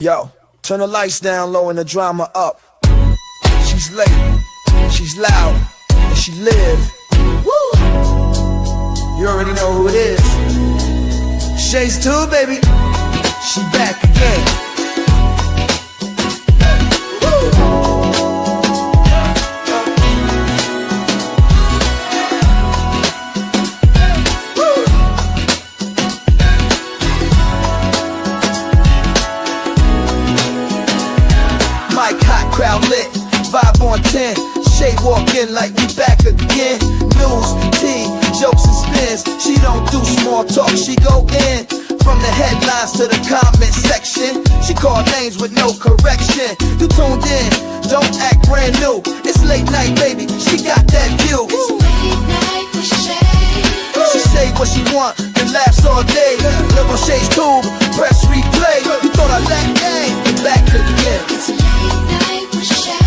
Yo, turn the lights down low and the drama up. She's late, she's loud, and she live. Woo! You already know who it is. Shades 2, baby. She back again. Crowd lit, vibe on 10. Shay walk in like we back again. News, tea, jokes and spins. She don't do small talk, she go in. From the headlines to the comment section, she call names with no correction. You tuned in, don't act brand new. It's late night, baby, she got that view. It's late night with Shay. She say what she want and laughs all day. Live on Shay's tube, press replay. You thought I lacked game, back again. It's late night with Shay.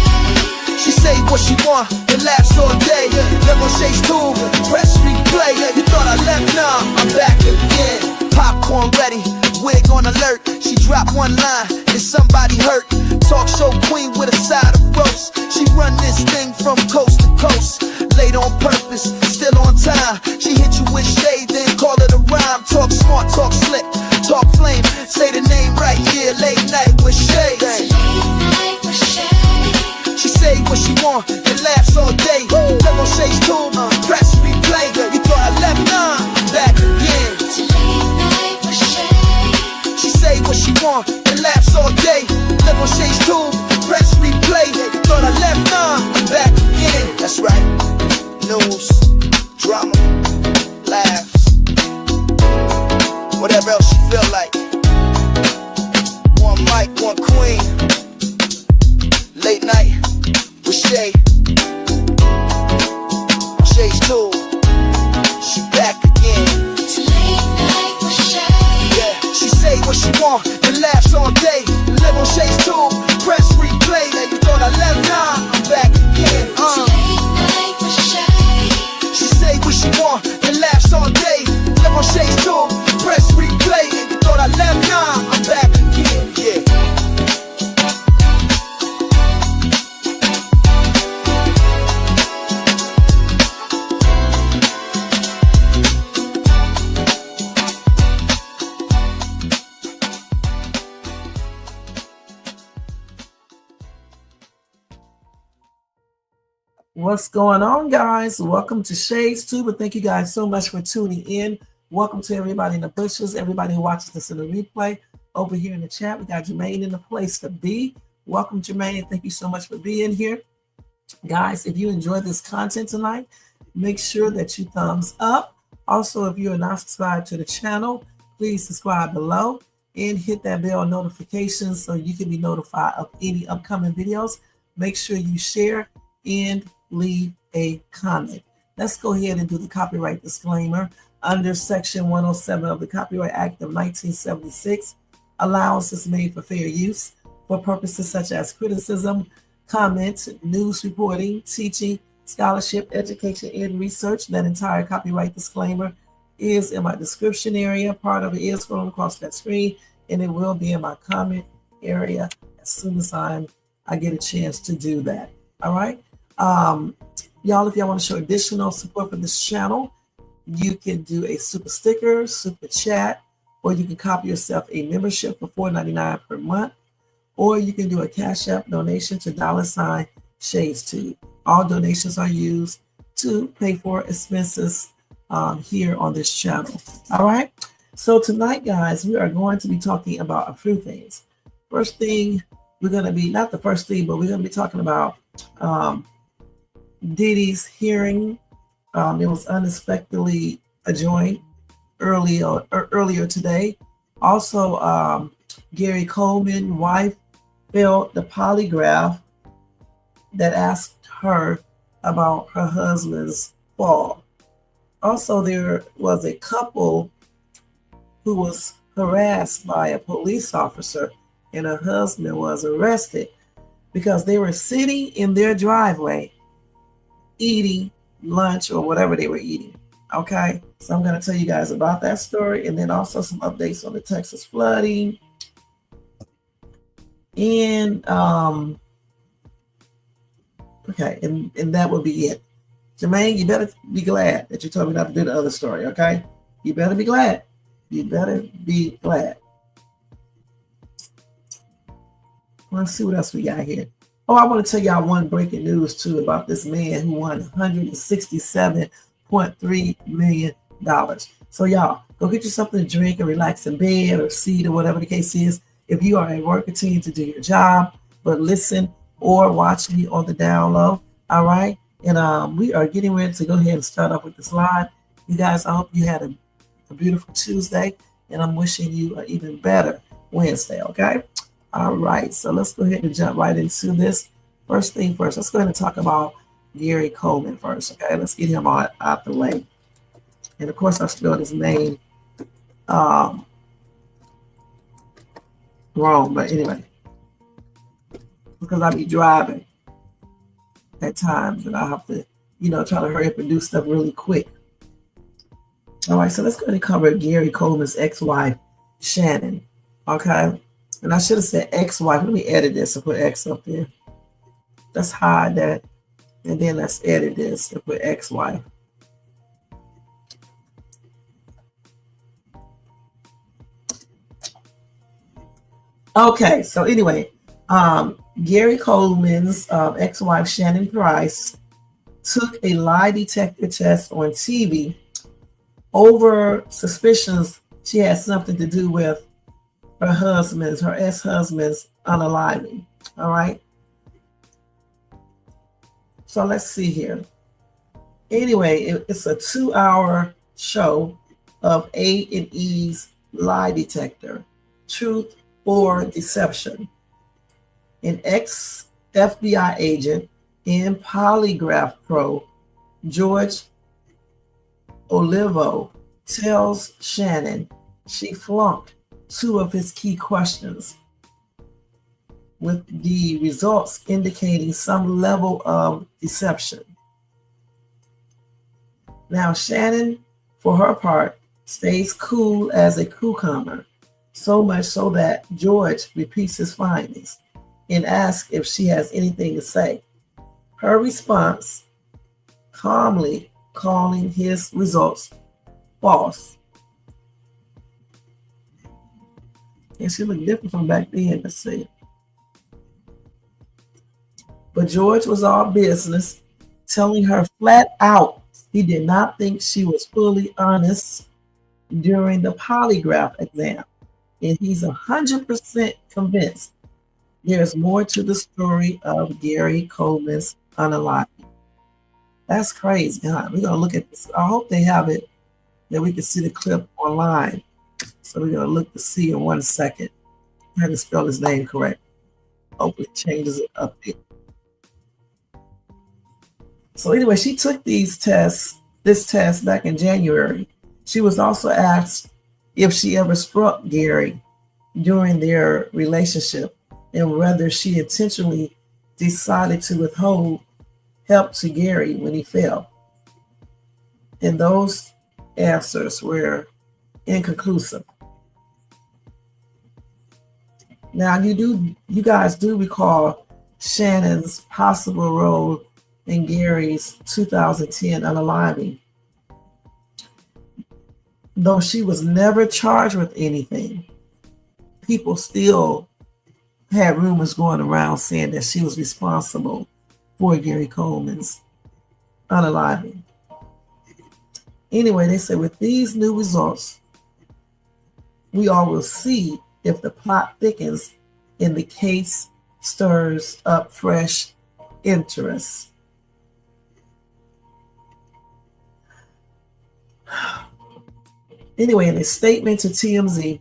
She say what she want and laughs all day. Live on Shay's tube, press replay. You thought I left, nah, I'm back again. Popcorn ready, wig on alert. She dropped one line and somebody hurt. Talk show queen with a side of roast. She run this thing from coast to coast. Late on purpose, still on time. She hit you with shade, then call it a rhyme. Talk smart, talk slick, talk flame. Say the name right, yeah, late night with Shay. It's late night with Shay. She say what she want and laughs all day. Live on Shay's tube, press replay. You thought I left, nah, I'm back again. It's late night with Shay. She say what she want and laughs all day. Live on Shay's tube, press replay. You thought I left, nah, I'm back again. That's right. News, drama, laughs, whatever else you feel like. One mic, one queen. Late night with Shay. Shay's too. She back again. It's late night with Shay. Yeah, she say what she want and laughs all day. Live on Shay's too. Press replay. You thought I left, nah, I'm back again. It's late night with Shay. She say what she want and laughs all day. Live on Shay's too. Press replay. You thought I left, nah, I'm back again. Yeah. What's going on, guys? Welcome to Shades Tube, and thank you guys so much for tuning in. Welcome to everybody in the bushes, everybody who watches this in the replay. Over here in the chat, we got Jermaine in the place to be. Welcome, Jermaine. Thank you so much for being here. Guys, if you enjoyed this content tonight, make sure that you thumbs up. Also, if you are not subscribed to the channel, please subscribe below and hit that bell notification so you can be notified of any upcoming videos. Make sure you share and leave a comment. Let's go ahead and do the copyright disclaimer. Under Section 107 of the Copyright Act of 1976, allowance is made for fair use for purposes such as criticism, comment, news reporting, teaching, scholarship, education, and research. That entire copyright disclaimer is in my description area. Part of it is going across that screen, and it will be in my comment area as soon as I get a chance to do that. All right. Y'all, if y'all want to show additional support for this channel, you can do a super sticker, super chat, or you can copy yourself a membership for $4.99 per month, or you can do a Cash App donation to $ShadesTube. All donations are used to pay for expenses here on this channel. All right. So tonight, guys, we are going to be talking about a few things. First thing, we're going to be, not the first thing, but we're going to be talking about Diddys hearing. It was unexpectedly adjourned earlier today. Also, Gary Coleman wife failed the polygraph that asked her about her husband's fall. Also, there was a couple who was harassed by a police officer, and her husband was arrested because they were sitting in their driveway eating lunch or whatever they were eating. Okay, so I'm going to tell you guys about that story, and then also some updates on the Texas flooding And okay, and that would be it. Jermaine, you better be glad that you told me not to do the other story, okay? You better be glad. You better be glad. Let's see what else we got here. Oh, I want to tell y'all one breaking news too about this man who won $167.3 million. So y'all, go get you something to drink and relax in bed or seat or whatever the case is. If you are at work, continue to do your job, but listen or watch me on the down low. All right. And we are getting ready to go ahead and start off with this live. You guys, I hope you had a beautiful Tuesday, and I'm wishing you an even better Wednesday. Okay. All right. So let's go ahead and jump right into this. First thing first, let's go ahead and talk about Gary Coleman first. Okay. Let's get him out the way. And of course, I spelled his name wrong, but anyway, because I be driving at times and I have to, try to hurry up and do stuff really quick. All right, so let's go ahead and cover Gary Coleman's ex-wife, Shannon. Okay, and I should have said ex-wife. Let me edit this and put X up there. Let's hide that, and then let's edit this and put ex-wife. Okay, so anyway, Gary Coleman's ex-wife, Shannon Price, took a lie detector test on TV over suspicions she had something to do with her ex-husband's unaliving. All right. So let's see here. Anyway, it's a 2-hour show of A&E's lie detector, truth or deception. An ex-FBI agent and polygraph pro, George Olivo, tells Shannon she flunked 2 of his key questions, with the results indicating some level of deception. Now, Shannon, for her part, stays cool as a cucumber, so much so that George repeats his findings and asks if she has anything to say. Her response, calmly calling his results false. And she looked different from back then, let's see. But George was all business, telling her flat out he did not think she was fully honest during the polygraph exam. And he's 100% convinced there's more to the story of Gary Coleman's unaliving. That's crazy, huh? We're going to look at this. I hope they have it that we can see the clip online. So we're going to look to see in 1 second. I had to spell his name correct. Hopefully it changes it up there. So anyway, she took this test back in January. She was also asked if she ever struck Gary during their relationship and whether she intentionally decided to withhold help to Gary when he fell. And those answers were inconclusive. Now, you guys do recall Shannon's possible role in Gary's 2010 unaliving. Though she was never charged with anything, people still had rumors going around saying that she was responsible for Gary Coleman's unaliving. Anyway, they said with these new results, we all will see if the plot thickens and the case stirs up fresh interest. Anyway, in a statement to TMZ,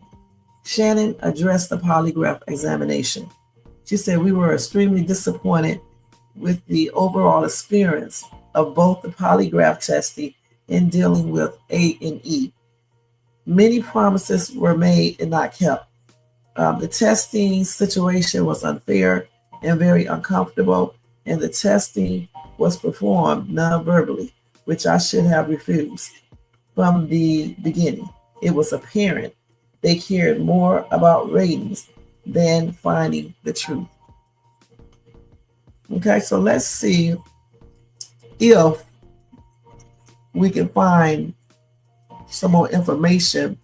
Shannon addressed the polygraph examination. She said, "We were extremely disappointed with the overall experience of both the polygraph testing and dealing with A&E. Many promises were made and not kept. The testing situation was unfair and very uncomfortable, and the testing was performed non-verbally, which I should have refused. From the beginning, it was apparent they cared more about ratings than finding the truth. Okay, so let's see if we can find some more information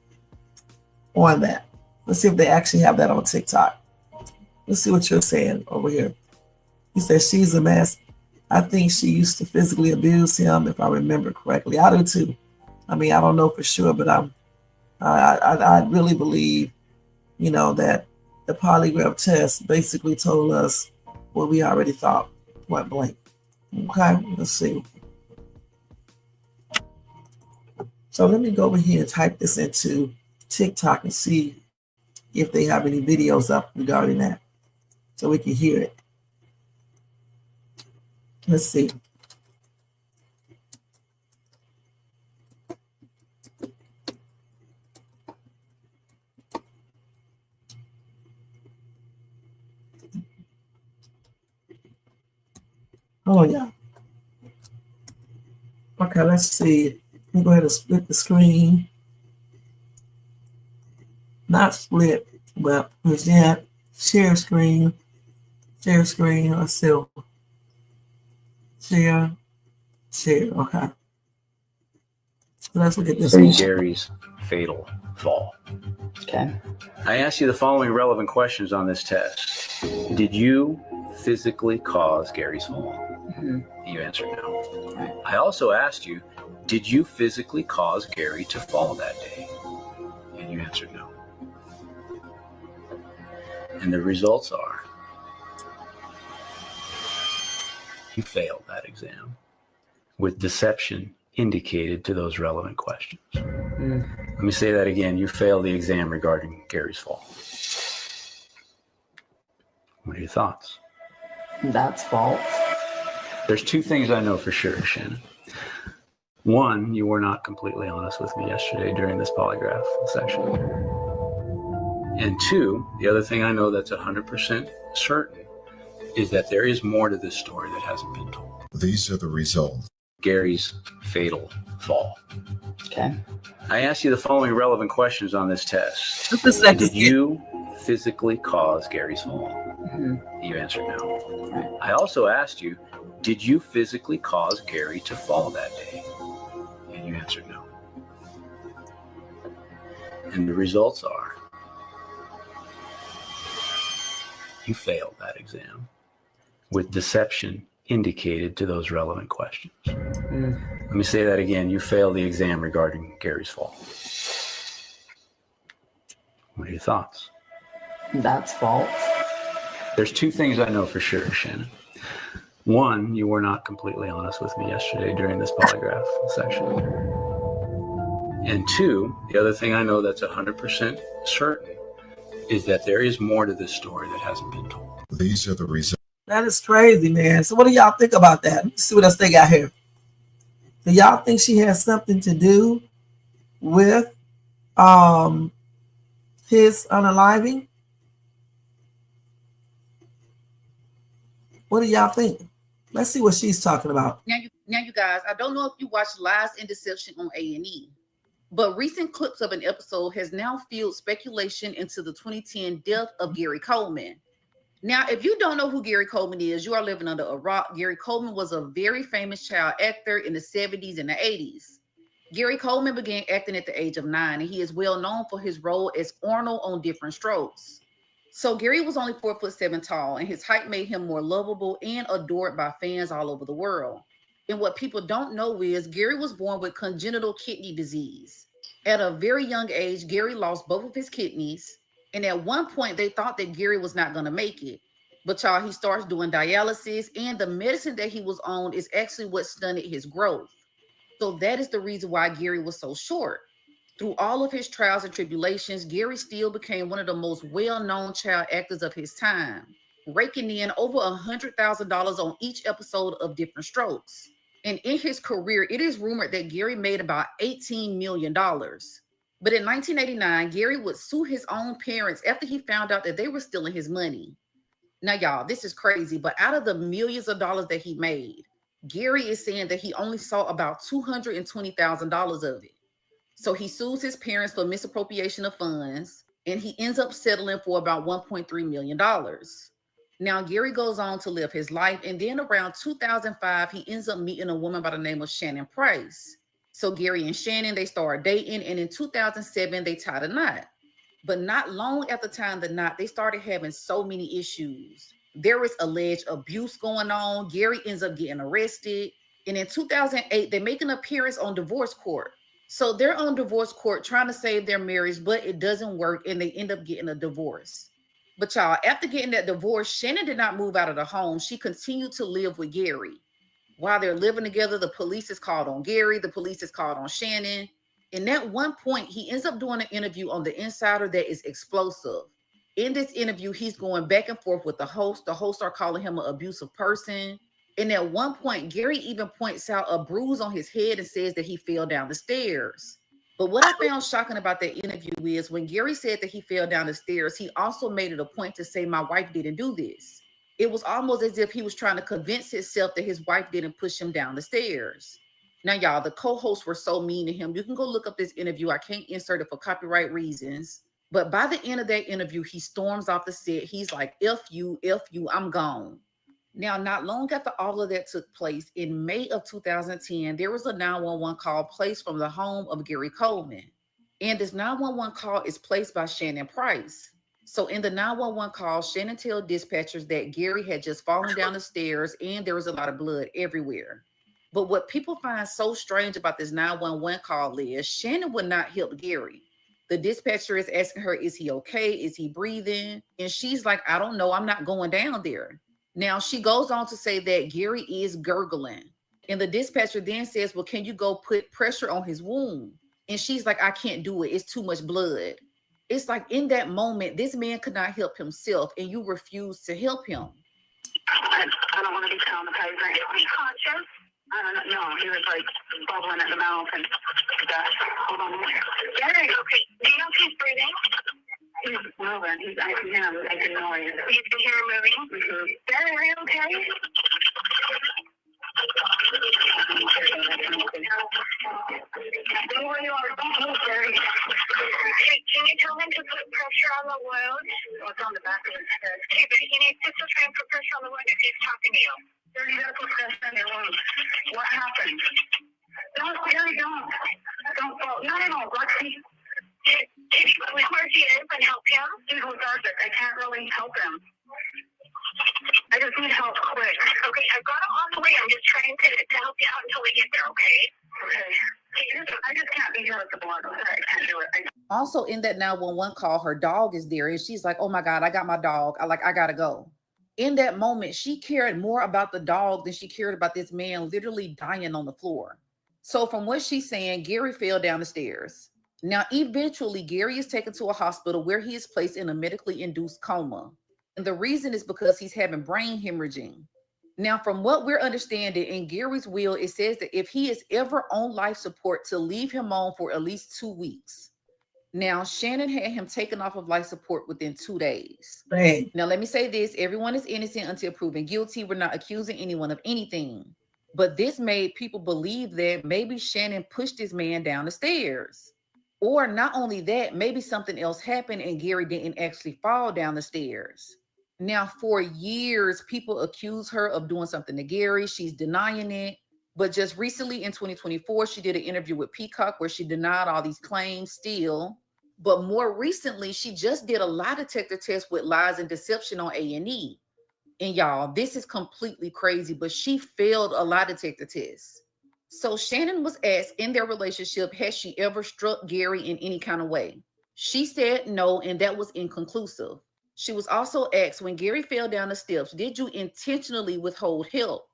on that. Let's see if they actually have that on TikTok. Let's see what you're saying over here. He says she's a mess. I think she used to physically abuse him, if I remember correctly. I do too. I mean, I don't know for sure, but I really believe, that the polygraph test basically told us what we already thought, point blank. Okay, let's see. So let me go over here and type this into TikTok and see if they have any videos up regarding that so we can hear it. Let's see. Oh, yeah. Okay, let's see. Let me go ahead and split the screen. Not split, but present, share screen, let's see. Share. Okay. So let's look at this one. Gary's fatal fall. Okay. I asked you the following relevant questions on this test. Did you physically cause Gary's fall? You answered no. Right. I also asked you, did you physically cause Gary to fall that day? And you answered no. And the results are, you failed that exam with deception indicated to those relevant questions. Let me say that again. You failed the exam regarding Gary's fall. What are your thoughts? That's false. There's two things I know for sure, Shannon. One, you were not completely honest with me yesterday during this polygraph session. And two, the other thing I know that's 100% certain is that there is more to this story that hasn't been told. These are the results. Gary's fatal fall. Okay. I asked you the following relevant questions on this test. Did you physically cause Gary's fall? You answered no. Right. I also asked you, did you physically cause Gary to fall that day? And you answered no. And the results are, you failed that exam with deception indicated to those relevant questions. Let me say that again. You failed the exam regarding Gary's fall. What are your thoughts? That's false. There's two things I know for sure, Shannon. One, you were not completely honest with me yesterday during this polygraph session. And two, the other thing I know that's 100% certain is that there is more to this story that hasn't been told. These are the results. That is crazy, man. So what do y'all think about that? Let's see what else they got here. Do y'all think she has something to do with his unaliving? What do y'all think? Let's see what she's talking about. Now, you guys, I don't know if you watched Lies and Deception on A&E, but recent clips of an episode has now fueled speculation into the 2010 death of Gary Coleman. Now, if you don't know who Gary Coleman is, you are living under a rock. Gary Coleman was a very famous child actor in the 70s and the 80s. Gary Coleman began acting at the age of 9, and he is well known for his role as Arnold on Different Strokes. So Gary was only 4'7" tall, and his height made him more lovable and adored by fans all over the world. And what people don't know is Gary was born with congenital kidney disease. At a very young age, Gary lost both of his kidneys. And at one point, they thought that Gary was not going to make it. But y'all, he starts doing dialysis, and the medicine that he was on is actually what stunted his growth. So that is the reason why Gary was so short. Through all of his trials and tribulations, Gary still became one of the most well-known child actors of his time, raking in over $100,000 on each episode of Different Strokes. And in his career, it is rumored that Gary made about $18 million. But in 1989, Gary would sue his own parents after he found out that they were stealing his money. Now, y'all, this is crazy, but out of the millions of dollars that he made, Gary is saying that he only saw about $220,000 of it. So he sues his parents for misappropriation of funds. and he ends up settling for about $1.3 million. Now, Gary goes on to live his life, and then around 2005, he ends up meeting a woman by the name of Shannon Price. So Gary and Shannon, they start dating, and in 2007, they tied a knot. But not long after tying the knot, they started having so many issues. There is alleged abuse going on. Gary ends up getting arrested. And in 2008, they make an appearance on divorce court. So they're on divorce court trying to save their marriage, but it doesn't work, and they end up getting a divorce. But y'all, after getting that divorce, Shannon did not move out of the home. She continued to live with Gary. While they're living together, the police is called on Gary. The police is called on Shannon. And at one point, he ends up doing an interview on The Insider that is explosive. In this interview, he's going back and forth with the host. The hosts are calling him an abusive person. And at one point, Gary even points out a bruise on his head and says that he fell down the stairs. But what I found shocking about that interview is when Gary said that he fell down the stairs, he also made it a point to say, my wife didn't do this. It was almost as if he was trying to convince himself that his wife didn't push him down the stairs. Now, y'all, the co-hosts were so mean to him. You can go look up this interview. I can't insert it for copyright reasons. But by the end of that interview, he storms off the set. He's like, F you, I'm gone. Now, not long after all of that took place, in May of 2010, there was a 911 call placed from the home of Gary Coleman. And this 911 call is placed by Shannon Price. So in the 911 call, Shannon tells dispatchers that Gary had just fallen down the stairs and there was a lot of blood everywhere. But what people find so strange about this 911 call is Shannon would not help Gary. The dispatcher is asking her, is he okay? Is he breathing? And she's like, I don't know. I'm not going down there. Now, she goes on to say that Gary is gurgling. And the dispatcher then says, well, can you go put pressure on his wound? And she's like, I can't do it. It's too much blood. It's like in that moment, this man could not help himself and you refuse to help him. I don't want to be traumatized. Are you conscious? I don't know. No, he was like bubbling at the mouth and that. Hold on. Gary, okay. Do you know if he's breathing? He's moving. I can hear him making noise. You can hear him moving? Mm-hmm. Gary, are you okay? Know where you are. Don't move, Gary. Can you tell him to put pressure on the wound? Well, it's on the back of his head. Okay, but he needs to try and put pressure on the wound if he's talking to you. Gary, you gotta put pressure on your wound. What happened? Don't, Gary, don't. Don't fall. No, Roxy. Can you go where he is and help him? He's lethargic. I can't really help him. I just need help quick. Okay, I've got him on the way. I'm just trying to help you out until we get there, okay? Okay. I just can't be here with the blood. I can't do it. Also in that 911 call, her dog is there and she's like, oh my God, I got my dog. I gotta go. In that moment, she cared more about the dog than she cared about this man literally dying on the floor. So from what she's saying, Gary fell down the stairs. Now, eventually, Gary is taken to a hospital where he is placed in a medically induced coma. And the reason is because he's having brain hemorrhaging. Now, from what we're understanding, in Gary's will, it says that if he is ever on life support, to leave him on for at least 2 weeks. Now, Shannon had him taken off of life support within 2 days. Dang. Now, let me say this. Everyone is innocent until proven guilty. We're not accusing anyone of anything. But this made people believe that maybe Shannon pushed this man down the stairs. Or not only that, maybe something else happened and Gary didn't actually fall down the stairs. Now, for years, people accuse her of doing something to Gary. She's denying it. But just recently in 2024, she did an interview with Peacock where she denied all these claims still. But more recently, she just did a lie detector test with lies and deception on A&E. And y'all, this is completely crazy, but she failed a lie detector test. So Shannon was asked in their relationship, has she ever struck Gary in any kind of way? She said no, and that was inconclusive. She was also asked, when Gary fell down the steps, did you intentionally withhold help?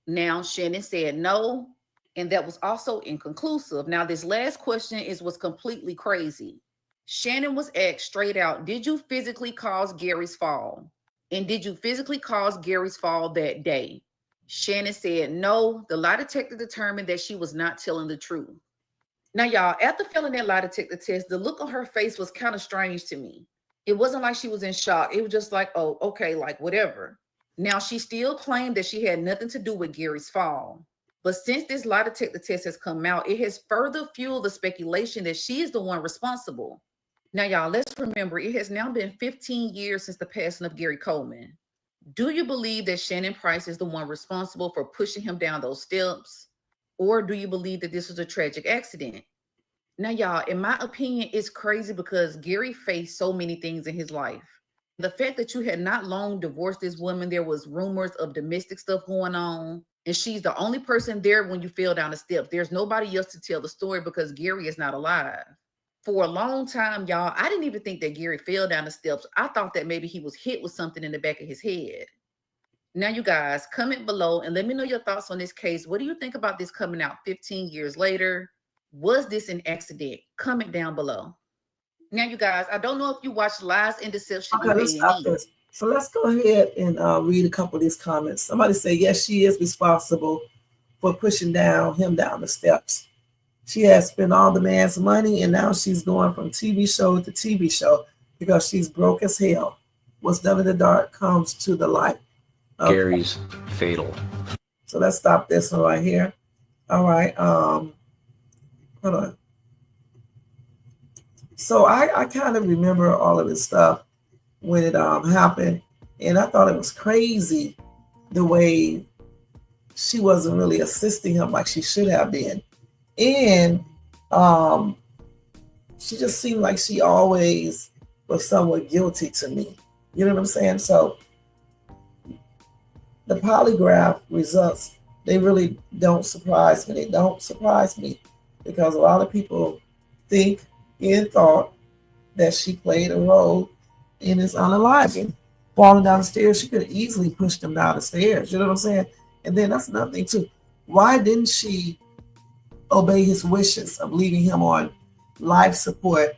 Now, Shannon said no, and that was also inconclusive. Now, this last question was completely crazy. Shannon was asked straight out, did you physically cause Gary's fall? And did you physically cause Gary's fall that day? Shannon said no. The lie detector determined that she was not telling the truth. Now, y'all, after failing that lie detector test, the look on her face was kind of strange to me. It wasn't like she was in shock. It was just like, oh, okay, like whatever. Now, she still claimed that she had nothing to do with Gary's fall. But since this lie detector test has come out, it has further fueled the speculation that she is the one responsible. Now, y'all, let's remember it has now been 15 years since the passing of Gary Coleman. Do you believe that Shannon Price is the one responsible for pushing him down those steps? Or do you believe that this was a tragic accident? Now, y'all, in my opinion, it's crazy because Gary faced so many things in his life. The fact that you had not long divorced this woman, there was rumors of domestic stuff going on, and she's the only person there when you fell down the steps. There's nobody else to tell the story because Gary is not alive. For a long time, y'all, I didn't even think that Gary fell down the steps. I thought that maybe he was hit with something in the back of his head. Now, you guys, comment below and let me know your thoughts on this case. What do you think about this coming out 15 years later? Was this an accident? Comment down below. Now, you guys, I don't know if you watched Lies and Deception. Okay, let's stop this. So let's go ahead and read a couple of these comments. Somebody say, yes, she is responsible for pushing him down the steps. She has spent all the man's money, and now she's going from TV show to TV show because she's broke as hell. What's done in the dark comes to the light. Okay. Gary's fatal. So let's stop this one right here. All right. Hold on. So I kind of remember all of this stuff when it happened, and I thought it was crazy the way she wasn't really assisting him like she should have been. And she just seemed like she always was somewhat guilty to me. You know what I'm saying? So the polygraph results, they really don't surprise me. They don't surprise me because a lot of people think and thought that she played a role in his unaliving. Falling down the stairs, she could have easily pushed him down the stairs. You know what I'm saying? And then that's another thing too. Why didn't she obey his wishes of leaving him on life support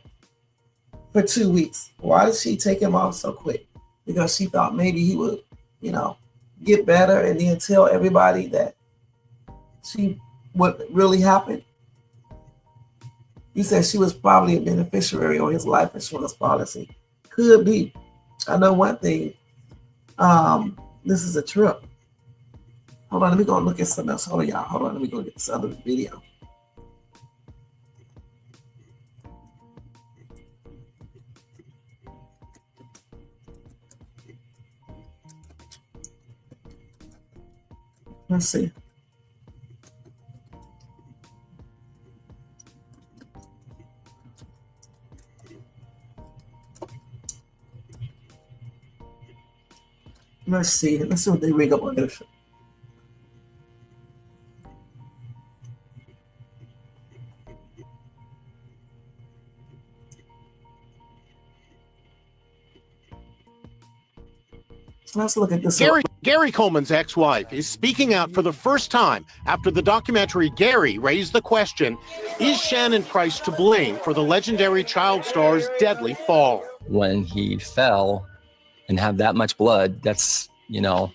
for 2 weeks? Why did she take him off so quick? Because she thought maybe he would, get better and then tell everybody that what really happened. You said she was probably a beneficiary on his life insurance policy. Could be. I know one thing. This is a trip. Hold on, let me go look at something else. Hold on, y'all. Hold on, let me go get this other video. Let's see. Let's see. Let's see what they rig up on this. Let's look at this. Gary Coleman's ex-wife is speaking out for the first time after the documentary Gary raised the question, is Shannon Price to blame for the legendary child star's deadly fall? When he fell and have that much blood, that's,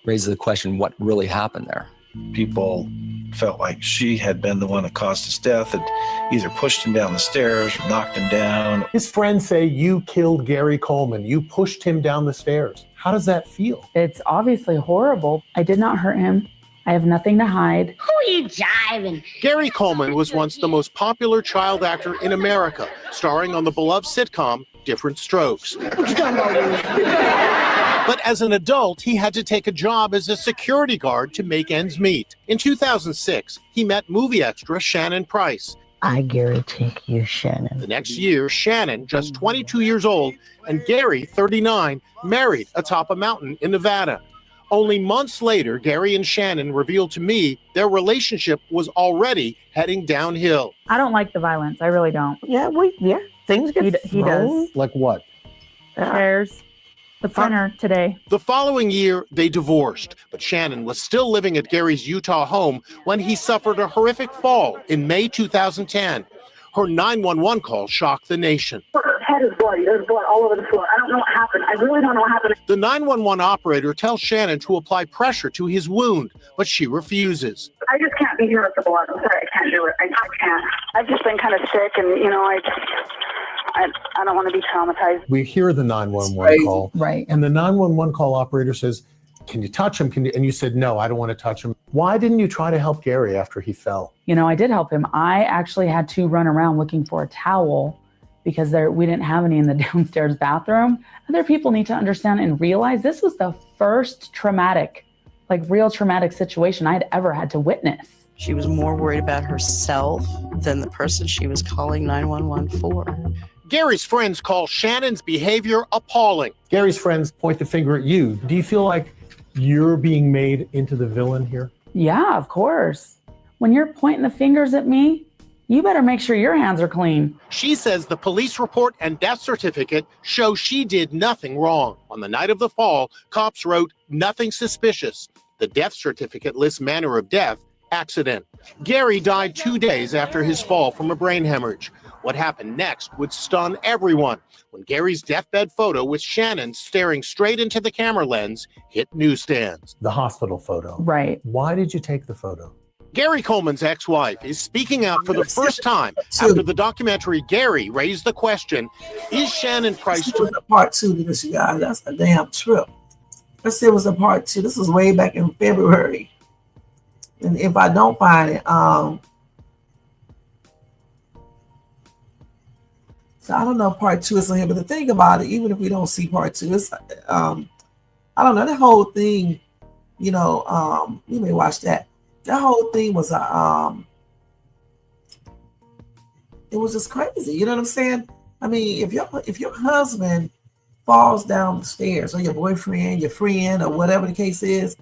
raises the question, what really happened there? People felt like she had been the one that caused his death, that either pushed him down the stairs or knocked him down. His friends say you killed Gary Coleman. You pushed him down the stairs. How does that feel? It's obviously horrible. I did not hurt him. I have nothing to hide. Who are you jiving? Gary Coleman was once the most popular child actor in America, starring on the beloved sitcom Different Strokes. What you talking about? But as an adult, he had to take a job as a security guard to make ends meet. In 2006, he met movie extra Shannon Price. I guarantee you, Shannon. The next year, Shannon, just 22 years old, and Gary, 39, married atop a mountain in Nevada. Only months later, Gary and Shannon revealed to me their relationship was already heading downhill. I don't like the violence. I really don't. Yeah, things get He does. Like what? Chairs. The printer today. The following year, they divorced, but Shannon was still living at Gary's Utah home when he suffered a horrific fall in May 2010. Her 911 call shocked the nation. Her head is bloody. There's blood all over the floor. I don't know what happened. I really don't know what happened. The 911 operator tells Shannon to apply pressure to his wound, but she refuses. I just can't be here with the blood. I'm sorry, I can't do it. I just can't. I've just been kind of sick, and I don't want to be traumatized. We hear the 911 call. Right. And the 911 call operator says, can you touch him? And you said, no, I don't want to touch him. Why didn't you try to help Gary after he fell? I did help him. I actually had to run around looking for a towel because we didn't have any in the downstairs bathroom. Other people need to understand and realize this was the first traumatic, like real traumatic situation I'd ever had to witness. She was more worried about herself than the person she was calling 911 for. Gary's friends call Shannon's behavior appalling. Gary's friends point the finger at you. Do you feel like you're being made into the villain here? Yeah, of course. When you're pointing the fingers at me, you better make sure your hands are clean. She says the police report and death certificate show she did nothing wrong. On the night of the fall, cops wrote nothing suspicious. The death certificate lists manner of death, accident. Gary died 2 days after his fall from a brain hemorrhage. What happened next would stun everyone when Gary's deathbed photo with Shannon staring straight into the camera lens hit newsstands. The hospital photo. Right. Why did you take the photo? Gary Coleman's ex-wife is speaking out for the first time after the documentary Gary raised the question, is Shannon Price... This was a part 2 to this, you guys. That's a damn trip. Let's say it was a part 2. This was way back in February. And if I don't find it, so I don't know if part 2 is on here, but the thing about it, even if we don't see part 2, it's, I don't know, that whole thing, you know, you may watch that. That whole thing was, it was just crazy. You know what I'm saying? I mean, if your husband falls down the stairs, or your boyfriend, your friend, or whatever the case is,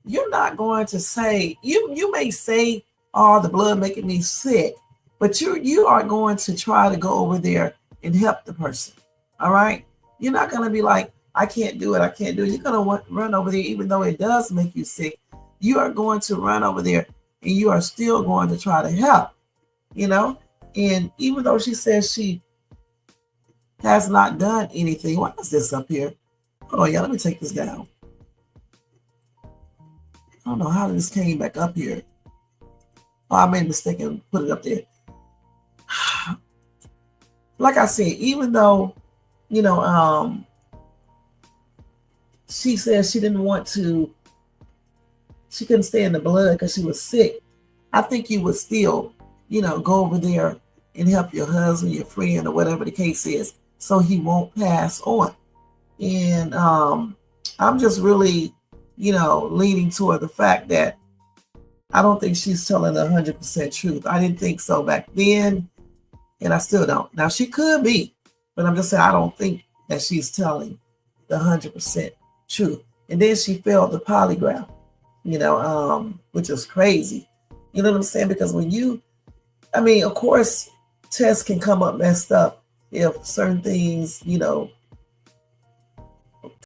you're not going to say, you may say, oh, the blood making me sick, but you are going to try to go over there and help the person. All right? You're not going to be like, I can't do it. I can't do it. You're going to run over there, even though it does make you sick. You are going to run over there and you are still going to try to help, you know? And even though she says she has not done anything, what is this up here? Hold on, y'all, let me take this down. I don't know how this came back up here. Oh, I made a mistake and put it up there. Like I said, even though, you know, she says she didn't want to, she couldn't stay in the blood because she was sick. I think you would still, you know, go over there and help your husband, your friend, or whatever the case is, so he won't pass on. And I'm just really, you know, leaning toward the fact that I don't think she's telling the 100% truth. I didn't think so back then, and I still don't. Now, she could be, but I'm just saying I don't think that she's telling the 100% truth. And then she failed the polygraph, you know, which is crazy. You know what I'm saying? Because when you, I mean, of course, tests can come up messed up if certain things, you know,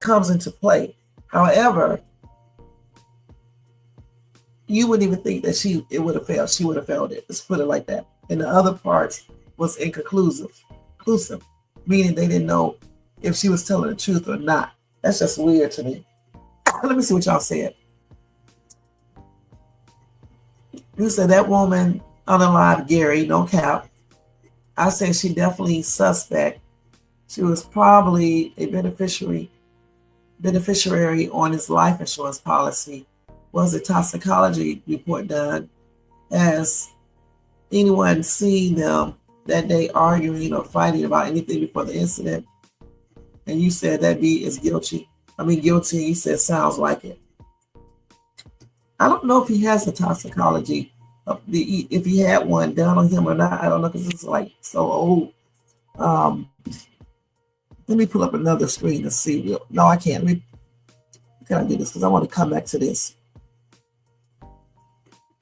comes into play. However, you wouldn't even think that it would have failed. She would have failed it. Let's put it like that. And the other parts was inconclusive, meaning they didn't know if she was telling the truth or not. That's just weird to me. Let me see what y'all said. You said that woman unalive Gary, no cap. I said she definitely suspect. She was probably a beneficiary on his life insurance policy. Was a toxicology report done? Has anyone seen them that day arguing or fighting about anything before the incident? And you said that B is guilty. Guilty. You said sounds like it. I don't know if he has a toxicology, if he had one done on him or not. I don't know, because it's like so old. Let me pull up another screen and see. No, I can't. Can I do this? Because I want to come back to this.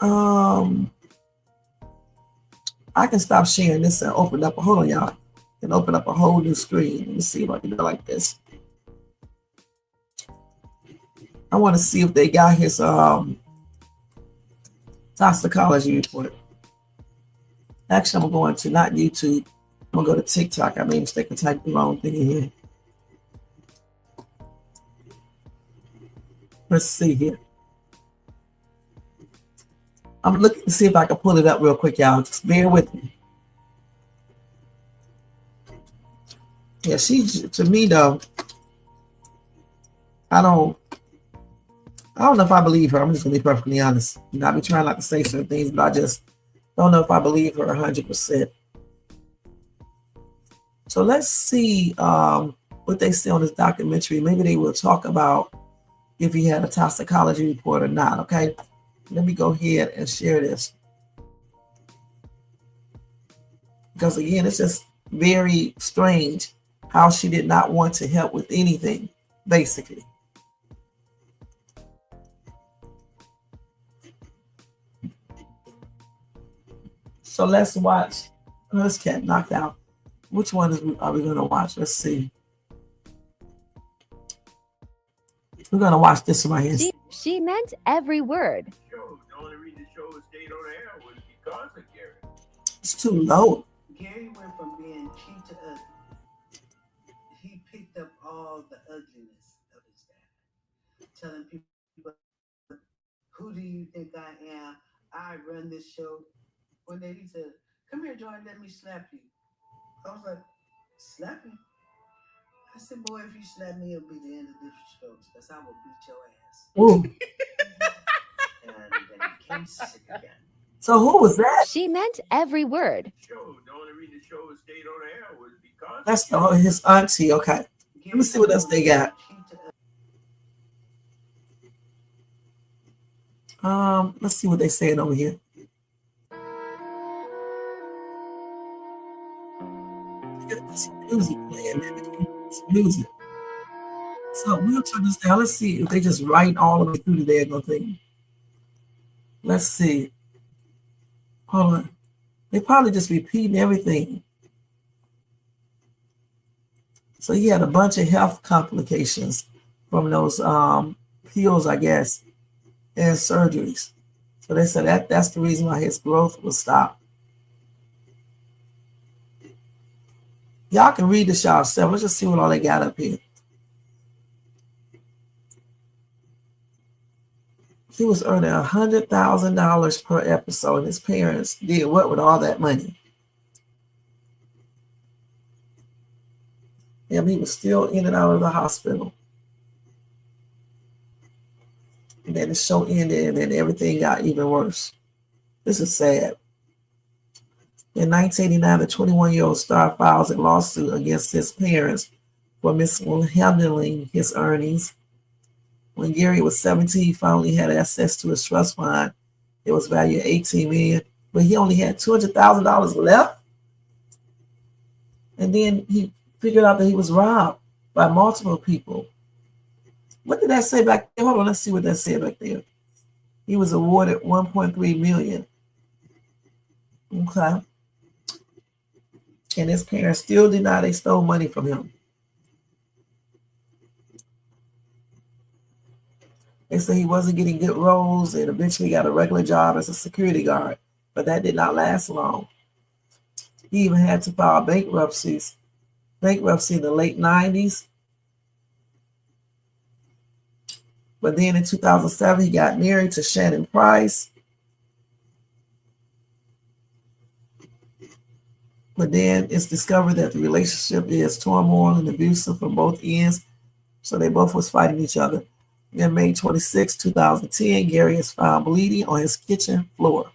I can stop sharing this and open up. Hold on, y'all. And open up a whole new screen. Let me see if I can do it like this. I want to see if they got his toxicology report. Actually, I'm going to not YouTube. I'm gonna go to TikTok. I made a mistake and type the wrong thing in here. Let's see here. I'm looking to see if I can pull it up real quick, y'all. Just bear with me. Yeah, to me though, I don't know if I believe her. I'm just gonna be perfectly honest. You know, I be trying not to say certain things, but I just don't know if I believe her 100%. So let's see what they say on this documentary. Maybe they will talk about if he had a toxicology report or not. Okay, let me go ahead and share this. Because again, it's just very strange how she did not want to help with anything, basically. So let's watch. Oh, this cat knocked out. Which one are we going to watch? Let's see. We're going to watch this one right here. She meant every word. The only reason the show stayed on air was because of Gary. It's too low. Gary went from being cute to ugly. He picked up all the ugliness of his dad, telling people, "Who do you think I am? I run this show." One day he said, "Come here, Jordan, let me slap you." I was like, "Slap me?" I said, "Boy, if you slap me, it'll be the end of this show, because I will beat your ass." Ooh. And then he became sick again. So who was that? She meant every word. The only reason the show stayed on air was because That's his auntie. Okay. Let me see what else they got. Let's see what they saying over here. This music playing, man. It's music. So we'll turn this down. Let's see if they just write all the way through the daggone thing. Let's see. Hold on. They probably just repeating everything. So he had a bunch of health complications from those pills, I guess, and surgeries. So they said that's the reason why his growth was stopped. Y'all can read this yourself. Let's just see what all they got up here. He was earning $100,000 per episode, and his parents did what with all that money? And he was still in and out of the hospital. And then the show ended, and then everything got even worse. This is sad. In 1989, the 21-year-old star files a lawsuit against his parents for mishandling his earnings. When Gary was 17, he finally had access to his trust fund. It was valued at $18 million, but he only had $200,000 left. And then he figured out that he was robbed by multiple people. What did that say back there? Hold on, let's see what that said back there. He was awarded $1.3 million. Okay. And his parents still deny they stole money from him. They say he wasn't getting good roles and eventually got a regular job as a security guard, but that did not last long. He even had to file bankruptcy in the late 90s. But then in 2007, he got married to Shannon Price. But then it's discovered that the relationship is turmoil and abusive from both ends. So they both was fighting each other. On May 26, 2010, Gary is found bleeding on his kitchen floor.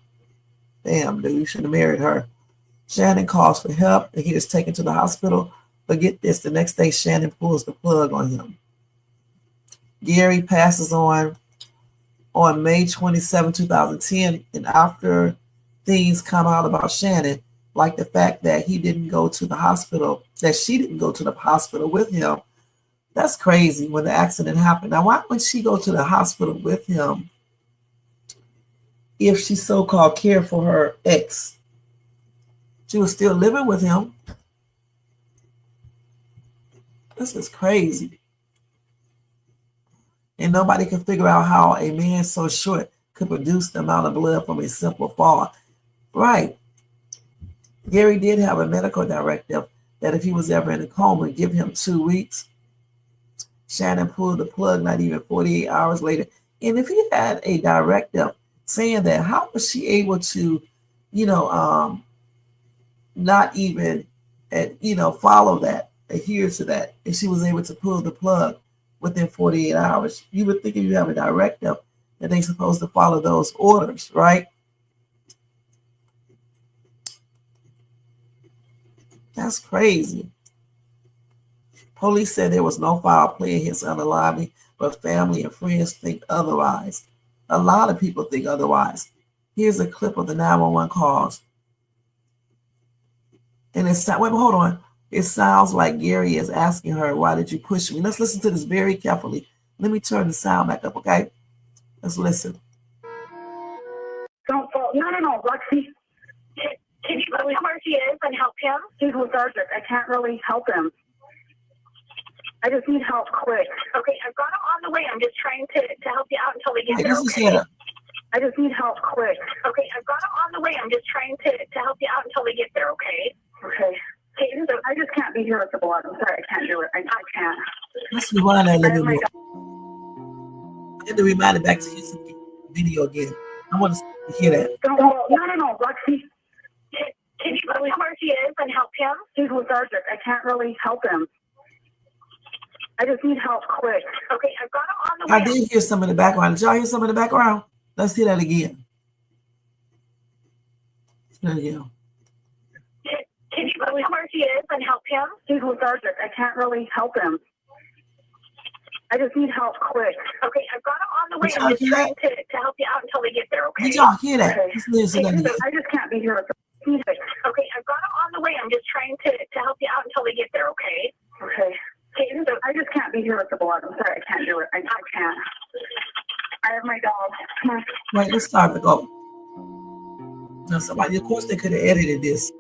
Damn, dude, you should have married her. Shannon calls for help and he is taken to the hospital. But get this, the next day, Shannon pulls the plug on him. Gary passes on May 27, 2010. And after things come out about Shannon, like the fact that he didn't go to the hospital, that she didn't go to the hospital with him, that's crazy when the accident happened. Now, why would she go to the hospital with him if she so-called cared for her ex? She was still living with him. This is crazy. And nobody can figure out how a man so short could produce the amount of blood from a simple fall. Right. Gary did have a medical directive that if he was ever in a coma, give him 2 weeks. Shannon pulled the plug not even 48 hours later. And if he had a directive saying that, how was she able to, not even, follow that, adhere to that, and she was able to pull the plug within 48 hours? You would think if you have a directive that they're supposed to follow those orders, right? That's crazy. Police said there was no foul play against unalive, but family and friends think otherwise. A lot of people think otherwise. Here's a clip of the 911 calls. And it's wait, hold on. It sounds like Gary is asking her, "Why did you push me?" Let's listen to this very carefully. Let me turn the sound back up, okay? Let's listen. Don't fall. No, Lexi. Can you tell me where he is and help him? He's lethargic. I can't really help him. I just need help quick. Okay, I've got him on the way. I'm just trying to help you out until we get there. Okay? I just need help quick. Okay, I've got him on the way. I'm just trying to help you out until we get there. Okay. Okay. I just can't be here with the blood. I'm sorry, I can't do it. I can't. Let's rewind that a little bit more. I had to rewind it back to his video again. I want to hear that. No, Lexi. Can you tell me where he is and help him? He's lethargic. I can't really help him. I just need help quick. Okay, I've got him on the way. I did hear some in the background. Did y'all hear some in the background? Let's hear that again. There you go. Can you tell me where he is and help him? He's lethargic. I can't really help him. I just need help quick. Okay, I've got him on the way. I'm just trying to help you out until we get there. Okay. Did y'all hear that? Okay. Let's listen to that again. I just can't be here with the Okay, I've got him on the way. I'm just trying to help you out until we get there. Okay. Okay. I just can't be here with the blood. I'm sorry, I can't do it. I can't. I have my dog. Wait, let's start the go. Now, somebody, of course, they could have edited this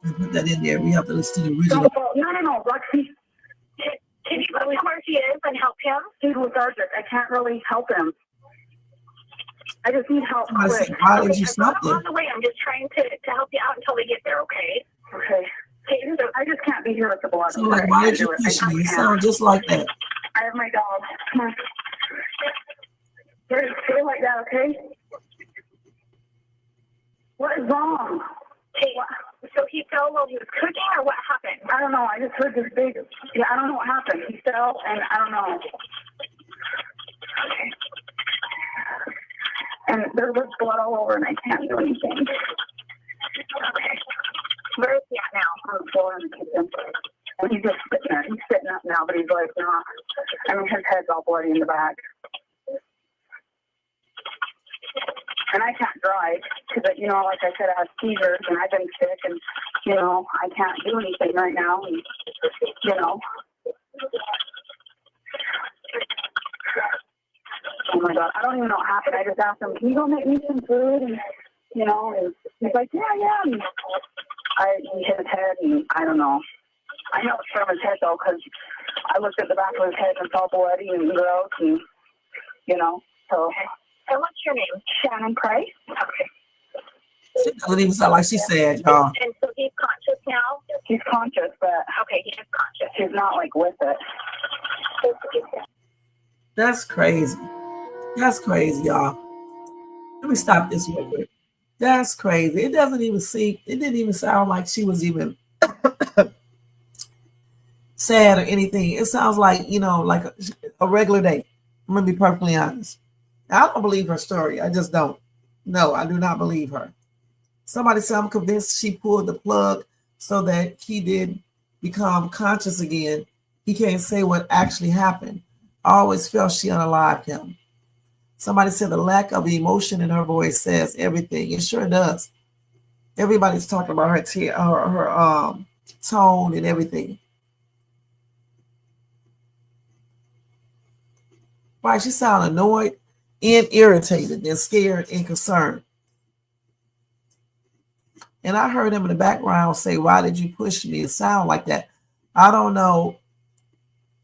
and put that in there. We have to listen to the original. No, Lexi. Can you tell me where he is and help him? He's lethargic. I can't really help him. I just need help quick. Why did you stop there? On the way. I'm just trying to help you out until we get there. Okay. Okay. I just can't be here with the blood. So, like, why did you push me? You sound just like that. I have my dog. Stay like that, okay? What is wrong? Hey, so he fell while he was cooking, or what happened? I don't know. I just heard this big. Yeah, I don't know what happened. He fell, and I don't know. Okay. And there was blood all over, and I can't do anything. Okay. Where is he at now? On the floor in the kitchen. And he's just sitting there. He's sitting up now, but he's like not. I mean, his head's all bloody in the back. And I can't drive because, you know, like I said, I have seizures and I've been sick, and, you know, I can't do anything right now. And, you know. Oh my God, I don't even know what happened. I just asked him, "Can you go make me some food?" And, you know, and he's like, yeah. And he hit his head, and I don't know. I know it's from his head, though, because I looked at the back of his head and saw bloody and gross, and, you know, so. And what's your name? Shannon Price. Okay. She doesn't even sound like she said, y'all. And so he's conscious now? He's conscious, but. Okay, he is conscious. He's not, like, with it. That's crazy. That's crazy, y'all. Let me stop this real quick. That's crazy. It didn't even sound like she was even sad or anything. It sounds like, you know, like a regular day. I'm going to be perfectly honest. I don't believe her story. I just don't. No, I do not believe her. Somebody said I'm convinced she pulled the plug so that he did become conscious again. He can't say what actually happened. I always felt she unalived him. Somebody said the lack of emotion in her voice says everything. It sure does. Everybody's talking about her tone and everything. Right, she sounded annoyed and irritated and scared and concerned. And I heard him in the background say, "Why did you push me?" It sounded like that. I don't know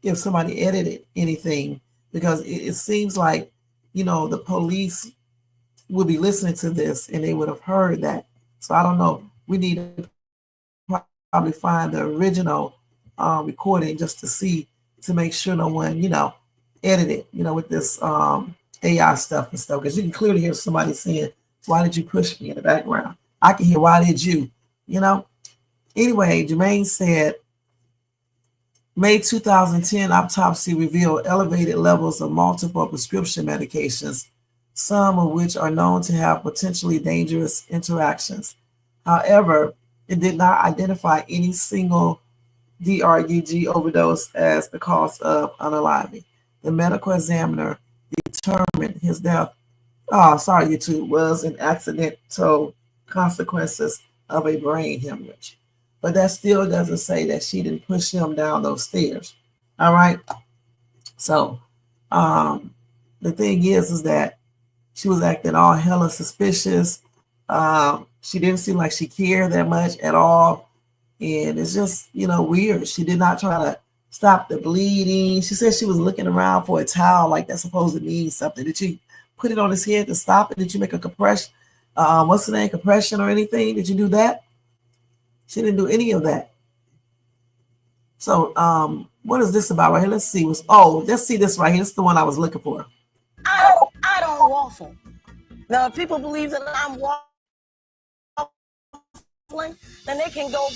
if somebody edited anything, because it seems like, you know, the police will be listening to this and they would have heard that. So I don't know. We need to probably find the original recording just to see, to make sure no one, you know, edited, you know, with this AI stuff and stuff. Because you can clearly hear somebody saying, "Why did you push me?" in the background. I can hear, "Why did you?" You know. Anyway, Jermaine said, May 2010 autopsy revealed elevated levels of multiple prescription medications, some of which are known to have potentially dangerous interactions. However, it did not identify any single drug overdose as the cause of unaliving. The medical examiner determined his death, was an accidental consequences of a brain hemorrhage. But that still doesn't say that she didn't push him down those stairs. All right. So the thing is that she was acting all hella suspicious. She didn't seem like she cared that much at all. And it's just, weird. She did not try to stop the bleeding. She said she was looking around for a towel, like that's supposed to mean something. Did you put it on his head to stop it? Did you make a compression? What's the name? Compression or anything? Did you do that? She didn't do any of that. So what is this about right here? Let's see. Let's see this right here. This is the one I was looking for. I don't waffle. Now, if people believe that I'm waffling, then they can go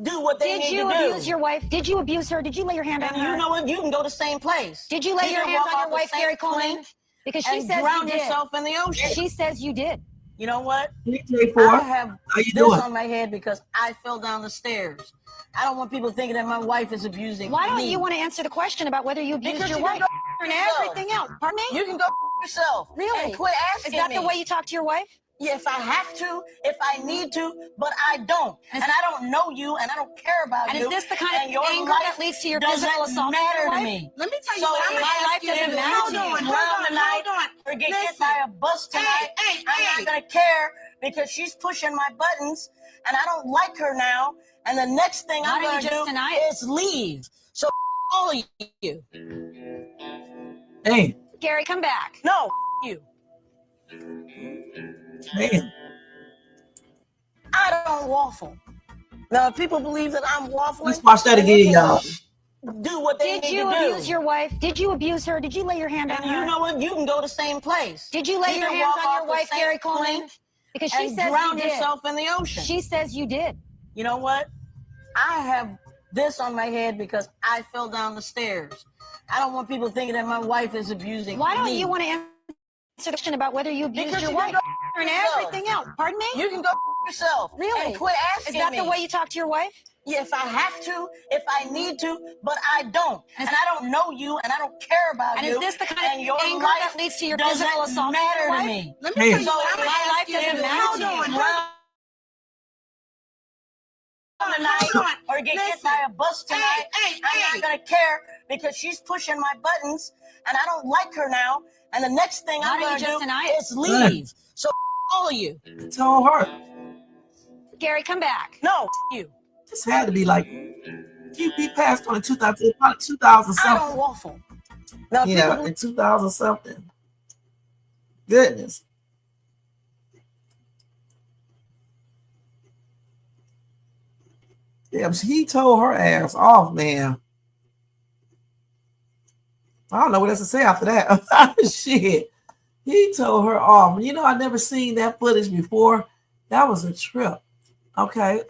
do what they need to do. Did you abuse your wife? Did you abuse her? Did you lay your hand on her? And you know what? You can go to the same place. Did you lay your hands on your wife, Gary Coleman? Because she says drown you did. yourself in the ocean. She says you did. You know what? I have this on my head because I fell down the stairs. I don't want people thinking that my wife is abusing Why don't me. you want to answer the question about whether you abused Because your you wife? can go And yourself. everything else. Pardon me? You can go yourself. Really? And quit asking Is that me. the way you talk to your wife? Yes, I have to, if I need to, but I don't. And I don't know you, and I don't care about And you. is this the kind of your anger life that leads to your doesn't physical assault on matter your to wife? me. Let me tell you So what, if my life you doesn't matter to you. drown tonight or get hit by a bus tonight, I'm not going to care because she's pushing my buttons, and I don't like her now. And the next thing I'm going to do is leave. So all of you. Hey. Gary, come back. No, you. Man. I don't waffle. Now, if people believe that I'm waffling, Let's watch that then they again, can y'all. do what they Did need you to do. abuse your wife? Did you abuse her? Did you lay your hand on her? And you know what? You can go to the same place. Did you lay You your can hands walk on off your the wife, same Gary Coleman? cliff Because she and says drown you did. yourself in the ocean. She says you did. You know what? I have this on my head because I fell down the stairs. I don't want people thinking that my wife is abusing me. Why don't you want to answer the question about whether you abused Because your you wife? can go And yourself. everything else. Pardon me? You can go yourself. Really? And quit asking Is that me. the way you talk to your wife? Yes, I have to, if I need to, but I don't. And I don't know you, and I don't care about And you. is this the kind of your anger life that leads to your doesn't physical assault on matter your to wife? me. Let me tell you So what, if my life doesn't matter to you. Tonight, or get hit by a bus tonight, I'm not going to care because she's pushing my buttons, and I don't like her now. And the next thing I'm going to do is leave. So all of you. Tell her. Gary, come back. No, you. This had to be like, he passed on in 2000, probably 2000 something. I don't waffle. Now, Yeah, in 2000 something. Goodness. Yeah, he told her ass off, man. I don't know what else to say after that. Shit. He told her off. You know, I never seen that footage before. That was a trip. Okay.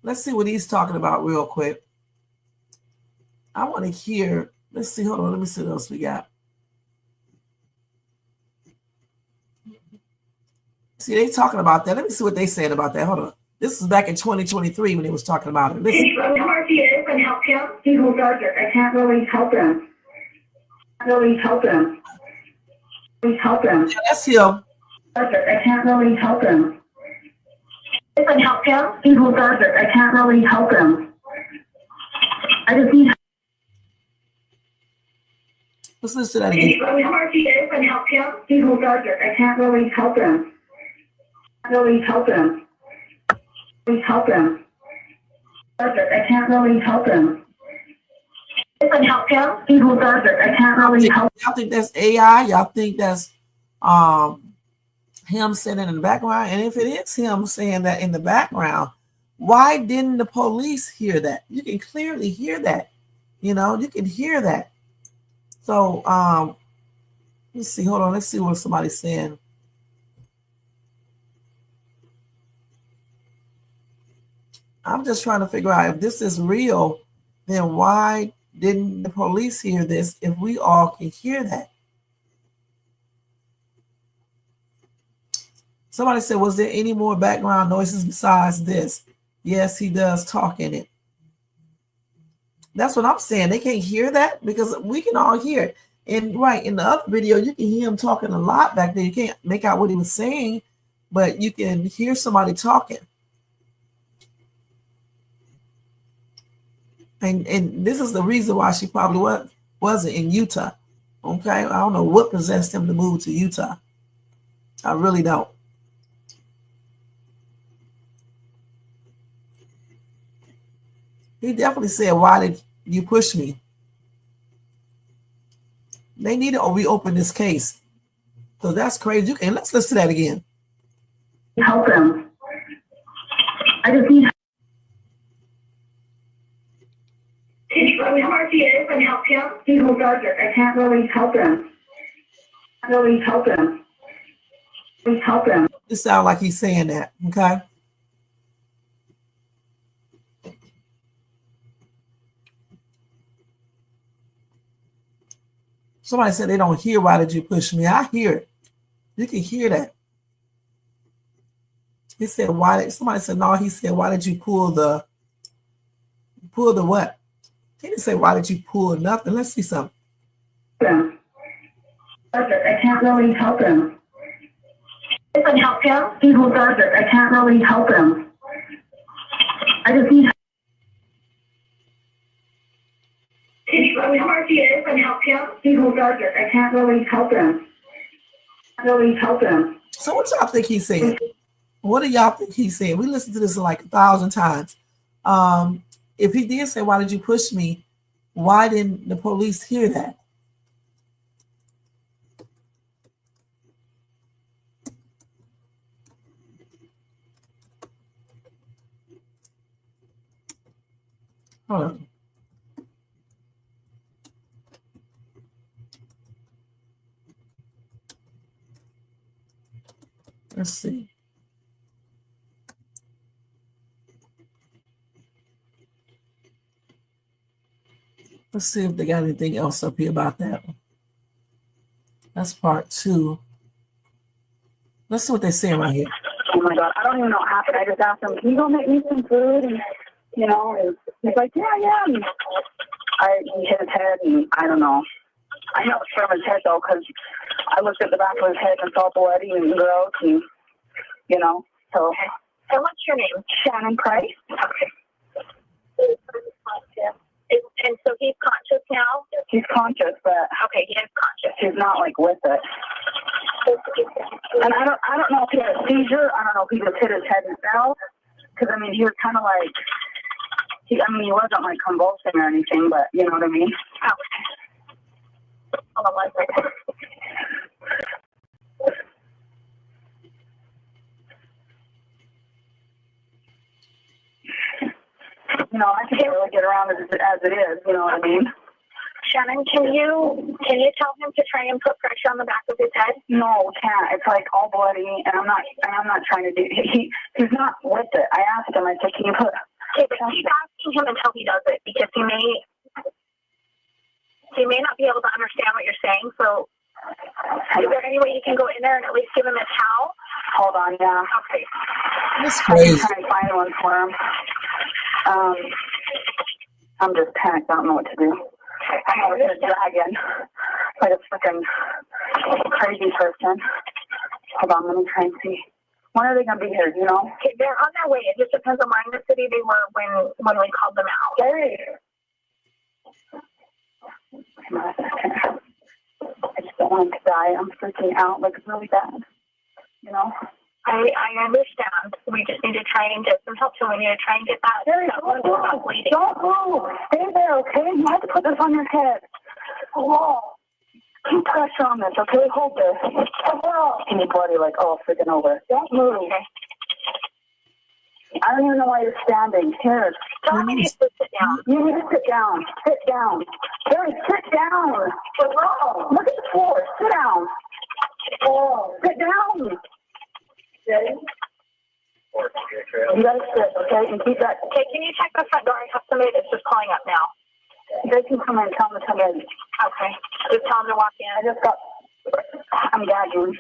Let's see what he's talking about real quick. I want to hear. Let's see. Hold on. Let me see what else we got. See, they talking about that. Let me see what they said about that. Hold on. This was back in 2023 when they was talking about it. Listen. It's really hard to get and help him. He who does it. I can't really help him. I can't really help him. Yeah, that's him. I can't really help him. I can help him. He who does it. I can't really help him. I just need. Let's listen to that again. It's really hard to get and help him. He who does it. I can't really help him. I can't really help him. Help him. I can't really help him. I can help him. He who does it. I can't really help. Y'all think that's AI? Y'all think that's him saying it in the background? And if it is him saying that in the background, why didn't the police hear that? You can clearly hear that. You know, you can hear that. So let's see. Hold on. Let's see what somebody's saying. I'm just trying to figure out if this is real, then why didn't the police hear this if we all can hear that? Somebody said, was there any more background noises besides this? Yes, he does talk in it. That's what I'm saying. They can't hear that because we can all hear it. And right in the other video, you can hear him talking a lot back there. You can't make out what he was saying, but you can hear somebody talking. And this is the reason why she probably wasn't in Utah. Okay, I don't know what possessed him to move to Utah. I really don't. He definitely said, "Why did you push me?" They need to reopen this case because that's crazy. And let's listen to that again. Help him. I just need. It's really hard to get and help him. He will does it. I can't really help him. I can't really help him. Please help him. It sounds like he's saying that. Okay. Somebody said they don't hear "Why did you push me?" I hear it. You can hear that. He said, "Why did?" Somebody said, "No." He said, "Why did you pull the what?" He didn't say, "Why did you pull nothing?" Let's see something. I can't really help him. If I help him, he will does it. I can't really help him. I just need. It's really hard to get and help him. He will does it. I can't really help him. I can't really help him. So what y'all think he's saying? What do y'all think he's saying? We listened to this like 1,000 times. If he did say, "Why did you push me?" Why didn't the police hear that? Hold on. Let's see. Let's see if they got anything else up here about that one. That's part 2. Let's see what they're saying right here. Oh my God, I don't even know what happened. I just asked him, "Can you go make me some food?" And and he's like, "Yeah, yeah." And he hit his head, and I don't know. I know it's from his head though, because I looked at the back of his head and saw bloody and gross, and so. And what's your name? Shannon Price. Okay. And so he's conscious now? He's conscious, but okay, he is conscious. He's not like with it. And I don't know if he had a seizure. I don't know if he just hit his head himself. Because he was kind of like, he wasn't like convulsing or anything, but you know what I mean? Oh. Hold on one second. I can't really get around as it is, you know what I mean? Shannon, can you tell him to try and put pressure on the back of his head? No, can't. It's like all bloody, and I'm not trying to do. He's not with it. I asked him. I said, "Can you put?" Okay, but keep asking him until he does it, because he may not be able to understand what you're saying. So, is there any way you can go in there and at least give him a towel? Hold on, yeah. Okay. That's crazy. I can try and find one for him. I'm just panicked. I don't know what to do. I know it's a dragon, like a freaking crazy person. Hold on, let me try and see. When are they gonna be here? Okay, they're on their way. It just depends on where in the city they were when we called them out. Hey. I just don't want him to die. I'm freaking out, like really bad. I understand. We just need to try and get some help. So we need to try and get that. Don't move. Stay there, okay? You have to put this on your head. Whoa. Keep pressure on this, okay? Hold this. And you're bloody like, freaking over. Don't move. Okay. I don't even know why you're standing. Here. Tell me to sit down. You need to sit down. Sit down. Harry, sit down. What's wrong? Look at the floor. Sit down. Oh, sit down. You gotta sit, okay? And keep that. Okay, can you check the front door? I have somebody that's just calling up now. They can come in. Tell them to come in. Okay. Just tell them to walk in. I'm gagging.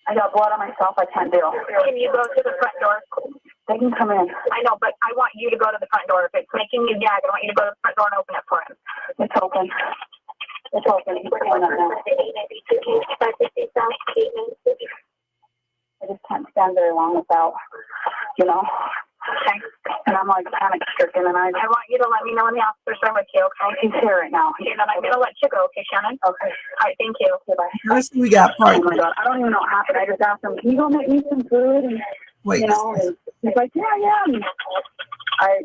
I got blood on myself. I can't deal. Can you go to the front door? They can come in. I know, but I want you to go to the front door. If it's making you gag, I want you to go to the front door and open it for him. It's open. It's open. He's going up now. I just can't stand very long without, you know. Okay. And I'm like panic stricken, and I want you to let me know when the officers are with you, okay? He's here right now. And then I'm going to let you go, okay, Shannon? Okay. All right, thank you. Goodbye. Let's see, we got part. Oh my God, I don't even know what happened. I just asked him, can you go make me some food? And, Wait. you know, and he's like, yeah. And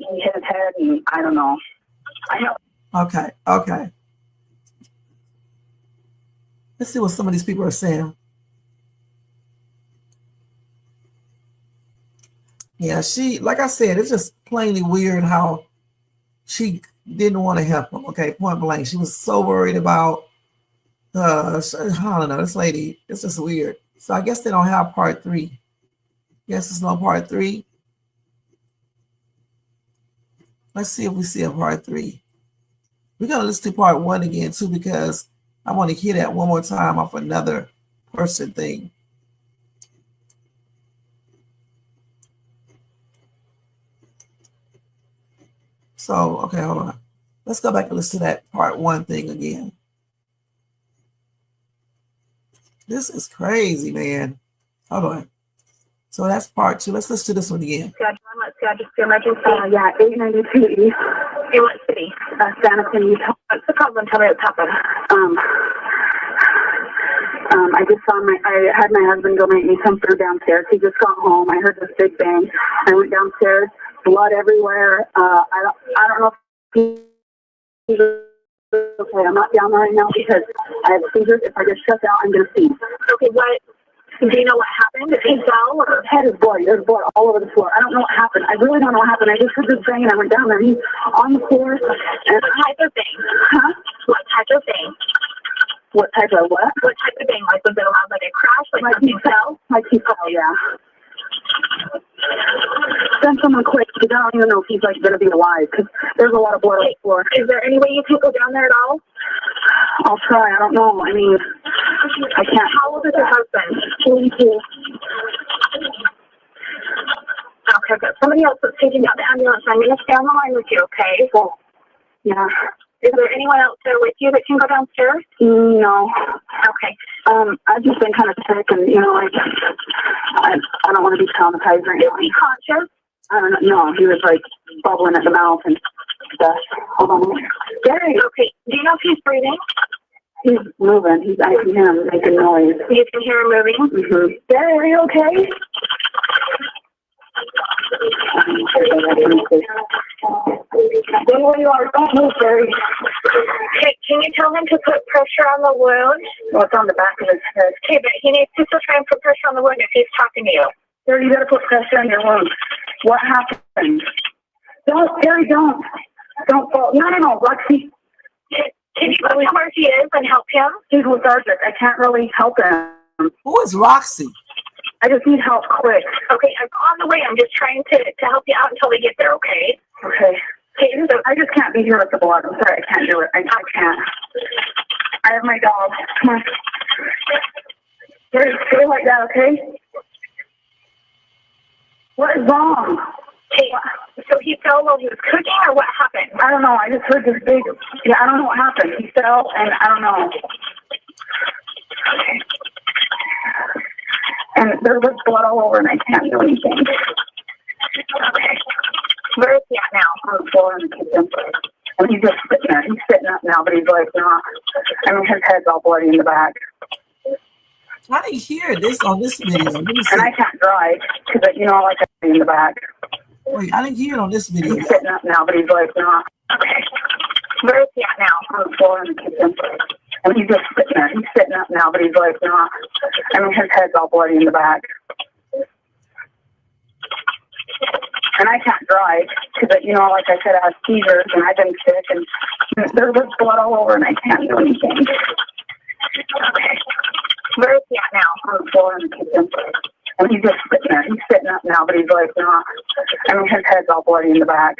he hit his head, and I don't know. I know. Okay. Let's see what some of these people are saying. Yeah, she, like I said, it's just plainly weird how she didn't want to help him. Okay, point blank. She was so worried about, I don't know, this lady. It's just weird. So I guess they don't have part 3. Guess it's no part 3. Let's see if we see a part 3. We're going to listen to part 1 again, too, because I want to hear that one more time off another person thing. So, okay, hold on. Let's go back and listen to that part 1 thing again. This is crazy, man. Hold on. So that's part 2. Let's listen to this one again. Let's see, I just feel emergency. Yeah, 892 East. In what city? Santa Cruz. What's the problem? Tell me what's happened. I just saw I had my husband go make me some food downstairs. He just got home. I heard this big bang. I went downstairs, blood everywhere. I don't know if he's okay. I'm not down there right now because I have seizures. If I get shut out, I'm going to seize. Okay, what? Do you know what happened? Did he fell? Or? His head is bloody. There's blood all over the floor. I don't know what happened. I really don't know what happened. I just heard this bang and I went down there. He's on the floor. And what type of bang? Huh? What type of bang? What type of what? What type of bang? Like, was it loud, like a crash? Like something fell? Like he fell, yeah. Send someone quick because I don't even know if he's like going to be alive because there's a lot of blood on the floor. Is there any way you can go down there at all? I'll try. I don't know. I mean, I can't. How old is your husband? 22. Okay, but somebody else is taking out the ambulance. I'm going to stay on the line with you, okay? Well, yeah. Is there anyone else there with you that can go downstairs? No. Okay. I've just been kind of sick, and you know, like I don't want to be traumatized right now. Is he conscious? I don't know. No, he was like bubbling at the mouth and stuff. Hold on. Gary. Okay. Do you know if he's breathing? He's moving. I can hear him making noise. You can hear him moving? Mm-hmm. Gary, are you okay? Stay where you are. Don't move, Gary. Can you tell him to put pressure on the wound? Well, it's on the back of his head. Okay, but he needs to still try and put pressure on the wound if he's talking to you. Gary, you got to put pressure on your wound. What happened? Don't, Gary, don't. Don't fall. No, Roxy. Can you go where he is and help him? He's lethargic. I can't really help him. Who is Roxy? I just need help quick. Okay, I'm on the way. I'm just trying to help you out until we get there, okay? Okay. So I just can't be here with the blood. I'm sorry, I can't do it. I can't. I have my dog. Come on. Stay like that, okay? What is wrong? Hey, so he fell while he was cooking, or what happened? I don't know. I just heard this big... Yeah, I don't know what happened. He fell, and I don't know. Okay. And there was blood all over, and I can't do anything. Okay. Where is he at now? On the floor in the kitchen. And he's just sitting there. He's sitting up now, but he's like not. I mean, his head's all bloody in the back. I didn't hear this on this video. And I can't drive because, you know, like I'm in the back. Wait, I didn't hear it on this video. He's sitting up now, but he's like not. Okay. Where is he at now? On the floor in the kitchen. And he's just sitting there. He's sitting up now, but he's like not. I mean, his head's all bloody in the back. And I can't drive because, you know, like I said, I have seizures and I've been sick and there was blood all over and I can't do anything. Okay. Where is he at now? On the floor in the kitchen. And he's just sitting there. He's sitting up now, but he's like not. I mean, his head's all bloody in the back.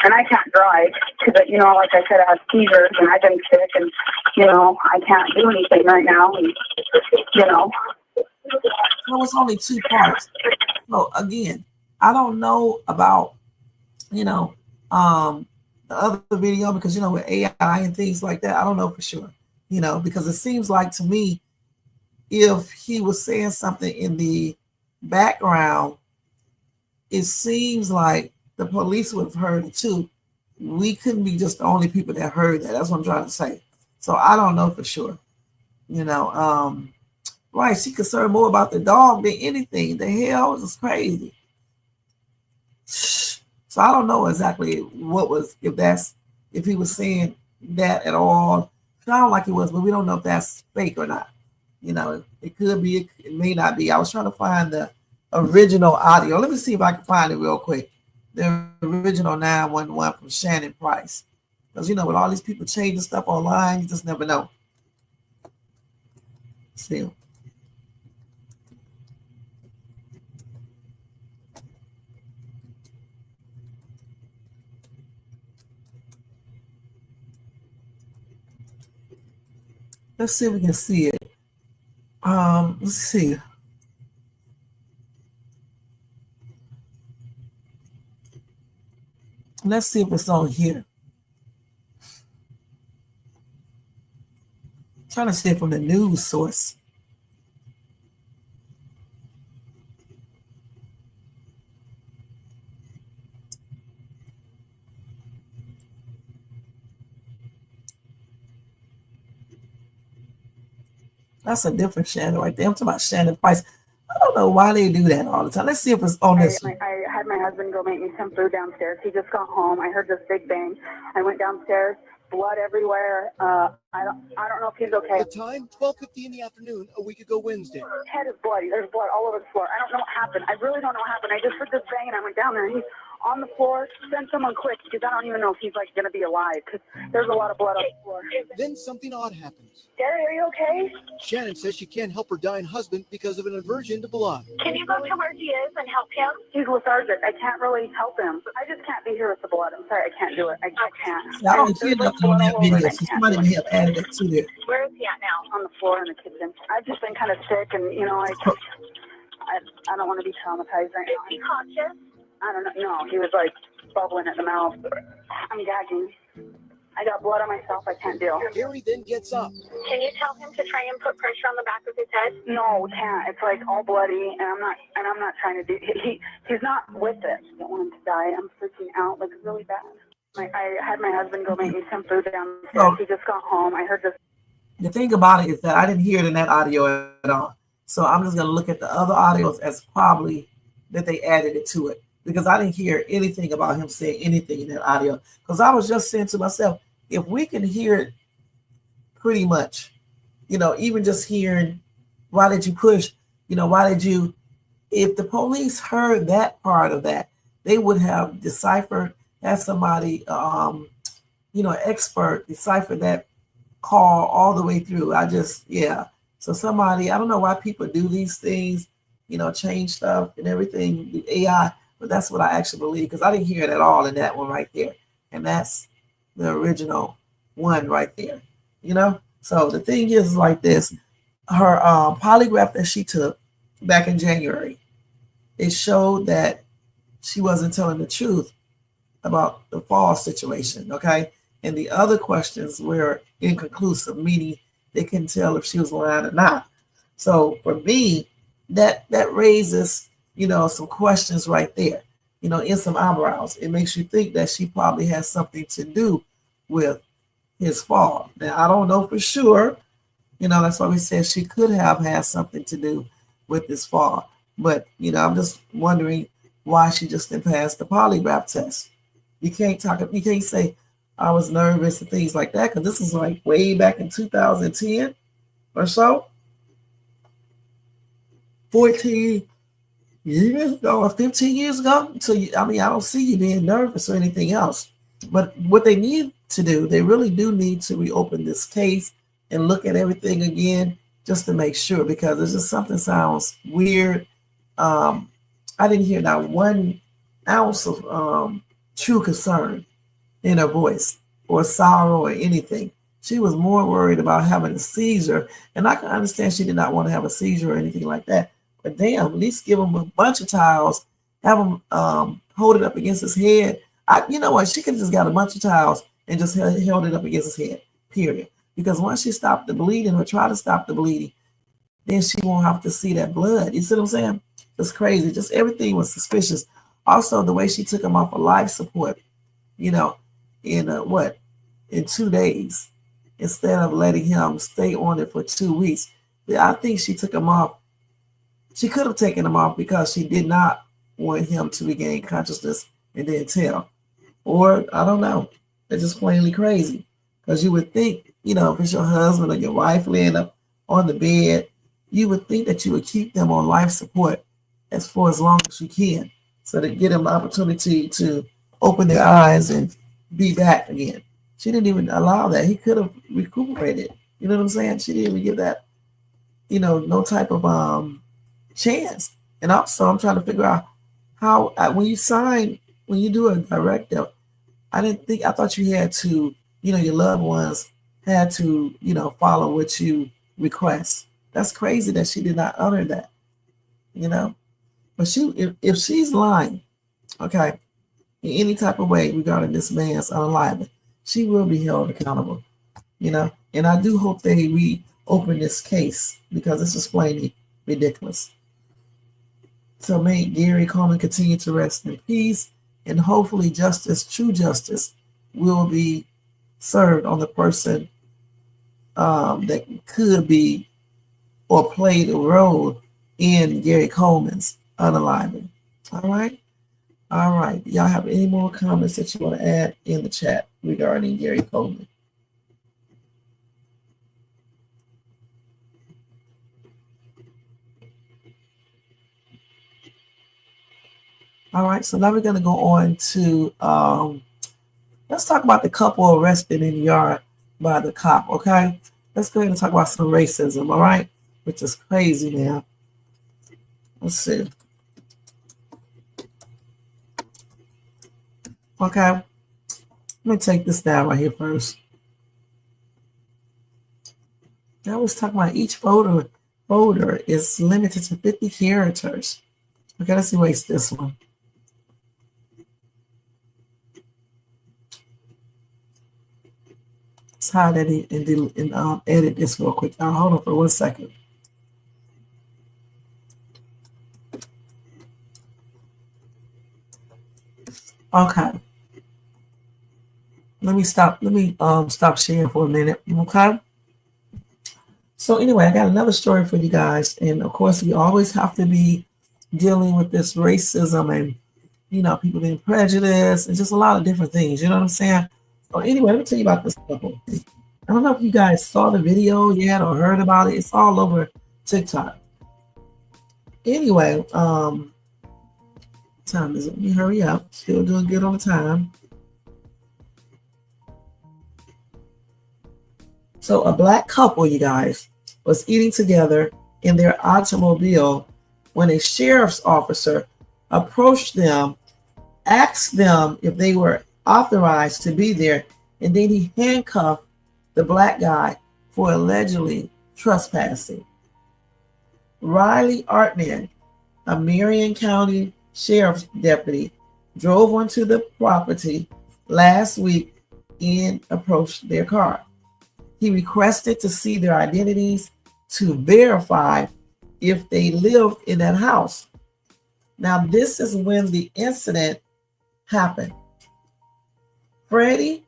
And I can't drive because, you know, like I said, I have seizures and I've been sick and, you know, I can't do anything right now. And, you know. So it's only 2 parts. So again, I don't know about, the other video because, with AI and things like that, I don't know for sure, because it seems like to me, if he was saying something in the background, it seems like the police would have heard it too. We couldn't be just the only people that heard that. That's what I'm trying to say. So I don't know for sure. Right, she concerned more about the dog than anything. The hell, this is crazy. So I don't know exactly if he was saying that at all. Sound like he was, but we don't know if that's fake or not. It could be, it may not be. I was trying to find the original audio. Let me see if I can find it real quick. The original 911 from Shannon Price. Because, with all these people changing stuff online, you just never know. Let's see. Let's see if we can see it. Let's see. Let's see if it's on here. I'm trying to see it from the news source. That's a different Shannon right there. I'm talking about Shannon Price. I don't know why they do that all the time. Let's see if it's on this one. I had my husband go make me some food downstairs. He just got home. I heard this big bang. I went downstairs, blood everywhere. I don't know if he's okay. The time, 12:50 in the afternoon, a week ago Wednesday. His head is bloody. There's blood all over the floor. I don't know what happened. I really don't know what happened. I just heard this bang and I went down there and he's on the floor. Send someone quick because I don't even know if he's going to be alive because there's a lot of blood on the floor. Then something odd happens. Gary, are you okay? Shannon says she can't help her dying husband because of an aversion to blood. Can you go to where he is and help him? He's lethargic. I can't really help him. I just can't be here with the blood. I'm sorry, I can't do it. I can't. I don't hear nothing on that video. So somebody may have added it to there. Where is he at now? On the floor in the kitchen. I've just been kind of sick and, I don't want to be traumatized right now. Is he conscious? I don't know. No, he was bubbling at the mouth. I'm gagging. I got blood on myself. I can't deal. Gary then gets up. Can you tell him to try and put pressure on the back of his head? No, can't. It's all bloody, and I'm not trying to do. He's not with it. I don't want him to die. I'm freaking out really bad. I had my husband go make me some food downstairs. He just got home. I heard this. The thing about it is that I didn't hear it in that audio at all. So I'm just going to look at the other audios as probably that they added it to it. Because I didn't hear anything about him saying anything in that audio. Because I was just saying to myself, if we can hear it pretty much, even just hearing, why did you push? If the police heard that part of that, they would have deciphered, had somebody, expert decipher that call all the way through. So somebody, I don't know why people do these things, change stuff and everything, the AI. But that's what I actually believe because I didn't hear it at all in that one right there. And that's the original one right there, So the thing is like this. Her polygraph that she took back in January, it showed that she wasn't telling the truth about the fall situation, okay? And the other questions were inconclusive, meaning they couldn't tell if she was lying or not. So for me, that raises some questions right there, in some eyebrows. It makes you think that she probably has something to do with his fall. Now, I don't know for sure. That's why we said she could have had something to do with his fall. But, I'm just wondering why she just didn't pass the polygraph test. You can't say I was nervous and things like that because this is way back in 2010 or so. 14 years ago or 15 years ago. So, I don't see you being nervous or anything else. But what they need to do, they really do need to reopen this case and look at everything again just to make sure because there's just something sounds weird. I didn't hear not 1 ounce of true concern in her voice or sorrow or anything. She was more worried about having a seizure. And I can understand she did not want to have a seizure or anything like that. But damn, at least give him a bunch of towels, have him hold it up against his head. You know what? She could have just got a bunch of towels and just held it up against his head, period. Because once she stopped the bleeding or try to stop the bleeding, then she won't have to see that blood. You see what I'm saying? It's crazy. Just everything was suspicious. Also, the way she took him off of life support, you know, in 2 days, instead of letting him stay on it for 2 weeks. I think she took him off. She could have taken him off because she did not want him to regain consciousness and then tell. Or, I don't know. They're just plainly crazy. Because you would think, you know, if it's your husband or your wife laying up on the bed, you would think that you would keep them on life support for as long as you can. So to get them the opportunity to open their eyes and be back again. She didn't even allow that. He could have recuperated. You know what I'm saying? She didn't even give that, you know, no type of chance. And also, I'm trying to figure out how, when you do a directive, I thought you had to, you know, your loved ones had to, you know, follow what you request. That's crazy that she did not honor that, you know. But if she's lying, okay, in any type of way regarding this man's unalive, she will be held accountable, you know. And I do hope they reopen this case because it's just plainly ridiculous. So may Gary Coleman continue to rest in peace, and hopefully true justice, will be served on the person that could be or played a role in Gary Coleman's unaliving. All right. All right. Y'all have any more comments that you want to add in the chat regarding Gary Coleman? All right. So now we're going to go on to, let's talk about the couple arrested in the yard by the cop. Okay. Let's go ahead and talk about some racism. All right. Which is crazy now. Let's see. Okay. Let me take this down right here first. I was talking about each folder is limited to 50 characters. Okay, let's erase this one. Let's hide that and edit this real quick. Hold on for 1 second. Okay. Let me stop sharing for a minute. Okay. So anyway, I got another story for you guys. And of course, we always have to be dealing with this racism and, you know, people being prejudiced and just a lot of different things. You know what I'm saying? So anyway, let me tell you about this couple. I don't know if you guys saw the video yet or heard about it. It's all over TikTok. Anyway, time is it? Let me hurry up. Still doing good on the time. So a black couple, you guys, was eating together in their automobile when a sheriff's officer approached them, asked them if they were authorized to be there, and then he handcuffed the black guy for allegedly trespassing. Riley Artman, a Marion County Sheriff's deputy, drove onto the property last week and approached their car. He requested to see their identities to verify if they lived in that house. Now, this is when the incident happened. Freddie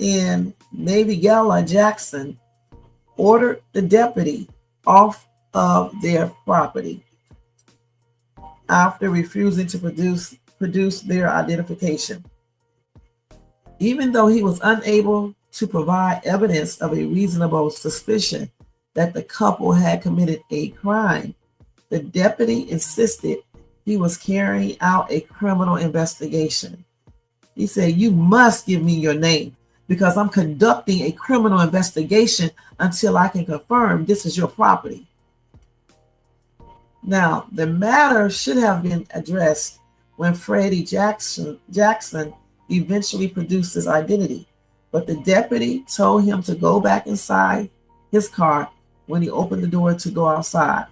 and Navigaila Jackson ordered the deputy off of their property after refusing to produce their identification. Even though he was unable to provide evidence of a reasonable suspicion that the couple had committed a crime, the deputy insisted he was carrying out a criminal investigation. He said, "You must give me your name because I'm conducting a criminal investigation until I can confirm this is your property." Now, the matter should have been addressed when Freddie Jackson eventually produced his identity. but the deputy told him to go back inside his car when he opened the door to go outside,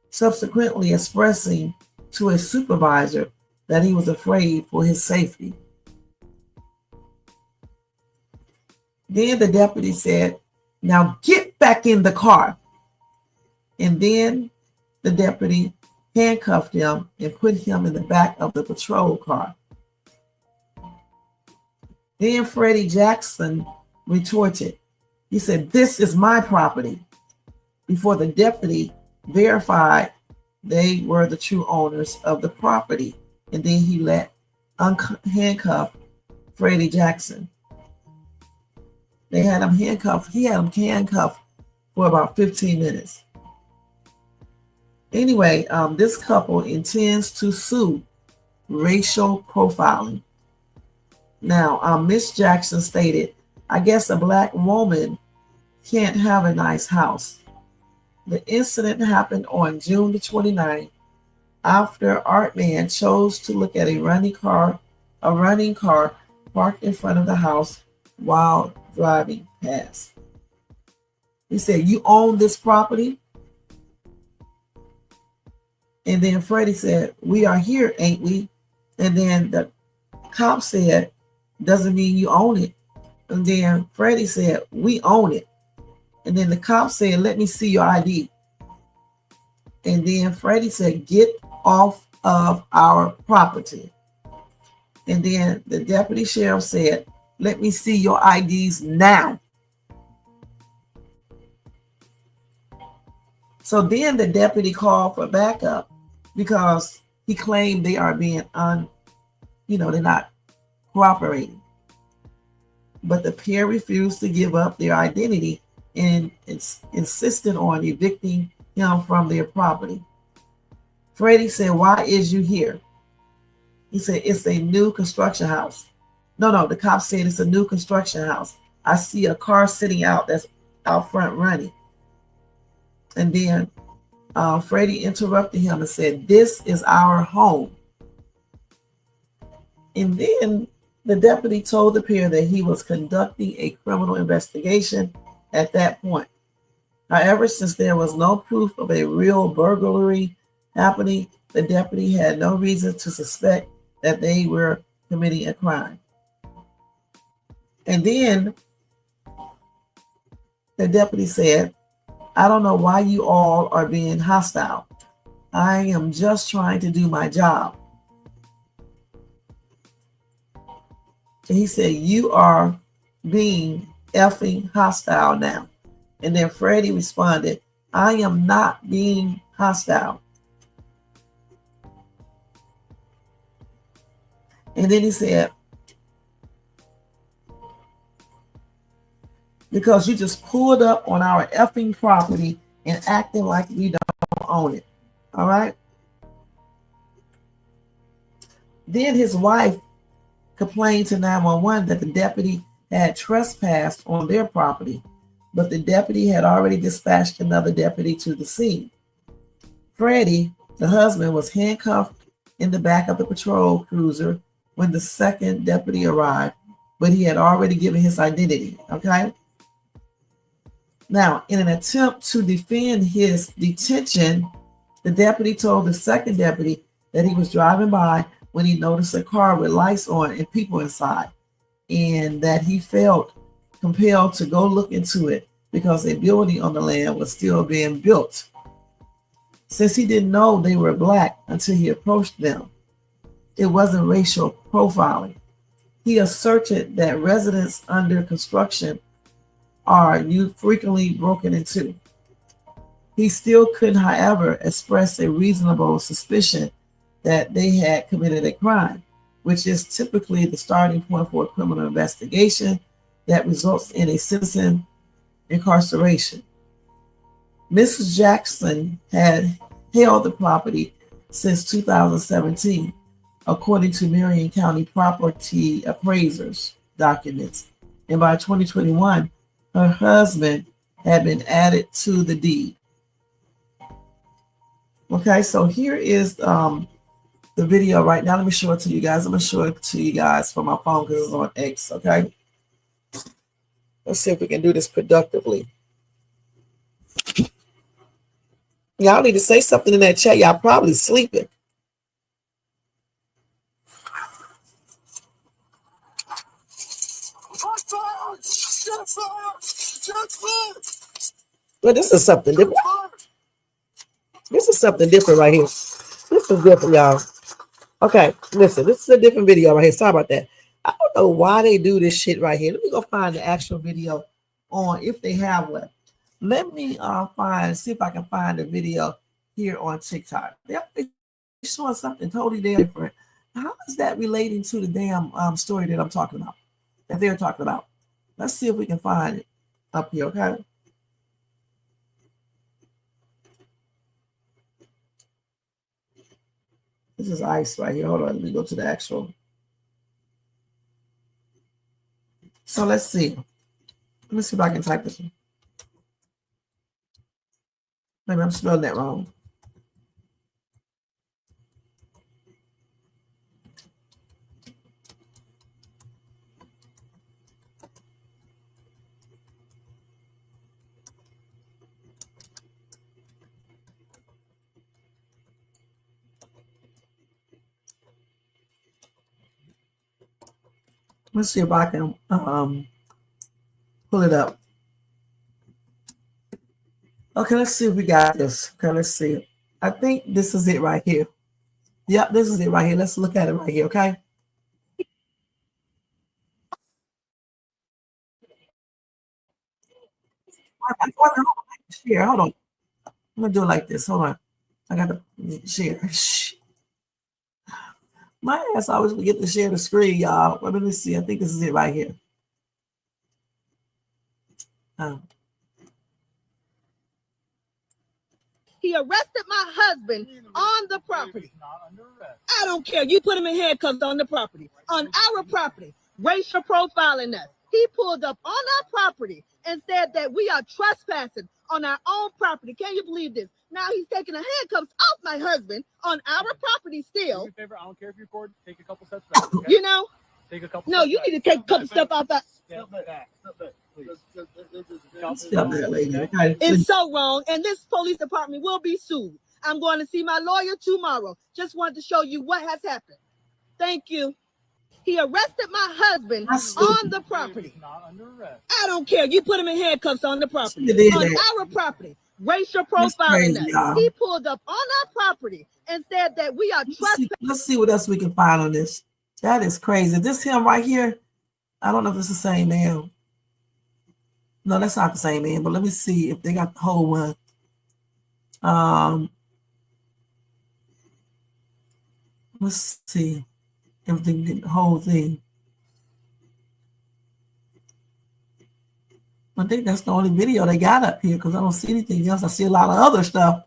subsequently expressing to a supervisor that he was afraid for his safety. Then the deputy said, "Now get back in the car." And then the deputy handcuffed him and put him in the back of the patrol car. Then Freddie Jackson retorted. He said, "This is my property," before the deputy verified they were the true owners of the property. And then he let handcuff Freddie Jackson. They had him handcuffed. He had him handcuffed for about 15 minutes. Anyway, this couple intends to sue racial profiling. Now, Miss Jackson stated, "I guess a black woman can't have a nice house." The incident happened on June the 29th after Artman chose to look at a running car parked in front of the house while driving past. He said, "You own this property?" And then Freddie said, "We are here, ain't we?" And then the cop said, "Doesn't mean you own it." And then Freddie said, "We own it." And then the cop said, "Let me see your ID." And then Freddie said, "Get off of our property." And then the deputy sheriff said, "Let me see your IDs now." So then the deputy called for backup because he claimed they are being they're not cooperating. But the pair refused to give up their identity and insisted on evicting him from their property. Freddie said, "Why is you here?" He said, "It's a new construction house." No, the cop said, "It's a new construction house. I see a car sitting out that's out front running." And then Freddie interrupted him and said, "This is our home." And then the deputy told the pair that he was conducting a criminal investigation at that point. However, since there was no proof of a real burglary happening, the deputy had no reason to suspect that they were committing a crime. And then the deputy said, "I don't know why you all are being hostile. I am just trying to do my job." And he said, "You are being effing hostile now." And then Freddie responded, "I am not being hostile." And then he said, "Because you just pulled up on our effing property and acting like we don't own it." All right. Then his wife complained to 911 that the deputy had trespassed on their property, but the deputy had already dispatched another deputy to the scene. Freddie, the husband, was handcuffed in the back of the patrol cruiser when the second deputy arrived, but he had already given his identity. Okay. Now, in an attempt to defend his detention, the deputy told the second deputy that he was driving by when he noticed a car with lights on and people inside, and that he felt compelled to go look into it because a building on the land was still being built. Since he didn't know they were black until he approached them, it wasn't racial profiling. He asserted that residents under construction are frequently broken into. He still couldn't, however, express a reasonable suspicion that they had committed a crime, which is typically the starting point for a criminal investigation that results in a citizen incarceration. Mrs. Jackson had held the property since 2017, according to Marion County property appraisers' documents. And by 2021, her husband had been added to the deed. Okay, so here is the video right now. Let me show it to you guys. I'm gonna show it to you guys from my phone because it's on X. Okay. Let's see if we can do this productively. Y'all need to say something in that chat. Y'all probably sleeping. Well, this is something different. This is something different right here. This is different, y'all. Okay, listen, this is a different video right here. Sorry about that. I don't know why they do this shit right here. Let me go find the actual video on, if they have one. Let me see if I can find the video here on TikTok. They're showing something totally different. How is that relating to the damn story that I'm talking about, that they're talking about? Let's see if we can find it up here, okay? This is ICE right here. Hold on, let me go to the actual. So let's see. Let me see if I can type this in. Maybe I'm spelling that wrong. Let's see if I can pull it up. Okay, let's see if we got this. Okay, let's see. I think this is it right here. Yep, this is it right here. Let's look at it right here, okay? Share. Hold on. I'm gonna do it like this. Hold on. I got to share. My ass always forget to share the screen, y'all. Let me see. I think this is it right here. He arrested my husband on the property. I don't care. You put him in handcuffs on the property, on our property, racial profiling us. He pulled up on our property and said that we are trespassing on our own property. Can you believe this? Now he's taking the handcuffs off my husband on our property still. Do me a favor, I don't care if you record, take a couple steps back. Okay? You know? Take a couple No, steps you back. need to take a couple steps off that. Step back, please. Step back, lady. Okay. It's so wrong, and this police department will be sued. I'm going to see my lawyer tomorrow. Just wanted to show you what has happened. Thank you. He arrested my husband on the property. I don't care. You put him in handcuffs on the property, on our property. Racial profiling us. He pulled up on our property and said that we are trespassing. Let's see what else we can find on this. That is crazy. Is this him right here? I don't know if it's the same man. No, that's not the same man, but let me see if they got the whole one. Let's see if they get the whole thing. I think that's the only video they got up here because I don't see anything else. I see a lot of other stuff,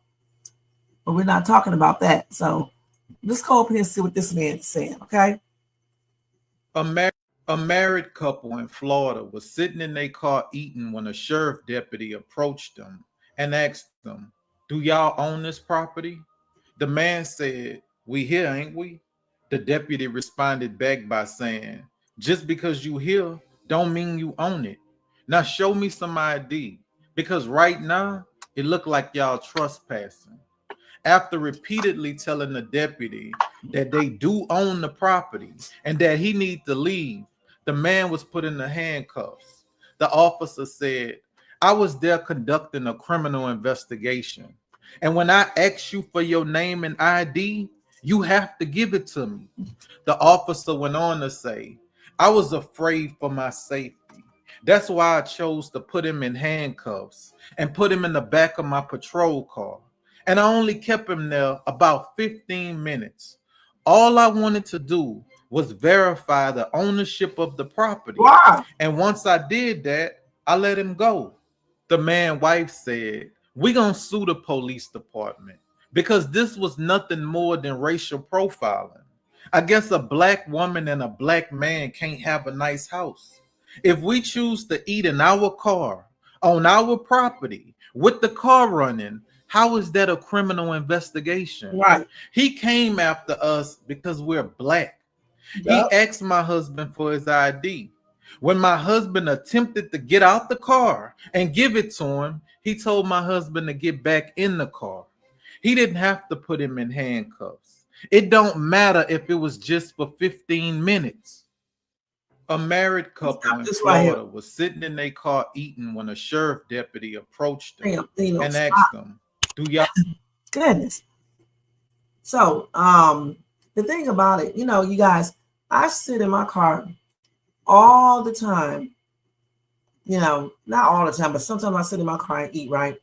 but we're not talking about that. So let's go up here and see what this man is saying, okay? A married couple in Florida was sitting in their car eating when a sheriff deputy approached them and asked them, "Do y'all own this property?" The man said, "We here, ain't we?" The deputy responded back by saying, "Just because you here don't mean you own it. Now show me some ID, because right now it look like y'all trespassing." After repeatedly telling the deputy that they do own the property and that he needs to leave, the man was put in the handcuffs. The officer said, "I was there conducting a criminal investigation. And when I ask you for your name and ID, you have to give it to me." The officer went on to say, "I was afraid for my safety. That's why I chose to put him in handcuffs and put him in the back of my patrol car. And I only kept him there about 15 minutes. All I wanted to do was verify the ownership of the property. Wow. And once I did that, I let him go." The man's wife said, "We're going to sue the police department because this was nothing more than racial profiling. I guess a black woman and a black man can't have a nice house. If we choose to eat in our car, on our property, with the car running, How is that a criminal investigation? Right. He came after us because we're black. Yep. He asked my husband for his ID. When my husband attempted to get out the car and give it to him, he told my husband to get back in the car. He didn't have to put him in handcuffs. It don't matter if it was just for 15 minutes. A married couple in Florida was sitting in their car eating when a sheriff deputy approached them and asked them, "Do y'all?" Goodness. So, the thing about it, you guys, I sit in my car all the time. Not all the time, but sometimes I sit in my car and eat, right?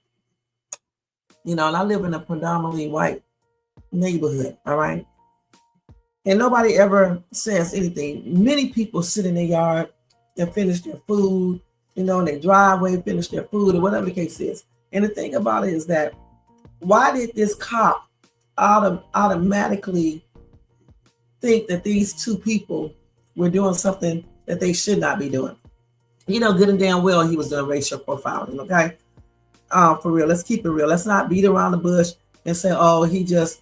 And I live in a predominantly white neighborhood, all right? And nobody ever says anything. Many people sit in their yard and finish their food, in their driveway, finish their food, or whatever the case is. And the thing about it is that, why did this cop automatically think that these two people were doing something that they should not be doing? Good and damn well he was doing racial profiling, okay? For real, let's keep it real. Let's not beat around the bush and say, oh, he just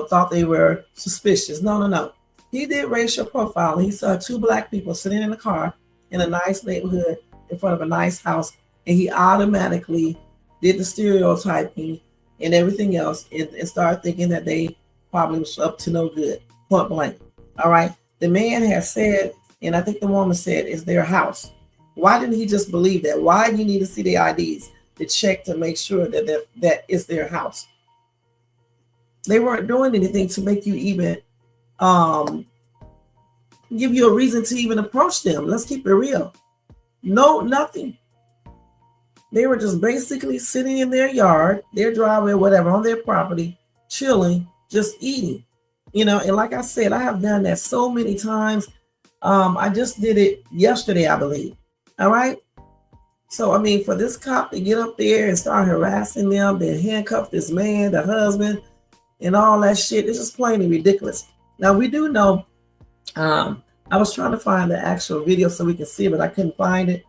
thought they were suspicious. No. He did racial profiling. He saw two black people sitting in a car in a nice neighborhood in front of a nice house, and he automatically did the stereotyping and everything else and started thinking that they probably was up to no good, point blank. All right. The man has said, and I think the woman said, it's their house. Why didn't he just believe that? Why do you need to see the IDs to check to make sure that is their house? They weren't doing anything to make you even give you a reason to even approach them. Let's keep it real. No, nothing. They were just basically sitting in their yard, their driveway, whatever, on their property, chilling, just eating. And like I said, I have done that so many times. I just did it yesterday, I believe. All right. So, for this cop to get up there and start harassing them, then handcuff this man, the husband, and all that shit, it's just plainly ridiculous. Now, we do know, I was trying to find the actual video so we can see it, but I couldn't find it.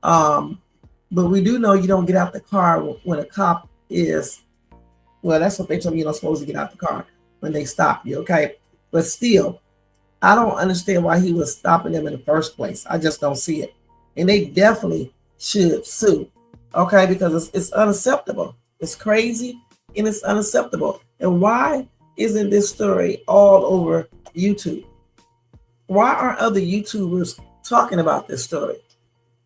But we do know you don't get out the car when a cop is, well, that's what they told me, you're not supposed to get out the car when they stop you, okay? But still, I don't understand why he was stopping them in the first place. I just don't see it. And they definitely should sue, okay? Because it's unacceptable. It's crazy and it's unacceptable. And why isn't this story all over YouTube? Why aren't other YouTubers talking about this story?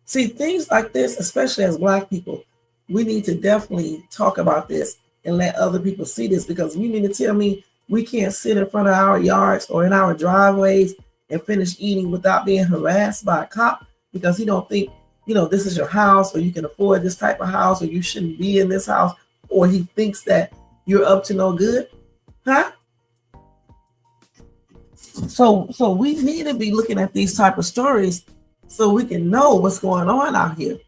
See, things like this, especially as Black people, we need to definitely talk about this and let other people see this, because you mean to tell me we can't sit in front of our yards or in our driveways and finish eating without being harassed by a cop because he don't think, this is your house, or you can afford this type of house, or you shouldn't be in this house, or he thinks that you're up to no good, huh? So we need to be looking at these type of stories so we can know what's going on out here.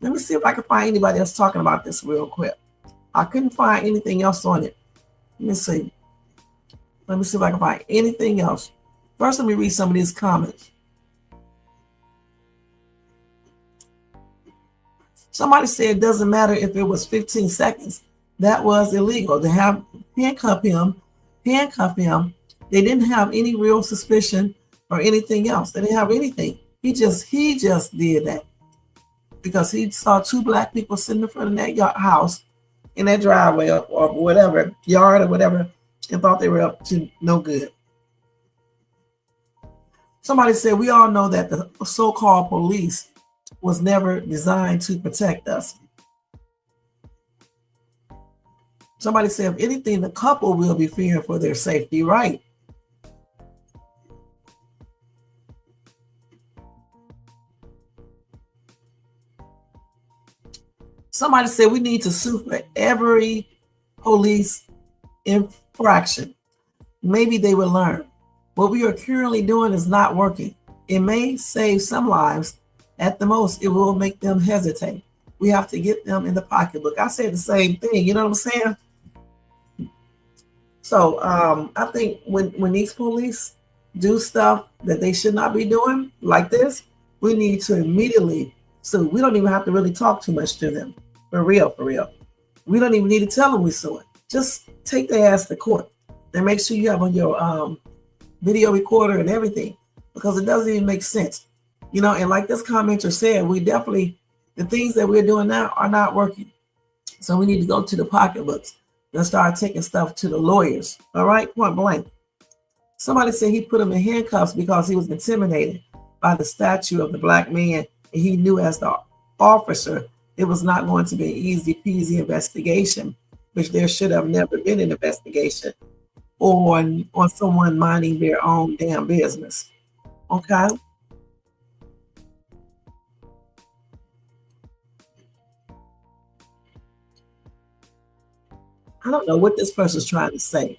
Let me see if I can find anybody else talking about this real quick. I couldn't find anything else on it. Let me see. Let me see if I can find anything else. First, let me read some of these comments. Somebody said it doesn't matter if it was 15 seconds. That was illegal. To have handcuff him. They didn't have any real suspicion or anything else. They didn't have anything. He just did that because he saw two Black people sitting in front of that house in that driveway or whatever, yard or whatever, and thought they were up to no good. Somebody said, we all know that the so-called police was never designed to protect us. Somebody said, if anything, the couple will be fearing for their safety, right? Somebody said we need to sue for every police infraction. Maybe they will learn. What we are currently doing is not working. It may save some lives. At the most, it will make them hesitate. We have to get them in the pocketbook. I said the same thing. You know what I'm saying? So I think when these police do stuff that they should not be doing like this, we need to immediately sue. We don't even have to really talk too much to them. For real. We don't even need to tell them we saw it. Just take their ass to court and make sure you have on your video recorder and everything, because it doesn't even make sense. You know, and like this commenter said, we definitely, the things that we're doing now are not working. So we need to go to the pocketbooks and start taking stuff to the lawyers. All right, point blank. Somebody said he put him in handcuffs because he was intimidated by the statue of the black man, and he knew as the officer it was not going to be an easy peasy investigation, which there should have never been an investigation on someone minding their own damn business. Okay. I don't know what this person's trying to say.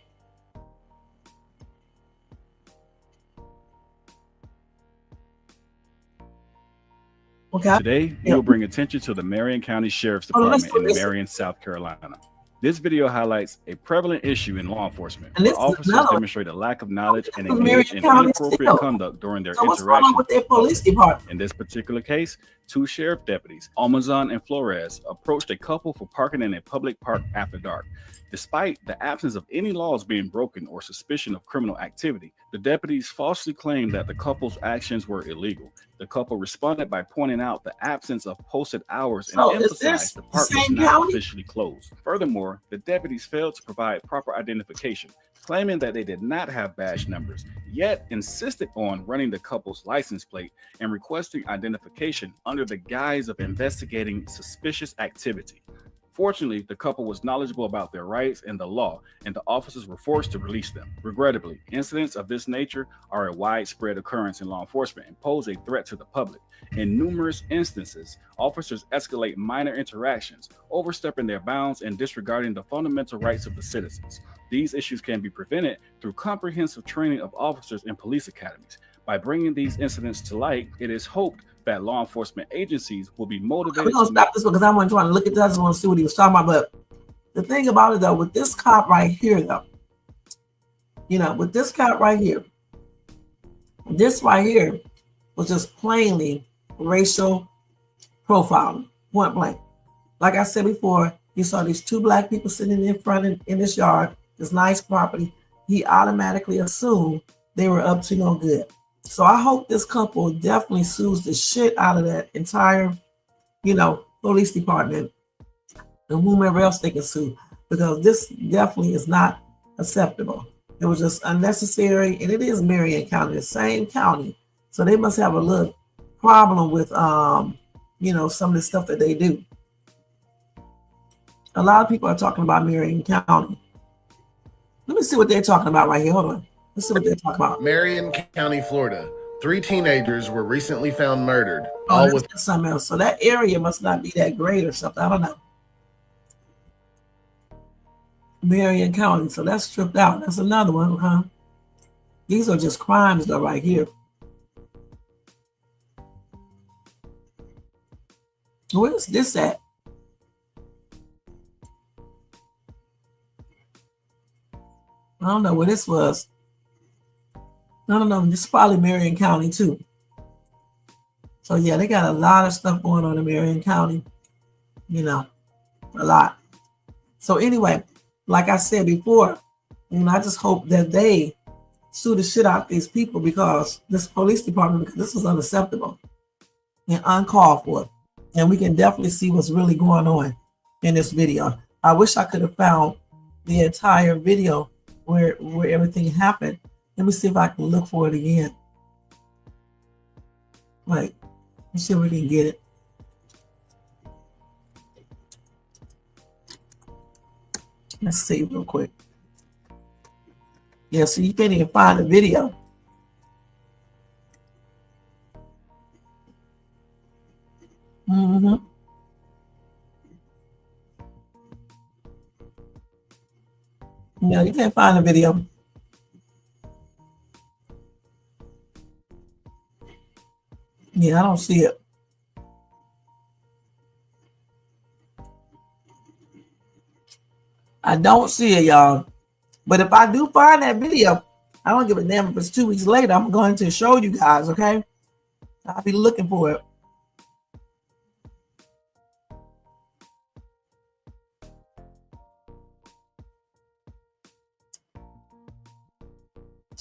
Okay. Today, we will bring attention to the Marion County Sheriff's Department in Marion, South Carolina. This video highlights a prevalent issue in law enforcement, where officers demonstrate a lack of knowledge and engage in inappropriate conduct during their interactions with their police department. In this particular case, two sheriff deputies, Almazan and Flores, approached a couple for parking in a public park after dark. Despite the absence of any laws being broken or suspicion of criminal activity, the deputies falsely claimed that the couple's actions were illegal. The couple responded by pointing out the absence of posted hours and emphasized the park was not officially closed. Furthermore, the deputies failed to provide proper identification, claiming that they did not have badge numbers, yet insisted on running the couple's license plate and requesting identification under the guise of investigating suspicious activity. Fortunately, the couple was knowledgeable about their rights and the law, and the officers were forced to release them. Regrettably, incidents of this nature are a widespread occurrence in law enforcement and pose a threat to the public. In numerous instances, officers escalate minor interactions, overstepping their bounds and disregarding the fundamental rights of the citizens. These issues can be prevented through comprehensive training of officers in police academies. By bringing these incidents to light, it is hoped that law enforcement agencies will be motivated. We're gonna stop this one because I wasn't trying to look at this. I just want to see what he was talking about. But the thing about it though, with this cop right here though, you know, with this cop right here, this right here was just plainly racial profiling, point blank. Like I said before, you saw these two black people sitting in front in this yard, this nice property. He automatically assumed they were up to no good. So I hope this couple definitely sues the shit out of that entire, you know, police department and whomever else they can sue, because this definitely is not acceptable. It was just unnecessary, and it is Marion County, the same county. So they must have a little problem with, you know, some of the stuff that they do. A lot of people are talking about Marion County. Let me see what they're talking about right here. Hold on. Let's see what they're talking about. Marion County, Florida. 3 teenagers were recently found murdered. Oh, all with something else. So that area must not be that great or something. I don't know. Marion County. So that's stripped out. That's another one, huh? These are just crimes though right here. Where's this at? I don't know where this was. I don't know. This is probably Marion County too. So yeah, they got a lot of stuff going on in Marion County. You know, a lot. So anyway, like I said before, you know, I just hope that they sue the shit out of these people, because this police department, because this was unacceptable and uncalled for. And we can definitely see what's really going on in this video. I wish I could have found the entire video where everything happened. Let me see if I can look for it again. Like, let's see if we can get it. Let's see real quick. Yeah, so you can't even find the video. Mm-hmm. No, you can't find the video. Yeah, I don't see it. I don't see it, y'all. But if I do find that video, I don't give a damn if it's 2 weeks later. I'm going to show you guys, okay? I'll be looking for it.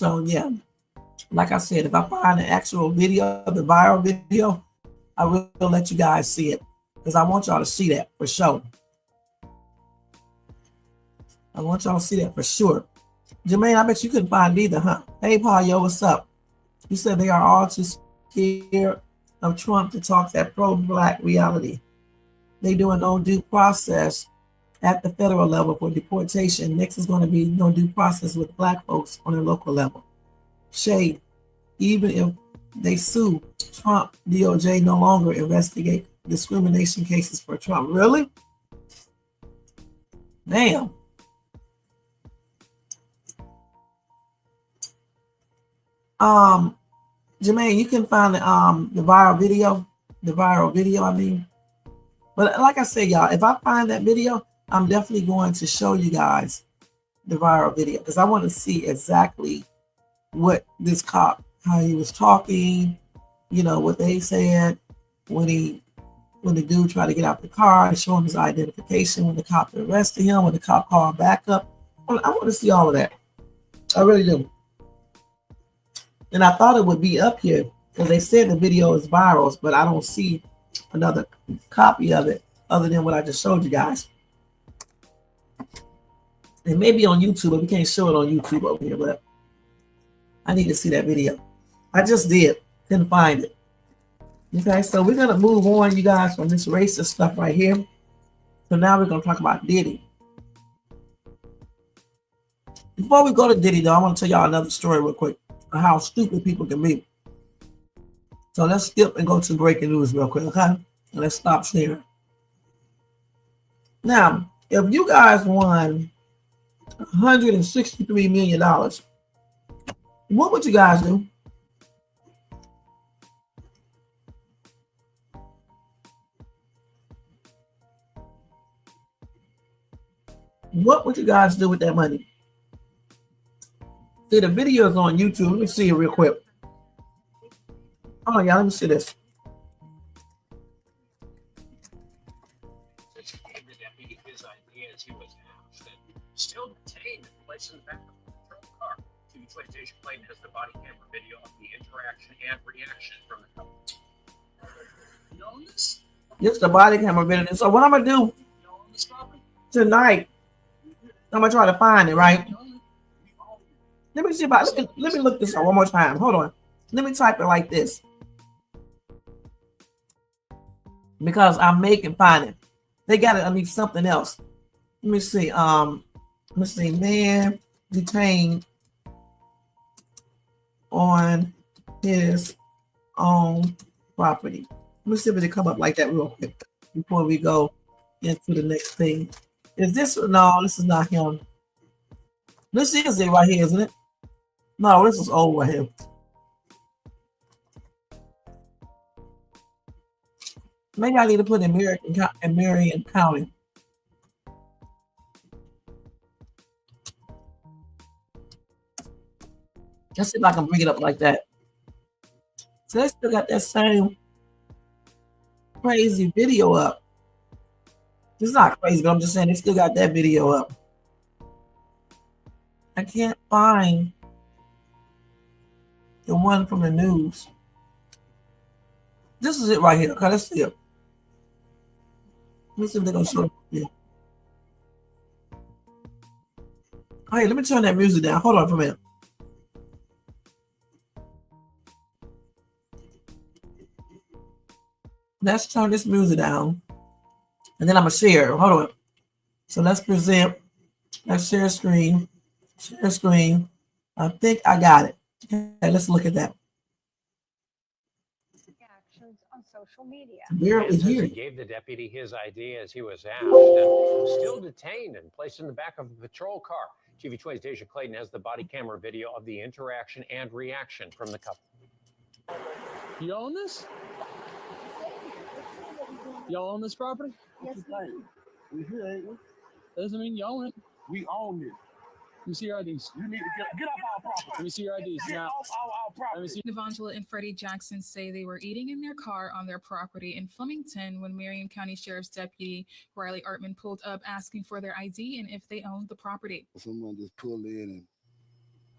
So yeah, like I said, if I find the actual video, the viral video, I will let you guys see it because I want y'all to see that for sure. I want y'all to see that for sure. Jermaine, I bet you couldn't find it either, huh? Hey, Paul, yo, what's up? You said they are all too scared of Trump to talk that pro-black reality. They doing no due process at the federal level for deportation. Next is going to be no due process with black folks on a local level. Shade, even if they sue Trump, DOJ no longer investigate discrimination cases for Trump. Really? Damn. Jermaine, you can find the viral video, I mean. But like I said, y'all, if I find that video, I'm definitely going to show you guys the viral video because I want to see exactly what this cop, how he was talking, you know, what they said when the dude tried to get out the car and show him his identification, when the cop arrested him, when the cop called back up. I want to see all of that. I really do. And I thought it would be up here because they said the video is viral, but I don't see another copy of it other than what I just showed you guys. It may be on YouTube, but we can't show it on YouTube over here, but I need to see that video. I just did. Couldn't find it. Okay, so we're going to move on, you guys, from this racist stuff right here. So now we're going to talk about Diddy. Before we go to Diddy, though, I want to tell y'all another story real quick of how stupid people can be. So let's skip and go to breaking news real quick, okay? And let's stop sharing. Now, if you guys won $163 million, what would you guys do? What would you guys do with that money? See, the video is on YouTube. Let me see it real quick. Oh, y'all, let me see this. Still detained and placed in the back of the patrol car. TV station claimed has the body camera video of the interaction and reaction from the couple. You own this? Just the body camera video. So what I'm gonna do tonight? I'm gonna try to find it, right? Let me see if let me look this up one more time. Hold on. Let me type it like this. Because I may can find it. They got it underneath something else. Let me see. Let's see, man detained on his own property. Let me see if it come up like that real quick before we go into the next thing. Is this? No, this is not him. This is it right here, isn't it? No, this is old right here. Maybe I need to put in Marion County. Let's see if I can bring it up like that. So they still got that same crazy video up. It's not crazy, but I'm just saying they still got that video up. I can't find the one from the news. This is it right here. Okay, let's see it. Let me see if they're gonna show it here. Hey, let me turn that music down. Hold on for a minute. Let's turn this music down. And then I'm gonna share. Hold on. So let's present. Let's share screen. Share screen. I think I got it. Okay, let's look at that. Actions on social media. He gave the deputy his ID as he was asked, and still detained and placed in the back of a patrol car. TV20's Deja Clayton has the body camera video of the interaction and reaction from the couple. You own this? Y'all own this property? Yes, we do. That doesn't mean you own it. We own it. Let me see your IDs. You need to get off our property. Let me see your IDs. Get now. off our property. Let me see. Evangela and Freddie Jackson say they were eating in their car on their property in Flemington when Marion County Sheriff's Deputy Riley Artman pulled up asking for their ID and if they owned the property. Someone just pulled in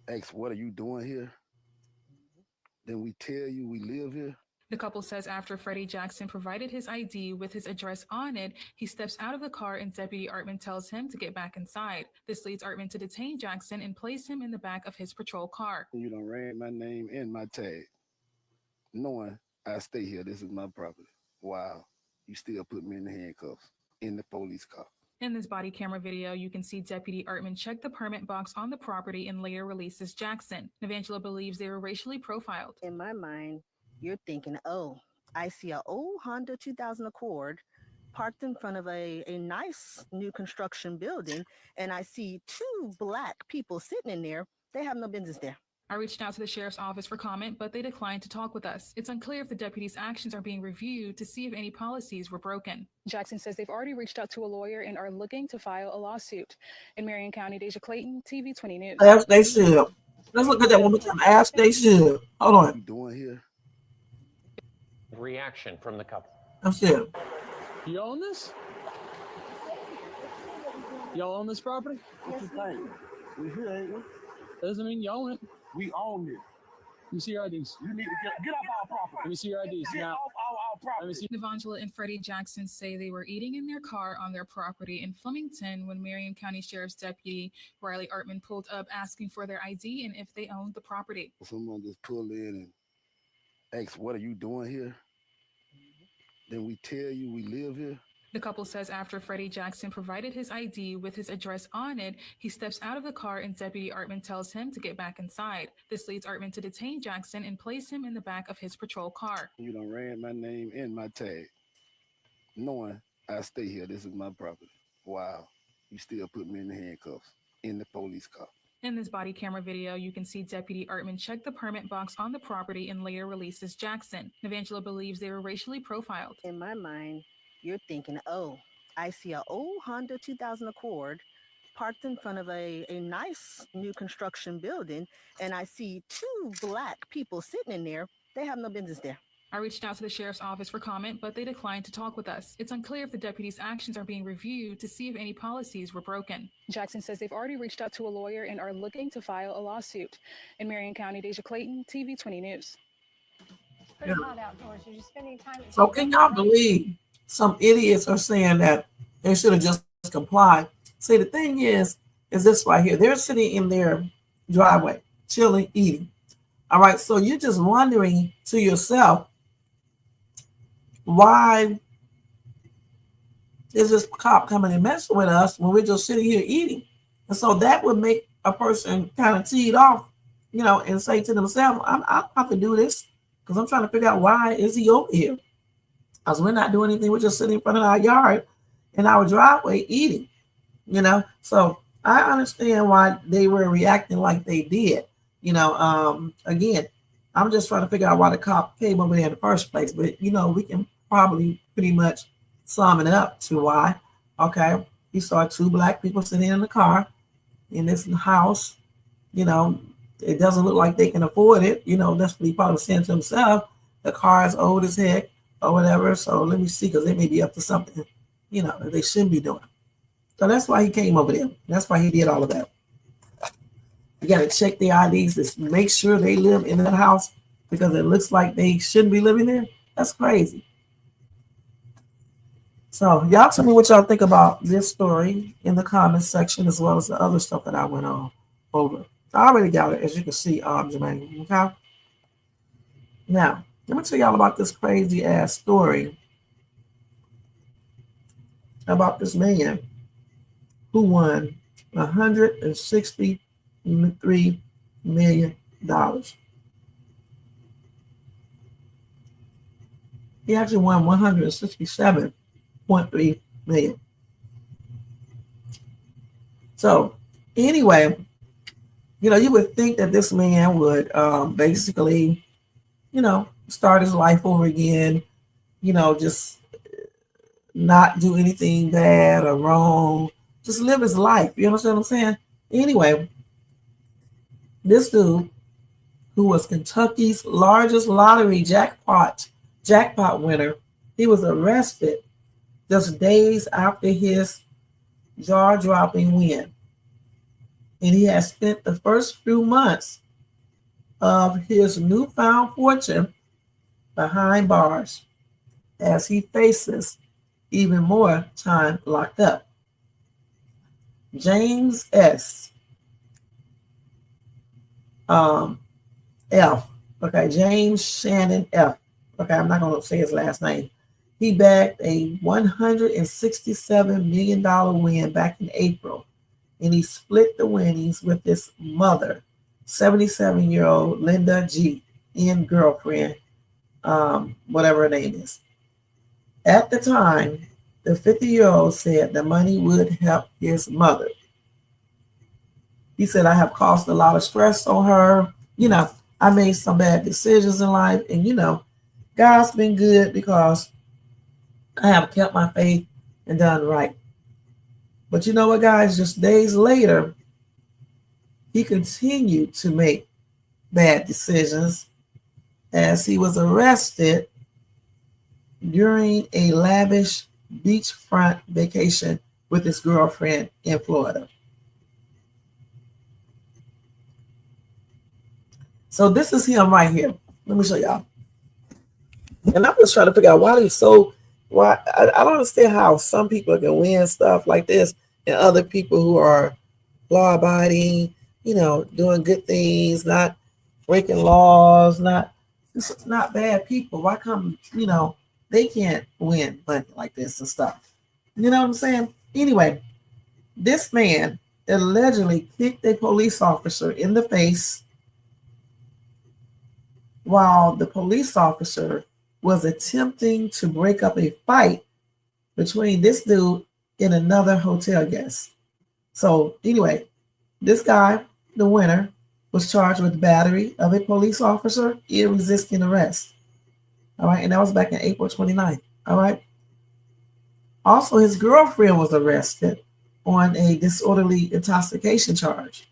and Ask, what are you doing here? Then we tell you we live here. The couple says after Freddie Jackson provided his ID with his address on it, he steps out of the car and Deputy Artman tells him to get back inside. This leads Artman to detain Jackson and place him in the back of his patrol car. You done ran my name and my tag, knowing I stay here. This is my property. Wow. You still put me in the handcuffs in the police car. In this body camera video, you can see Deputy Artman check the permit box on the property and later releases Jackson. Nevangela believes they were racially profiled. In my mind, you're thinking, oh, I see an old Honda 2000 Accord parked in front of a nice new construction building, and I see two black people sitting in there. They have no business there. I reached out to the sheriff's office for comment, but they declined to talk with us. It's unclear if the deputy's actions are being reviewed to see if any policies were broken. Jackson says they've already reached out to a lawyer and are looking to file a lawsuit. In Marion County, Deja Clayton, TV 20 News. Ask they should. Let's look at that one more time. Ask they should. Hold on. What are you doing here? Reaction from the couple. That's it. You own this? Y'all own this property? What you think? We here, ain't we? Doesn't mean you own it. We own it. Let me see your IDs. You need to get off our property. Let me see your IDs. Get Now, off our property. let me see. Nevangela and Freddie Jackson say they were eating in their car on their property in Flemington when Marion County Sheriff's Deputy Riley Artman pulled up asking for their ID and if they owned the property. Someone just pulled in and asked, what are you doing here? Then we tell you we live here. The couple says after Freddie Jackson provided his ID with his address on it, he steps out of the car and Deputy Artman tells him to get back inside. This leads Artman to detain Jackson and place him in the back of his patrol car. You done ran my name and my tag, knowing I stay here. This is my property. Wow. You still put me in the handcuffs in the police car. In this body camera video, you can see Deputy Artman check the permit box on the property and later releases Jackson. Nevangela believes they were racially profiled. In my mind, you're thinking, oh, I see an old Honda 2000 Accord parked in front of a nice new construction building, and I see two black people sitting in there. They have no business there. I reached out to the sheriff's office for comment, but they declined to talk with us. It's unclear if the deputy's actions are being reviewed to see if any policies were broken. Jackson says they've already reached out to a lawyer and are looking to file a lawsuit. In Marion County, Deja Clayton, TV 20 News. Pretty hot outdoors. You're just spending time. So can y'all believe some idiots are saying that they should have just complied? See, the thing is this right here. They're sitting in their driveway, chilling, eating. All right, so you're just wondering to yourself, why is this cop coming and messing with us when we're just sitting here eating? And so that would make a person kind of teed off, you know, and say to themselves, I have to do this because I'm trying to figure out why is he over here? Because we're not doing anything. We're just sitting in front of our yard in our driveway eating, you know. So I understand why they were reacting like they did. You know, again, I'm just trying to figure out why the cop came over there in the first place. But, you know, we can probably pretty much sum it up to why. Okay, he saw two black people sitting in the car in this house. You know, it doesn't look like they can afford it. You know, that's what he probably saying to himself. The car is old as heck or whatever. So let me see, because they may be up to something, you know, that they shouldn't be doing. So that's why he came over there. That's why he did all of that. You got to check the IDs to make sure they live in that house because it looks like they shouldn't be living there. That's crazy. So y'all tell me what y'all think about this story in the comments section, as well as the other stuff that I went on over. I already got it, as you can see, Jermaine. Okay. Now, let me tell y'all about this crazy ass story about this man who won $163 million. He actually won $167.3 million. So anyway, you know, you would think that this man would basically, you know, start his life over again, you know, just not do anything bad or wrong, just live his life. You understand what I'm saying? Anyway, this dude, who was Kentucky's largest lottery jackpot winner, he was arrested just days after his jaw-dropping win. and he has spent the first few months of his newfound fortune behind bars as he faces even more time locked up. James S. F. Okay, James Shannon F. Okay, I'm not going to say his last name. He bagged a $167 million win back in April, and he split the winnings with his mother, 77-year-old Linda G. N. girlfriend, whatever her name is. At the time, the 50-year-old said the money would help his mother. He said, I have caused a lot of stress on her. I made some bad decisions in life, and God's been good because I have kept my faith and done right. But you know what, guys? Just days later, he continued to make bad decisions as he was arrested during a lavish beachfront vacation with his girlfriend in Florida. So this is him right here. Let me show y'all. And I'm just trying to figure out why I don't understand how some people can win stuff like this and other people who are law abiding, doing good things, not breaking laws, not bad people. Why come, they can't win money like this and stuff? You know what I'm saying? Anyway, this man allegedly kicked a police officer in the face while the police officer was attempting to break up a fight between this dude and another hotel guest. So anyway, this guy, the winner, was charged with battery of a police officer in resisting arrest. All right, and that was back in April 29th. All right. Also, his girlfriend was arrested on a disorderly intoxication charge.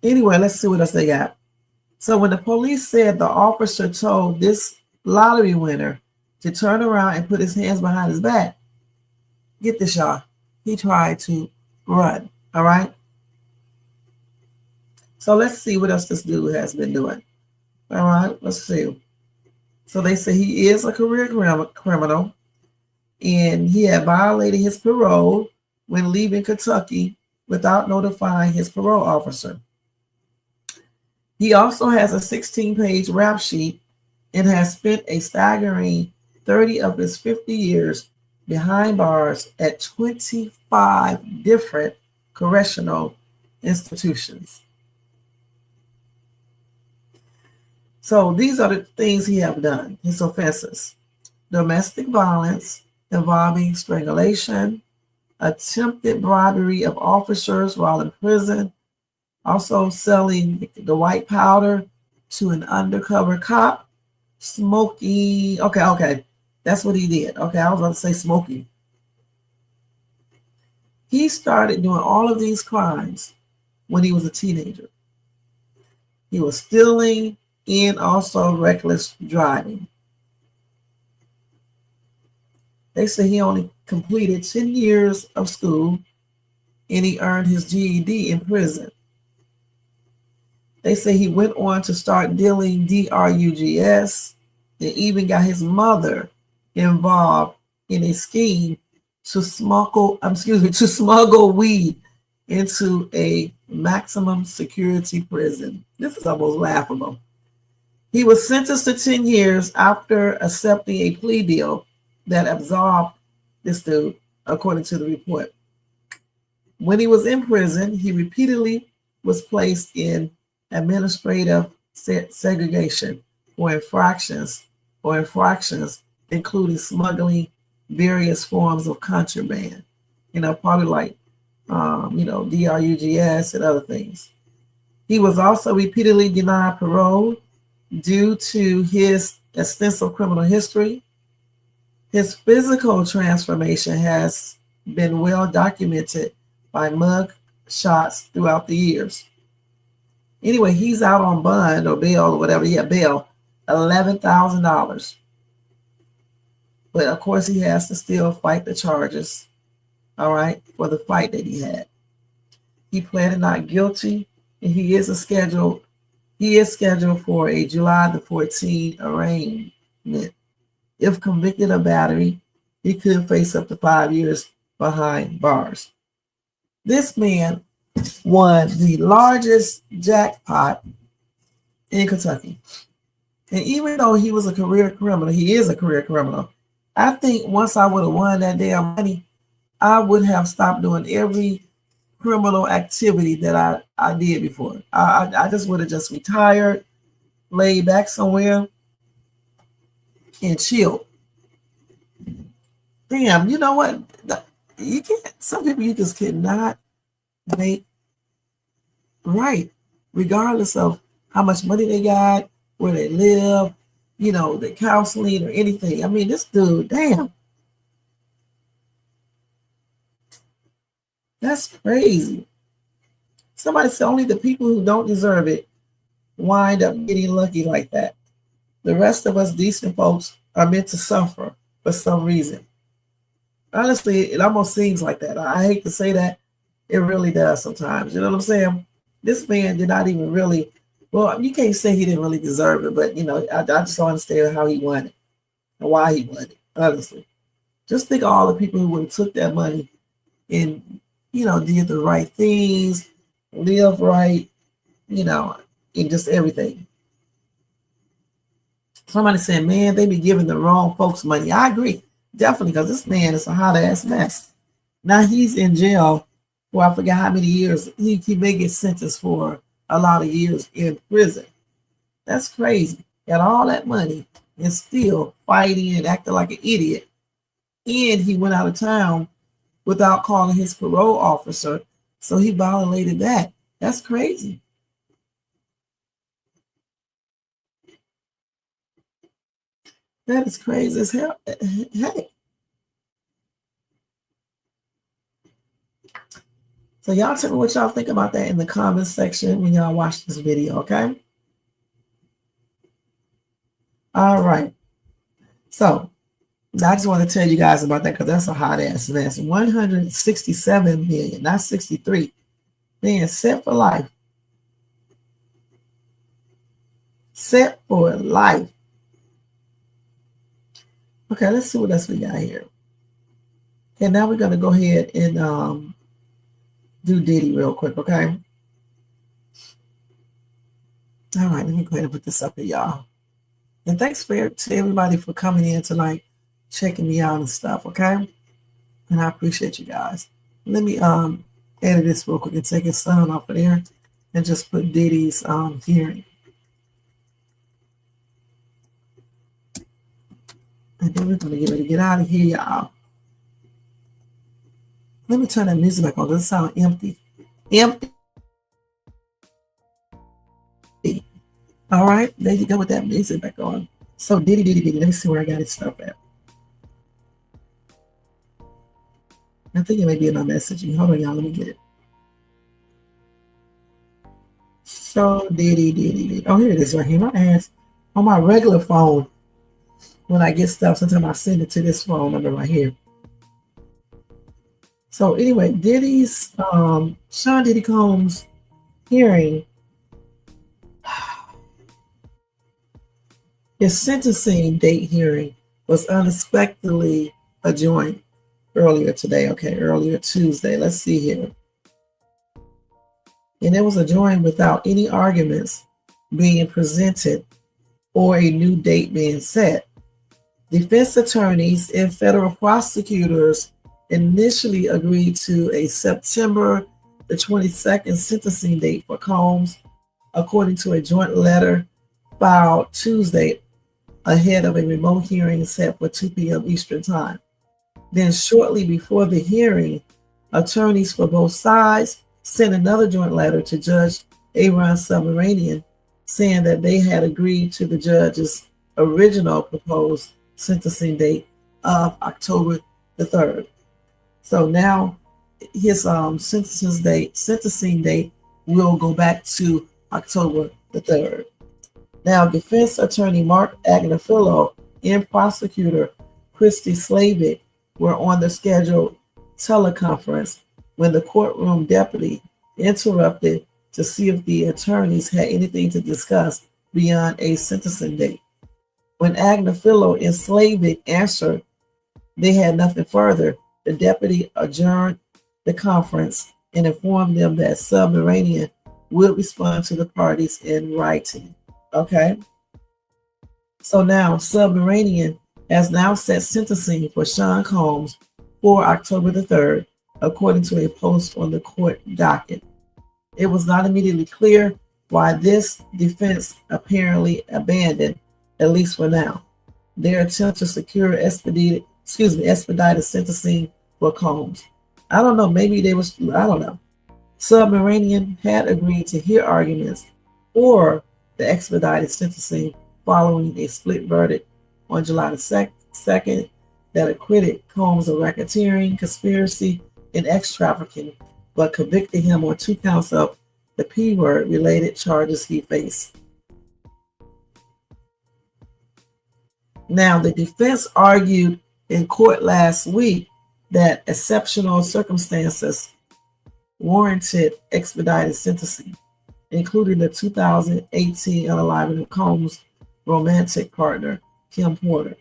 Anyway, let's see what else they got. So when the police said the officer told this lottery winner to turn around and put his hands behind his back, get this, y'all, he tried to run. All right. So let's see what else this dude has been doing. All right, let's see. So they say he is a career criminal, and he had violated his parole when leaving Kentucky without notifying his parole officer. He also has a 16-page rap sheet and has spent a staggering 30 of his 50 years behind bars at 25 different correctional institutions. So these are the things he have done, his offenses: domestic violence involving strangulation, attempted bribery of officers while in prison, also selling the white powder to an undercover cop, smoking. Okay, that's what he did. Okay, I was about to say smoking. He started doing all of these crimes when he was a teenager. He was stealing and also reckless driving. They say he only completed 10 years of school and he earned his GED in prison. They say he went on to start dealing drugs and even got his mother involved in a scheme to smuggle weed into a maximum security prison. This is almost laughable. He was sentenced to 10 years after accepting a plea deal that absolved this dude, according to the report. When he was in prison, he repeatedly was placed in administrative segregation for infractions, including smuggling various forms of contraband, probably like, drugs and other things. He was also repeatedly denied parole due to his extensive criminal history. His physical transformation has been well documented by mug shots throughout the years. Anyway, he's out on bond or bail or whatever. Yeah, bail, $11,000. But of course, he has to still fight the charges, all right, for the fight that he had. He pleaded not guilty, and he is scheduled for a July the 14th arraignment. If convicted of battery, he could face up to 5 years behind bars. This man won the largest jackpot in Kentucky. And even though he was a career criminal, he is a career criminal. I think once I would have won that damn money, I would have stopped doing every criminal activity that I did before. I just would have just retired, laid back somewhere, and chilled. Damn, you know what? You can't. Some people you just cannot make right, regardless of how much money they got, where they live, you know, the counseling or anything. I mean, this dude, damn. That's crazy. Somebody said only the people who don't deserve it wind up getting lucky like that. The rest of us decent folks are meant to suffer for some reason. Honestly, it almost seems like that. I hate to say that. It really does sometimes. You know what I'm saying? This man did not even really, well, you can't say he didn't really deserve it, but, you know, I just don't understand how he won it and why he won it, honestly. Just think of all the people who would have took that money and, you know, did the right things, live right, you know, and just everything. Somebody said, man, they be giving the wrong folks money. I agree, definitely, because this man is a hot-ass mess. Now he's in jail for I forgot how many years. He may get sentenced for a lot of years in prison. That's crazy. Got all that money and still fighting and acting like an idiot. And he went out of town without calling his parole officer, so he violated that. That's crazy. That is crazy as hell. Hey. So y'all tell me what y'all think about that in the comments section when y'all watch this video, okay? All right. So I just want to tell you guys about that because that's a hot ass mess. 167 million, not 63. Man, set for life. Set for life. Okay, let's see what else we got here. Okay, now we're going to go ahead and do Diddy real quick, okay? All right, let me go ahead and put this up here, y'all. And thanks to everybody for coming in tonight, checking me out and stuff, okay? And I appreciate you guys. Let me edit this real quick and take his son off of there and just put Diddy's hearing. And then we're going to get ready to get out of here, y'all. Let me turn that music back on. Does it sound empty? Empty. All right, there you go with that music back on. So Diddy. Let me see where I got his stuff at. I think it may be in my messaging. Hold on, y'all. Let me get it. So Diddy. Oh, here it is right here. My ass on my regular phone. When I get stuff, sometimes I send it to this phone number right here. So anyway, Diddy's Sean Diddy Combs hearing, his sentencing date hearing was unexpectedly adjourned earlier today. Okay, earlier Tuesday. Let's see here. And it was adjourned without any arguments being presented or a new date being set. Defense attorneys and federal prosecutors initially agreed to a September the 22nd sentencing date for Combs, according to a joint letter filed Tuesday ahead of a remote hearing set for 2 p.m. Eastern Time. Then shortly before the hearing, attorneys for both sides sent another joint letter to Judge Aaron Subramanian saying that they had agreed to the judge's original proposed sentencing date of October the 3rd. So now his sentencing date will go back to October the 3rd. Now, defense attorney Mark Agnafilo and prosecutor Christy Slavic were on the scheduled teleconference when the courtroom deputy interrupted to see if the attorneys had anything to discuss beyond a sentencing date. When Agnifilo and Slavik answered they had nothing further, the deputy adjourned the conference and informed them that Submarinian would respond to the parties in writing. Okay? So now Submarinian has now set sentencing for Sean Combs for October the 3rd, according to a post on the court docket. It was not immediately clear why this defense apparently abandoned, at least for now, their attempt to secure expedited sentencing for Combs. I don't know, maybe they was, I don't know. Submarinian had agreed to hear arguments for the expedited sentencing following a split verdict on July the 2nd that acquitted Combs of racketeering, conspiracy, and ex-trafficking, but convicted him on 2 counts of the P-word related charges he faced. Now, the defense argued in court last week that exceptional circumstances warranted expedited sentencing, including the 2018 unalive of Combs' romantic partner, Kim Porter.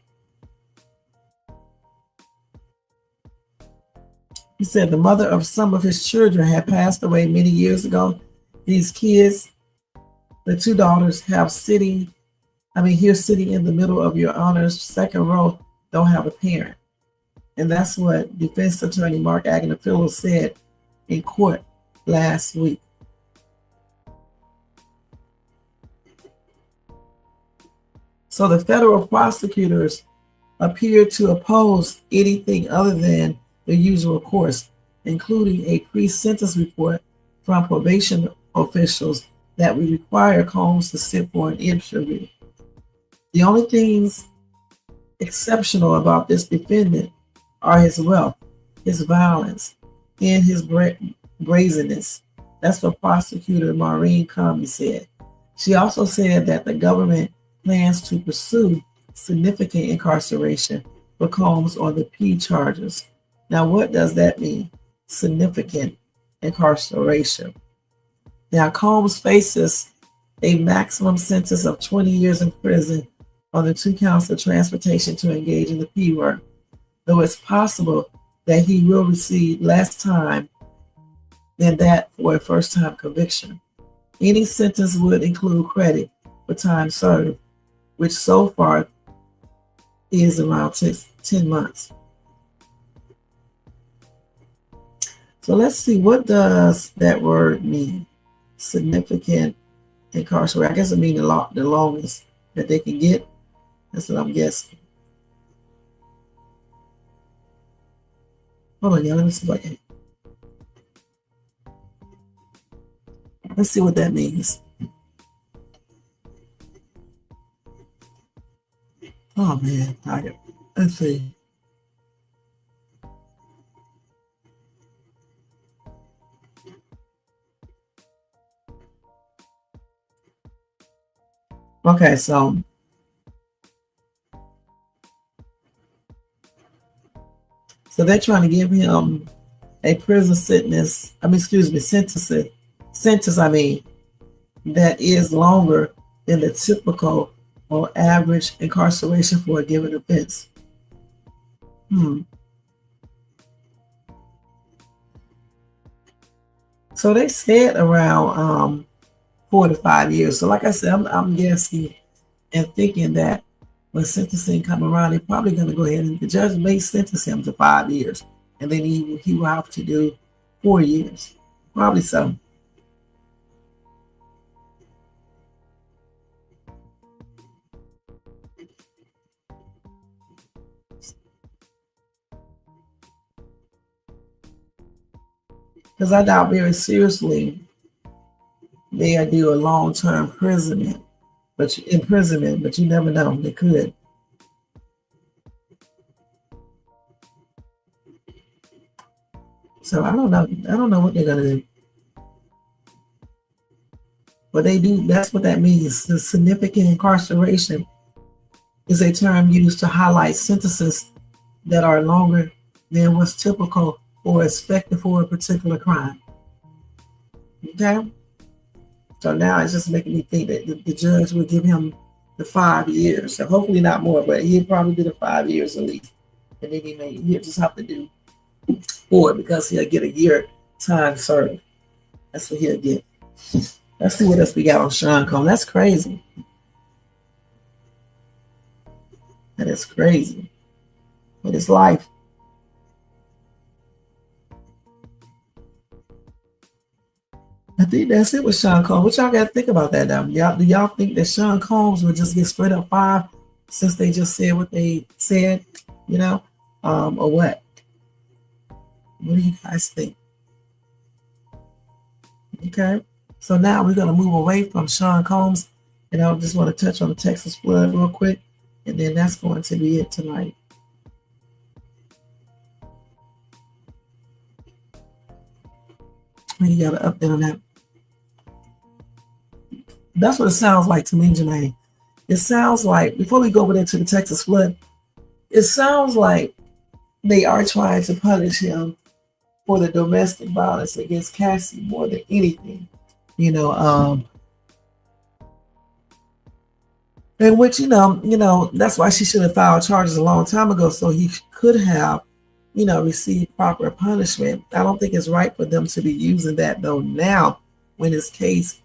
He said the mother of some of his children had passed away many years ago. These kids, the 2 daughters, here sitting in the middle of your honor's second row, don't have a parent. And that's what defense attorney Mark Agnifilo said in court last week. So the federal prosecutors appear to oppose anything other than the usual course, including a pre-sentence report from probation officials that would require Combs to sit for an interview. The only things exceptional about this defendant are his wealth, his violence, and his brazenness. That's what prosecutor Maureen Comey said. She also said that the government plans to pursue significant incarceration for Combs on the P charges. Now, what does that mean? Significant incarceration. Now, Combs faces a maximum sentence of 20 years in prison on the 2 counts of transportation to engage in the P word, though it's possible that he will receive less time than that for a first-time conviction. Any sentence would include credit for time served, which so far is around 10 months. So let's see, what does that word mean? Significant incarceration. I guess it means the longest that they can get. That's what I'm guessing. Hold on, y'all. Let me see if I can. Let's see what that means. Oh man, let's see. Okay, so they're trying to give him a prison sentence that is longer than the typical or average incarceration for a given offense. So they said around 4 to 5 years. So like I said, I'm guessing and thinking that when sentencing come around, they're probably going to go ahead and the judge may sentence him to 5 years, and then he will have to do 4 years, probably so. Because I doubt very seriously they'll do a long-term imprisonment, but you never know, they could. So I don't know what they're gonna do. But they do, that's what that means. The significant incarceration is a term used to highlight sentences that are longer than what's typical or expected for a particular crime. Okay. So now it's just making me think that the judge will give him the 5 years. So hopefully not more, but he'll probably do the 5 years at least. And then he'll just have to do 4 because he'll get a year time served. That's what he'll get. Let's see what else we got on Sean Combs. That's crazy. That is crazy. But it's life. I think that's it with Sean Combs. What y'all got to think about that now? Do y'all think that Sean Combs would just get straight up 5 since they just said what they said, or what? What do you guys think? Okay, so now we're going to move away from Sean Combs, and I just want to touch on the Texas flood real quick, and then that's going to be it tonight. You got an update on that. That's what it sounds like to me, Janae. It sounds like, before we go over there to the Texas flood, it sounds like they are trying to punish him for the domestic violence against Cassie more than anything, and which, that's why she should have filed charges a long time ago, so he could have, received proper punishment. I don't think it's right for them to be using that though now when his case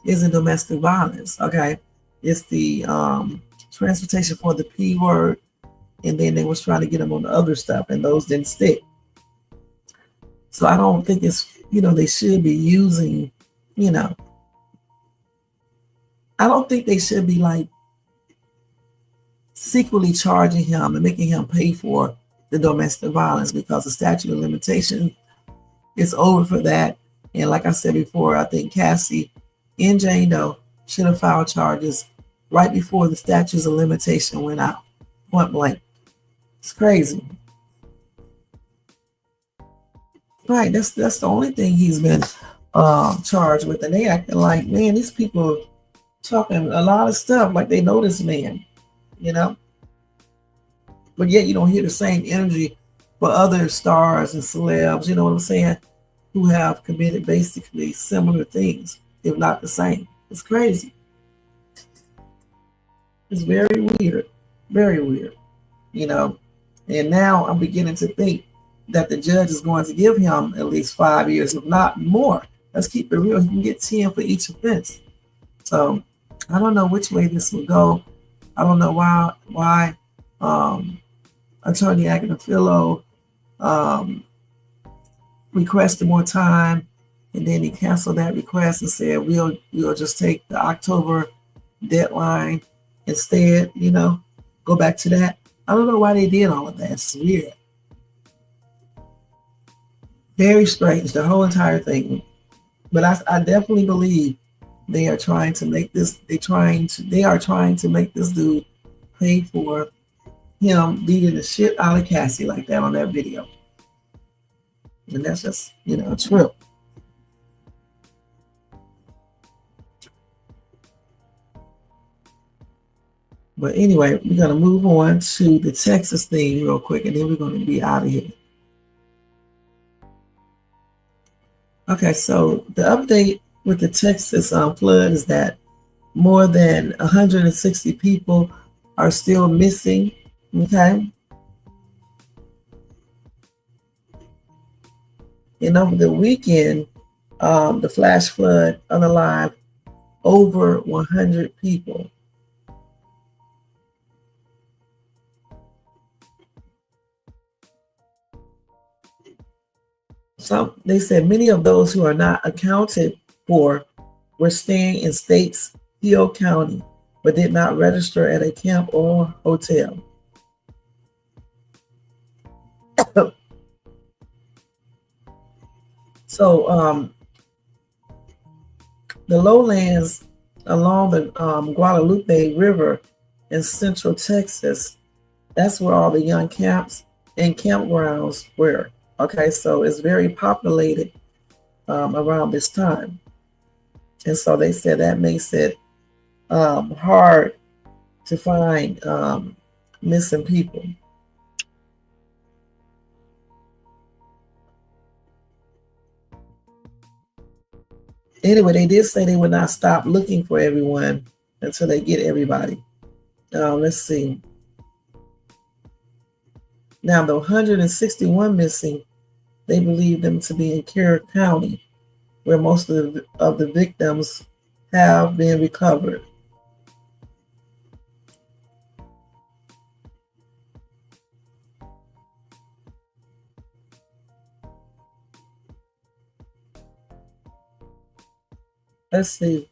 isn't domestic violence. Okay, it's the transportation for the P word, and then they was trying to get him on the other stuff, and those didn't stick. So I don't think it's, they should be using, I don't think they should be like secretly charging him and making him pay for the domestic violence, because the statute of limitation is over for that. And like I said before, I think Cassie and Jane Doe should have filed charges right before the statutes of limitation went out, point blank. It's crazy. Right, that's the only thing he's been charged with, and they acting like, man, these people talking a lot of stuff like they know this man, but yet you don't hear the same energy for other stars and celebs, you know what I'm saying, who have committed basically similar things, if not the same. It's crazy. It's very weird, and now I'm beginning to think that the judge is going to give him at least 5 years, if not more. Let's keep it real. He can get 10 for each offense. So I don't know which way this will go. I don't know why Attorney Agnafilo requested more time, and then he canceled that request and said we'll just take the October deadline instead. Go back to that. I don't know why they did all of that. It's weird. Very strange, the whole entire thing. But I definitely believe they are trying to make this. They are trying to make this dude pay for him beating the shit out of Cassie like that on that video. And that's just, a trip. But anyway, we're gonna move on to the Texas thing real quick, and then we're gonna be out of here. Okay, so the update with the Texas flood is that more than 160 people are still missing. Okay. And over the weekend, the flash flood unalive over 100 people. So they said many of those who are not accounted for were staying in states, Hill County, but did not register at a camp or hotel. So the lowlands along the Guadalupe River in central Texas, that's where all the young camps and campgrounds were. Okay, so it's very populated around this time. And so they said that makes it hard to find missing people. Anyway, they did say they would not stop looking for everyone until they get everybody. Let's see. Now, the 161 missing, they believe them to be in Carroll County, where most of the victims have been recovered. Let's see.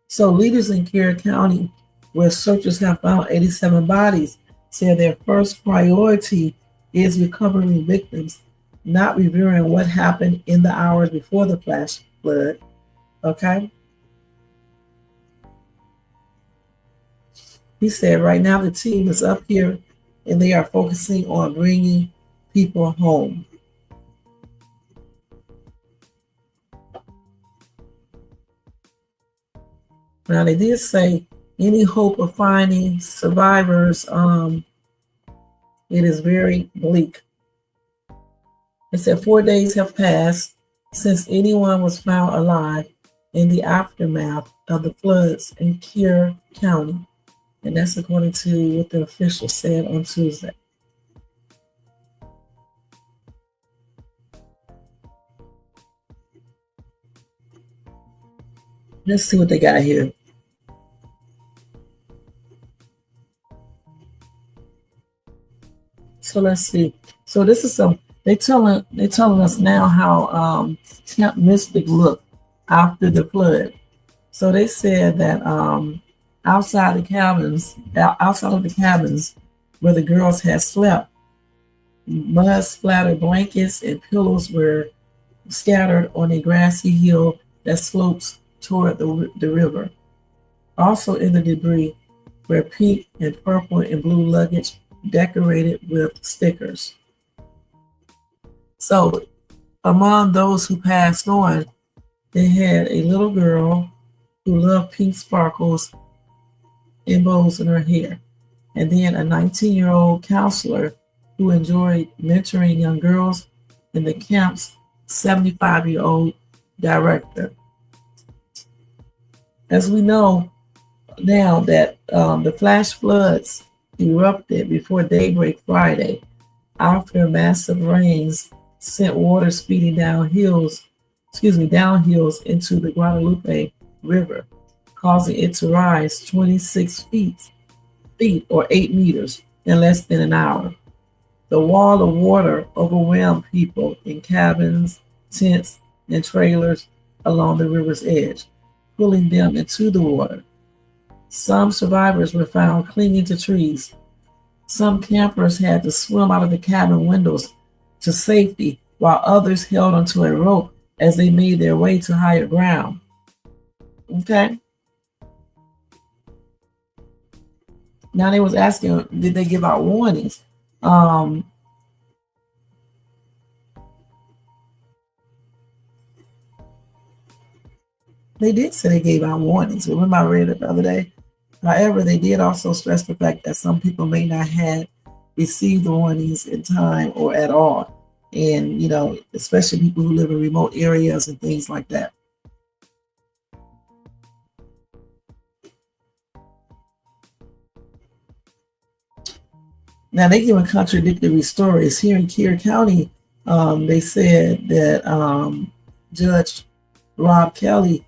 So leaders in Carroll County, where searchers have found 87 bodies, said their first priority is recovering victims, not reviewing what happened in the hours before the flash flood. Okay? He said right now the team is up here and they are focusing on bringing people home. Now they did say any hope of finding survivors, it is very bleak. They said 4 days have passed since anyone was found alive in the aftermath of the floods in Carroll County. And that's according to what the officials said on Tuesday. Let's see what they got here. So let's see. So this is they're telling us now how Camp Mystic looked after the flood. So they said that outside of the cabins where the girls had slept, mud splattered blankets and pillows were scattered on a grassy hill that slopes toward the river. Also in the debris were pink and purple and blue luggage decorated with stickers. So among those who passed on, they had a little girl who loved pink sparkles and bows in her hair, and then a 19-year-old counselor who enjoyed mentoring young girls, and the camp's 75-year-old director. As we know now that the flash floods erupted before daybreak Friday after massive rains sent water speeding down hills into the Guadalupe River, causing it to rise 26 feet or 8 meters in less than an hour. The wall of water overwhelmed people in cabins, tents, and trailers along the river's edge, pulling them into the water. Some survivors were found clinging to trees. Some campers had to swim out of the cabin windows to safety, while others held onto a rope as they made their way to higher ground. Okay? Now they was asking, did they give out warnings? They did say they gave out warnings. Remember I read it the other day? However, they did also stress the fact that some people may not have received the warnings in time or at all. And, you know, especially people who live in remote areas and things like that. Now, they're giving contradictory stories. Here in Carroll County, they said that Judge Rob Kelly,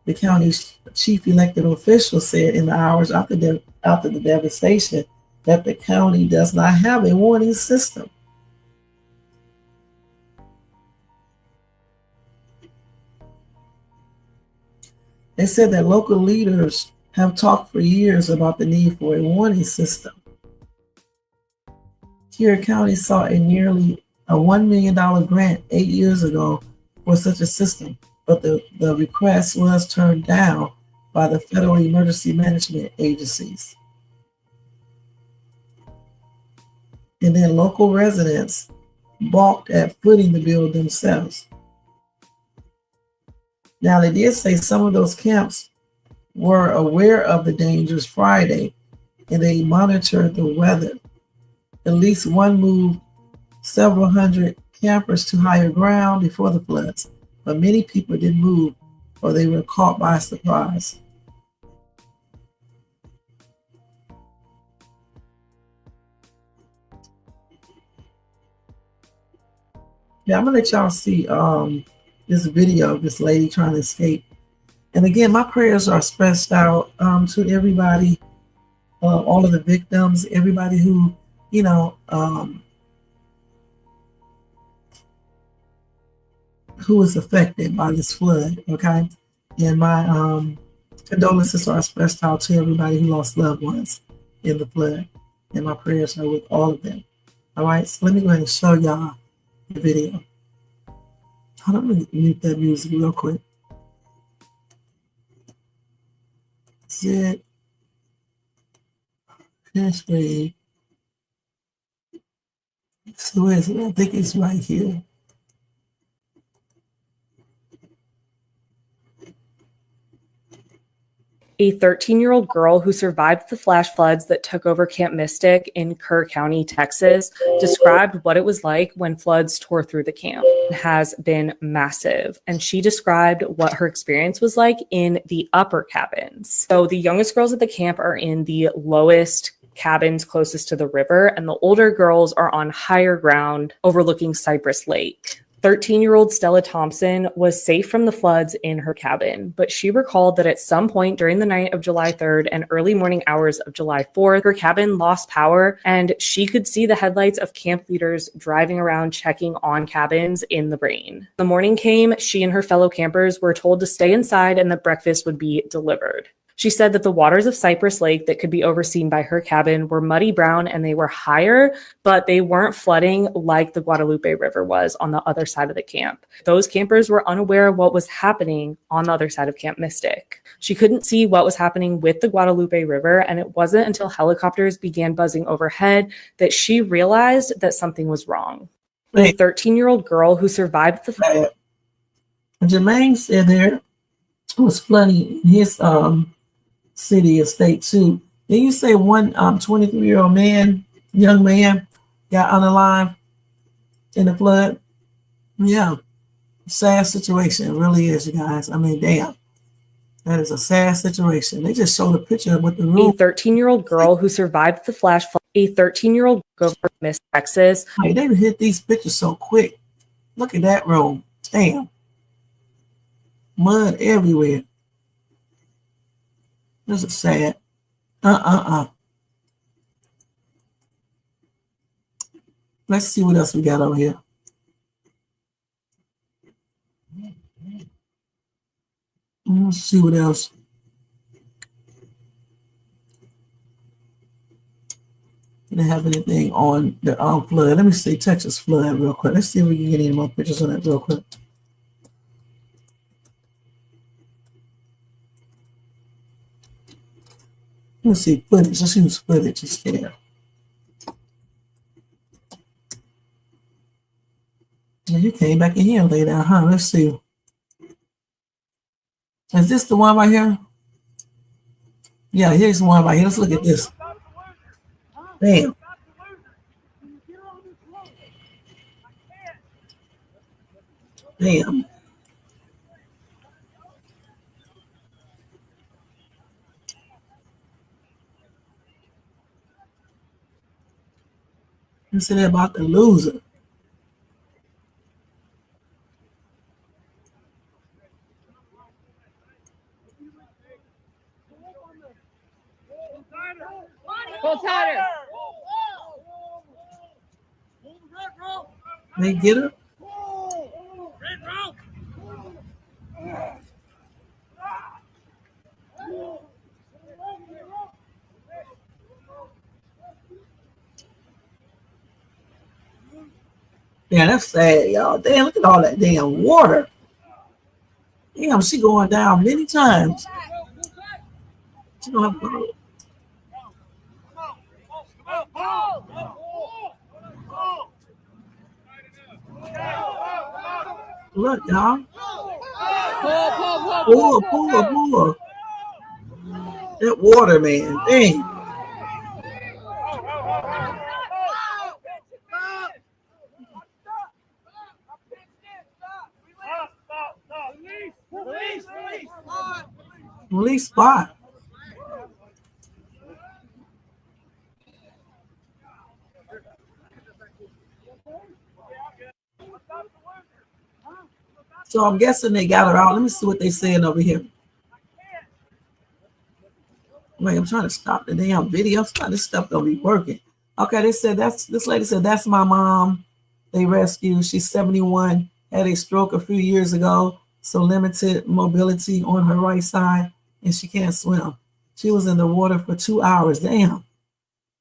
the county's chief elected official, said in the hours after the devastation that the county does not have a warning system. They said that local leaders have talked for years about the need for a warning system. Carroll County saw nearly a $1 million grant 8 years ago for such a system, but the request was turned down by the federal emergency management agencies. And then local residents balked at footing the bill themselves. Now, they did say some of those camps were aware of the dangers Friday and they monitored the weather. At least one moved several hundred campers to higher ground before the floods, but many people didn't move or they were caught by surprise. Yeah, I'm gonna let y'all see this video of this lady trying to escape. And again, my prayers are stretched out to everybody, all of the victims, everybody who, you know, who was affected by this flood, okay? And my condolences are expressed out to everybody who lost loved ones in the flood. And my prayers are with all of them. All right, so let me go ahead and show y'all the video. Hold on, let me mute that music real quick. That's it. That's great. So where is it? I think it's right here. A 13-year-old girl who survived the flash floods that took over Camp Mystic in Kerr County, Texas, described what it was like when floods tore through the camp. It has been massive, and she described what her experience was like in the upper cabins. So the youngest girls at the camp are in the lowest cabins closest to the river, and the older girls are on higher ground overlooking Cypress Lake. 13-year-old Stella Thompson was safe from the floods in her cabin, but she recalled that at some point during the night of July 3rd and early morning hours of July 4th, her cabin lost power and she could see the headlights of camp leaders driving around checking on cabins in the rain. The morning came, she and her fellow campers were told to stay inside and that breakfast would be delivered. She said that the waters of Cypress Lake that could be overseen by her cabin were muddy brown and they were higher, but they weren't flooding like the Guadalupe River was on the other side of the camp. Those campers were unaware of what was happening on the other side of Camp Mystic. She couldn't see what was happening with the Guadalupe River, and it wasn't until helicopters began buzzing overhead that she realized that something was wrong. A 13-year-old girl who survived the Jermaine said there was flooding in his city or state too. Then you say one 23-year-old young man got unalive in the flood. Yeah, sad situation. It really is, you guys. I mean, damn. That is a sad situation. They just showed a picture of what the room. A 13-year-old girl who survived the flash flood. A 13-year-old girl from Miss Texas. Hey, they hit these pictures so quick. Look at that room. Damn. Mud everywhere. This is sad. Let's see what else we got over here. Let's see what else. Didn't have anything on the flood. Let me see Texas flood real quick. Let's see if we can get any more pictures on that real quick. Let's see footage. Let's use footage instead. Now you came back in here and lay down, huh? Let's see. Is this the one right here? Yeah, here's the one right here. Let's look at this. Damn. Damn. You said about the loser. Pull tighter. They get her? Yeah, that's sad, y'all. Damn, look at all that damn water. Damn, she going down many times. She gonna have to... Look, y'all. Pull. That water, man. Dang. Police spot. So I'm guessing they got her out. Let me see what they saying over here. Wait, I'm trying to stop the damn video. This stuff don't be working. Okay, they said this lady said that's my mom. They rescued. She's 71, had a stroke a few years ago, so limited mobility on her right side, and she can't swim. She was in the water for 2 hours. Damn.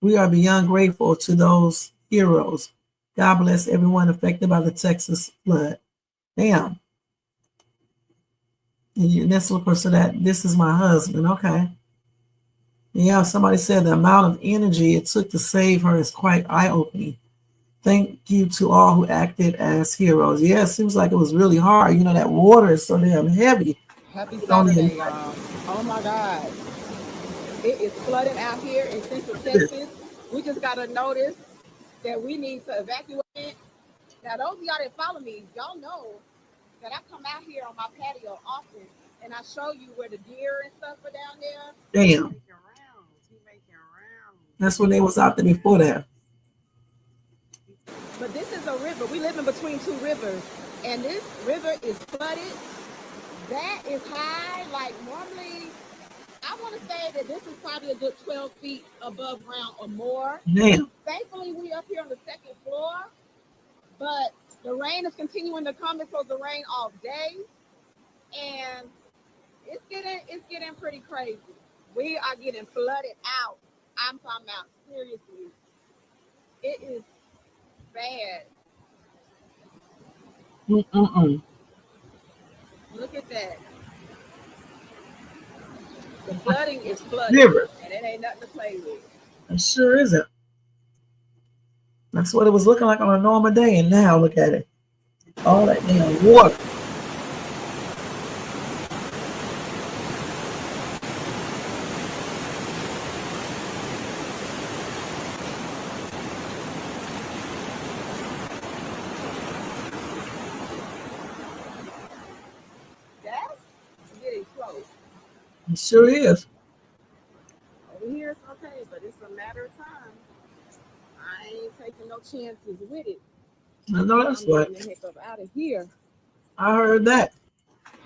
We are beyond grateful to those heroes. God bless everyone affected by the Texas flood. Damn. And that's the person that this is my husband. Okay. Yeah, somebody said the amount of energy it took to save her is quite eye-opening. Thank you to all who acted as heroes. Yeah, it seems like it was really hard. You know, that water is so damn heavy. Happy Saturday, y'all. Oh my God. It is flooded out here in Central Texas. We just got a notice that we need to evacuate. Now, those of y'all that follow me, y'all know that I come out here on my patio often and I show you where the deer and stuff are down there. Damn. That's when they was out there before that. But this is a river. We live in between two rivers, and this river is flooded. That is high. Like normally, I want to say that this is probably a good 12 feet above ground or more. Damn. Thankfully, we up here on the second floor, but the rain is continuing to come. It's supposed to rain all day, and it's getting pretty crazy. We are getting flooded out. I'm talking about seriously. It is bad. Look at that. The flooding is flooding, River. and it ain't nothing to play with. It sure isn't. That's what it was looking like on a normal day, and now look at it. All that damn water. It sure is. Over here it's okay, but it's a matter of time. I ain't taking no chances with it. I know that's right. I'm getting the heck up out of here. I heard that.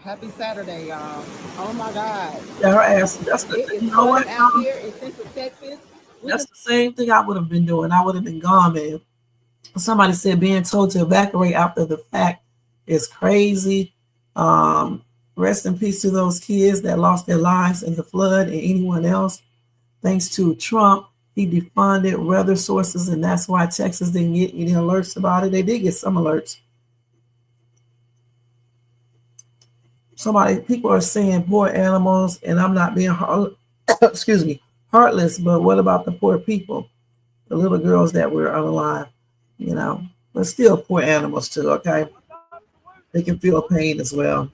Happy Saturday, y'all. Oh my God. Yeah, her ass. That's the, you know what? Out here in Central Texas. That's the same thing I would have been doing. I would have been gone, man. Somebody said being told to evacuate after the fact is crazy. Rest in peace to those kids that lost their lives in the flood and anyone else. Thanks to Trump, he defunded weather sources, and that's why Texas didn't get any alerts about it. They did get some alerts. People are saying poor animals, and I'm not being heartless, but what about the poor people? The little girls that were unalive, you know, but still poor animals too, okay? They can feel pain as well.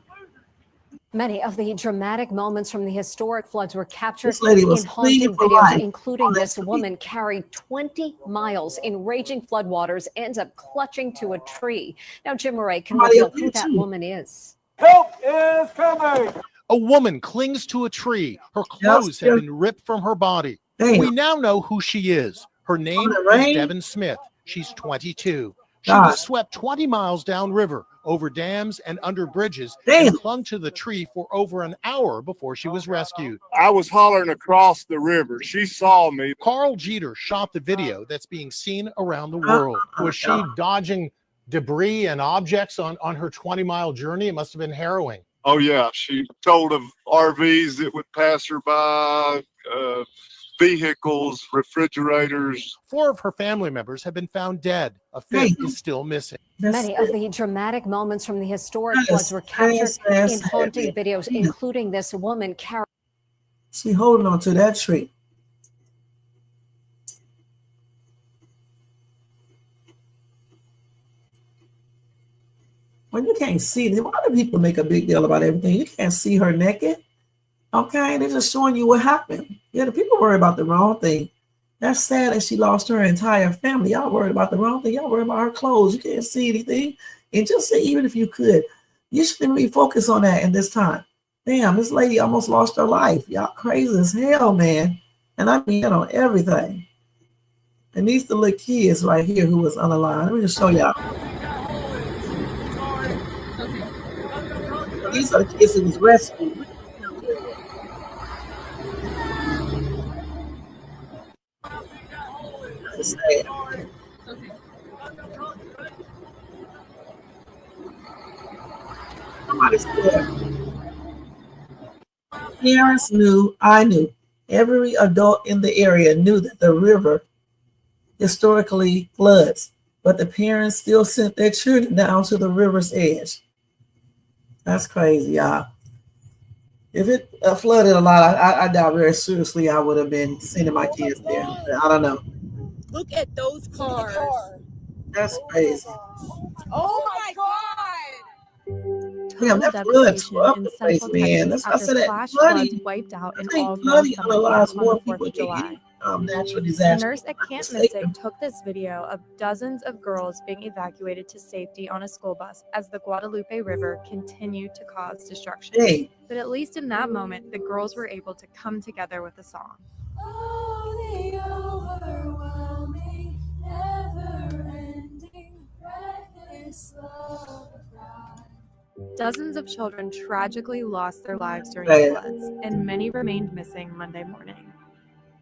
Many of the dramatic moments from the historic floods were captured in haunting videos, including this woman carried 20 miles in raging floodwaters, ends up clutching to a tree. Now, Jim Murray can reveal who that woman is. Help is coming! A woman clings to a tree. Her clothes have been ripped from her body. Damn. We now know who she is. Her name is Devin Smith. She's 22. She was swept 20 miles downriver, over dams and under bridges, and clung to the tree for over an hour before she was rescued. I was hollering across the river. She saw me. Carl Jeter shot the video that's being seen around the world. Was she dodging debris and objects on her 20-mile journey? It must have been harrowing. Oh, yeah. She told of RVs that would pass her by, vehicles, refrigerators. 4 of her family members have been found dead. A 5th is still missing. Many of the dramatic moments from the historic floods were captured in haunting videos, including this woman carrying. She holding on to that tree. When you can't see it, why do people make a big deal about everything? You can't see her naked. Okay, they're just showing you what happened. Yeah, the people worry about the wrong thing. That's sad that she lost her entire family. Y'all worried about the wrong thing. Y'all worried about her clothes. You can't see anything. And just say, even if you could, you shouldn't be focused on that in this time. Damn, this lady almost lost her life. Y'all crazy as hell, man. And I mean on everything. And these the little kids right here who was unalive. Let me just show y'all. These are the kids who was rescued. That's sad. Somebody's there. Parents knew, I knew, every adult in the area knew that the river historically floods, but the parents still sent their children down to the river's edge. That's crazy, y'all. If it flooded a lot, I doubt very seriously I would have been sending my kids there. I don't know. Look at those cars. That's crazy. Oh my God. Yeah, that floods up the place, man. That's why I said that flooding wiped out in all all flooding summer allows camps on more the 4th people of to get July. natural A disaster. nurse at Camp Mystic took this video of dozens of girls being evacuated to safety on a school bus as the Guadalupe River continued to cause destruction. Hey. But at least in that moment, the girls were able to come together with a song. Oh, the overwhelming, never-ending, reckless love of God. Dozens of children tragically lost their lives during the floods, and many remained missing Monday morning.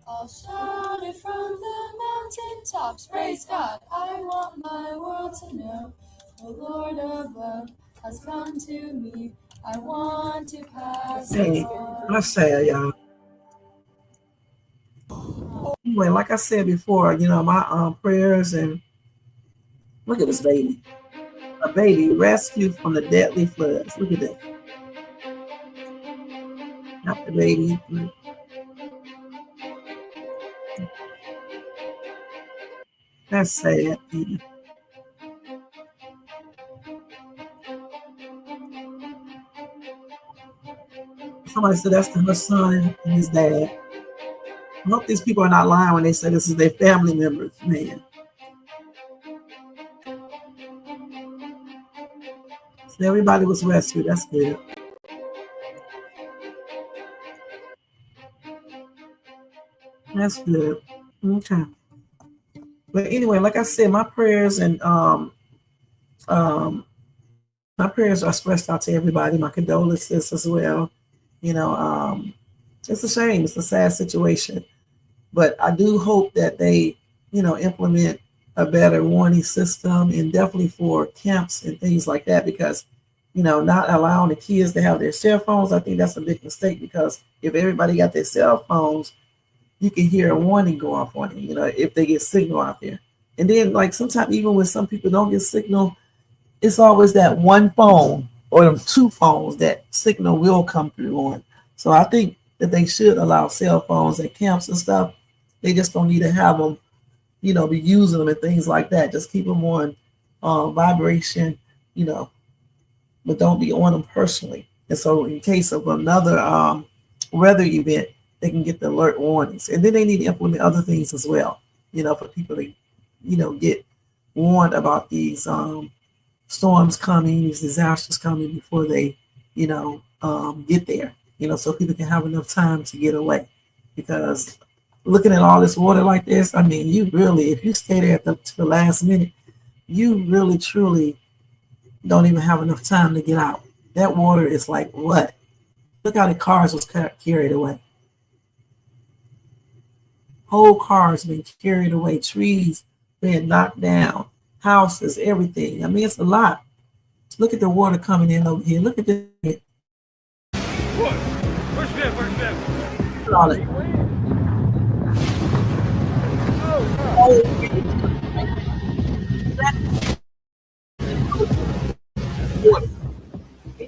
All shouted from the mountaintops, praise God, I want my world to know, the Lord above has come to me, I want to pass Hey, on. that's sad, y'all. Anyway, like I said before, my prayers and look at this baby. A baby rescued from the deadly floods. Look at this. Not the baby. That's sad. Somebody said that's her son and his dad. I hope these people are not lying when they say this is their family members, man. So everybody was rescued. That's good. That's good. Okay. But anyway, like I said, my prayers and my prayers are expressed out to everybody. My condolences as well. It's a shame. It's a sad situation. But I do hope that they, implement a better warning system, and definitely for camps and things like that, because, not allowing the kids to have their cell phones, I think that's a big mistake, because if everybody got their cell phones, you can hear a warning go off on it, if they get signal out there. And then, like, sometimes even when some people don't get signal, it's always that one phone or two phones that signal will come through on. So I think that they should allow cell phones at camps and stuff. They just don't need to have them, be using them and things like that. Just keep them on vibration, but don't be on them personally. And so in case of another weather event, they can get the alert warnings. And then they need to implement other things as well, for people to, get warned about these storms coming, these disasters coming before they, get there, so people can have enough time to get away. Because looking at all this water like this, I mean, you really, if you stay there to the last minute, you really, truly don't even have enough time to get out. That water is like what? Look how the cars was carried away. Whole cars been carried away, trees being knocked down, houses, everything. I mean, it's a lot. Look at the water coming in over here. Look at this. What? Where's that? Look at all that. Get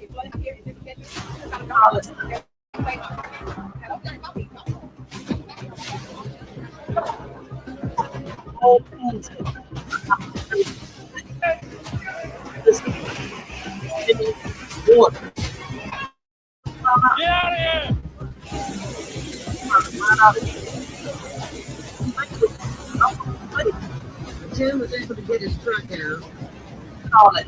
out of here! Jim was able to get his truck down. Call it.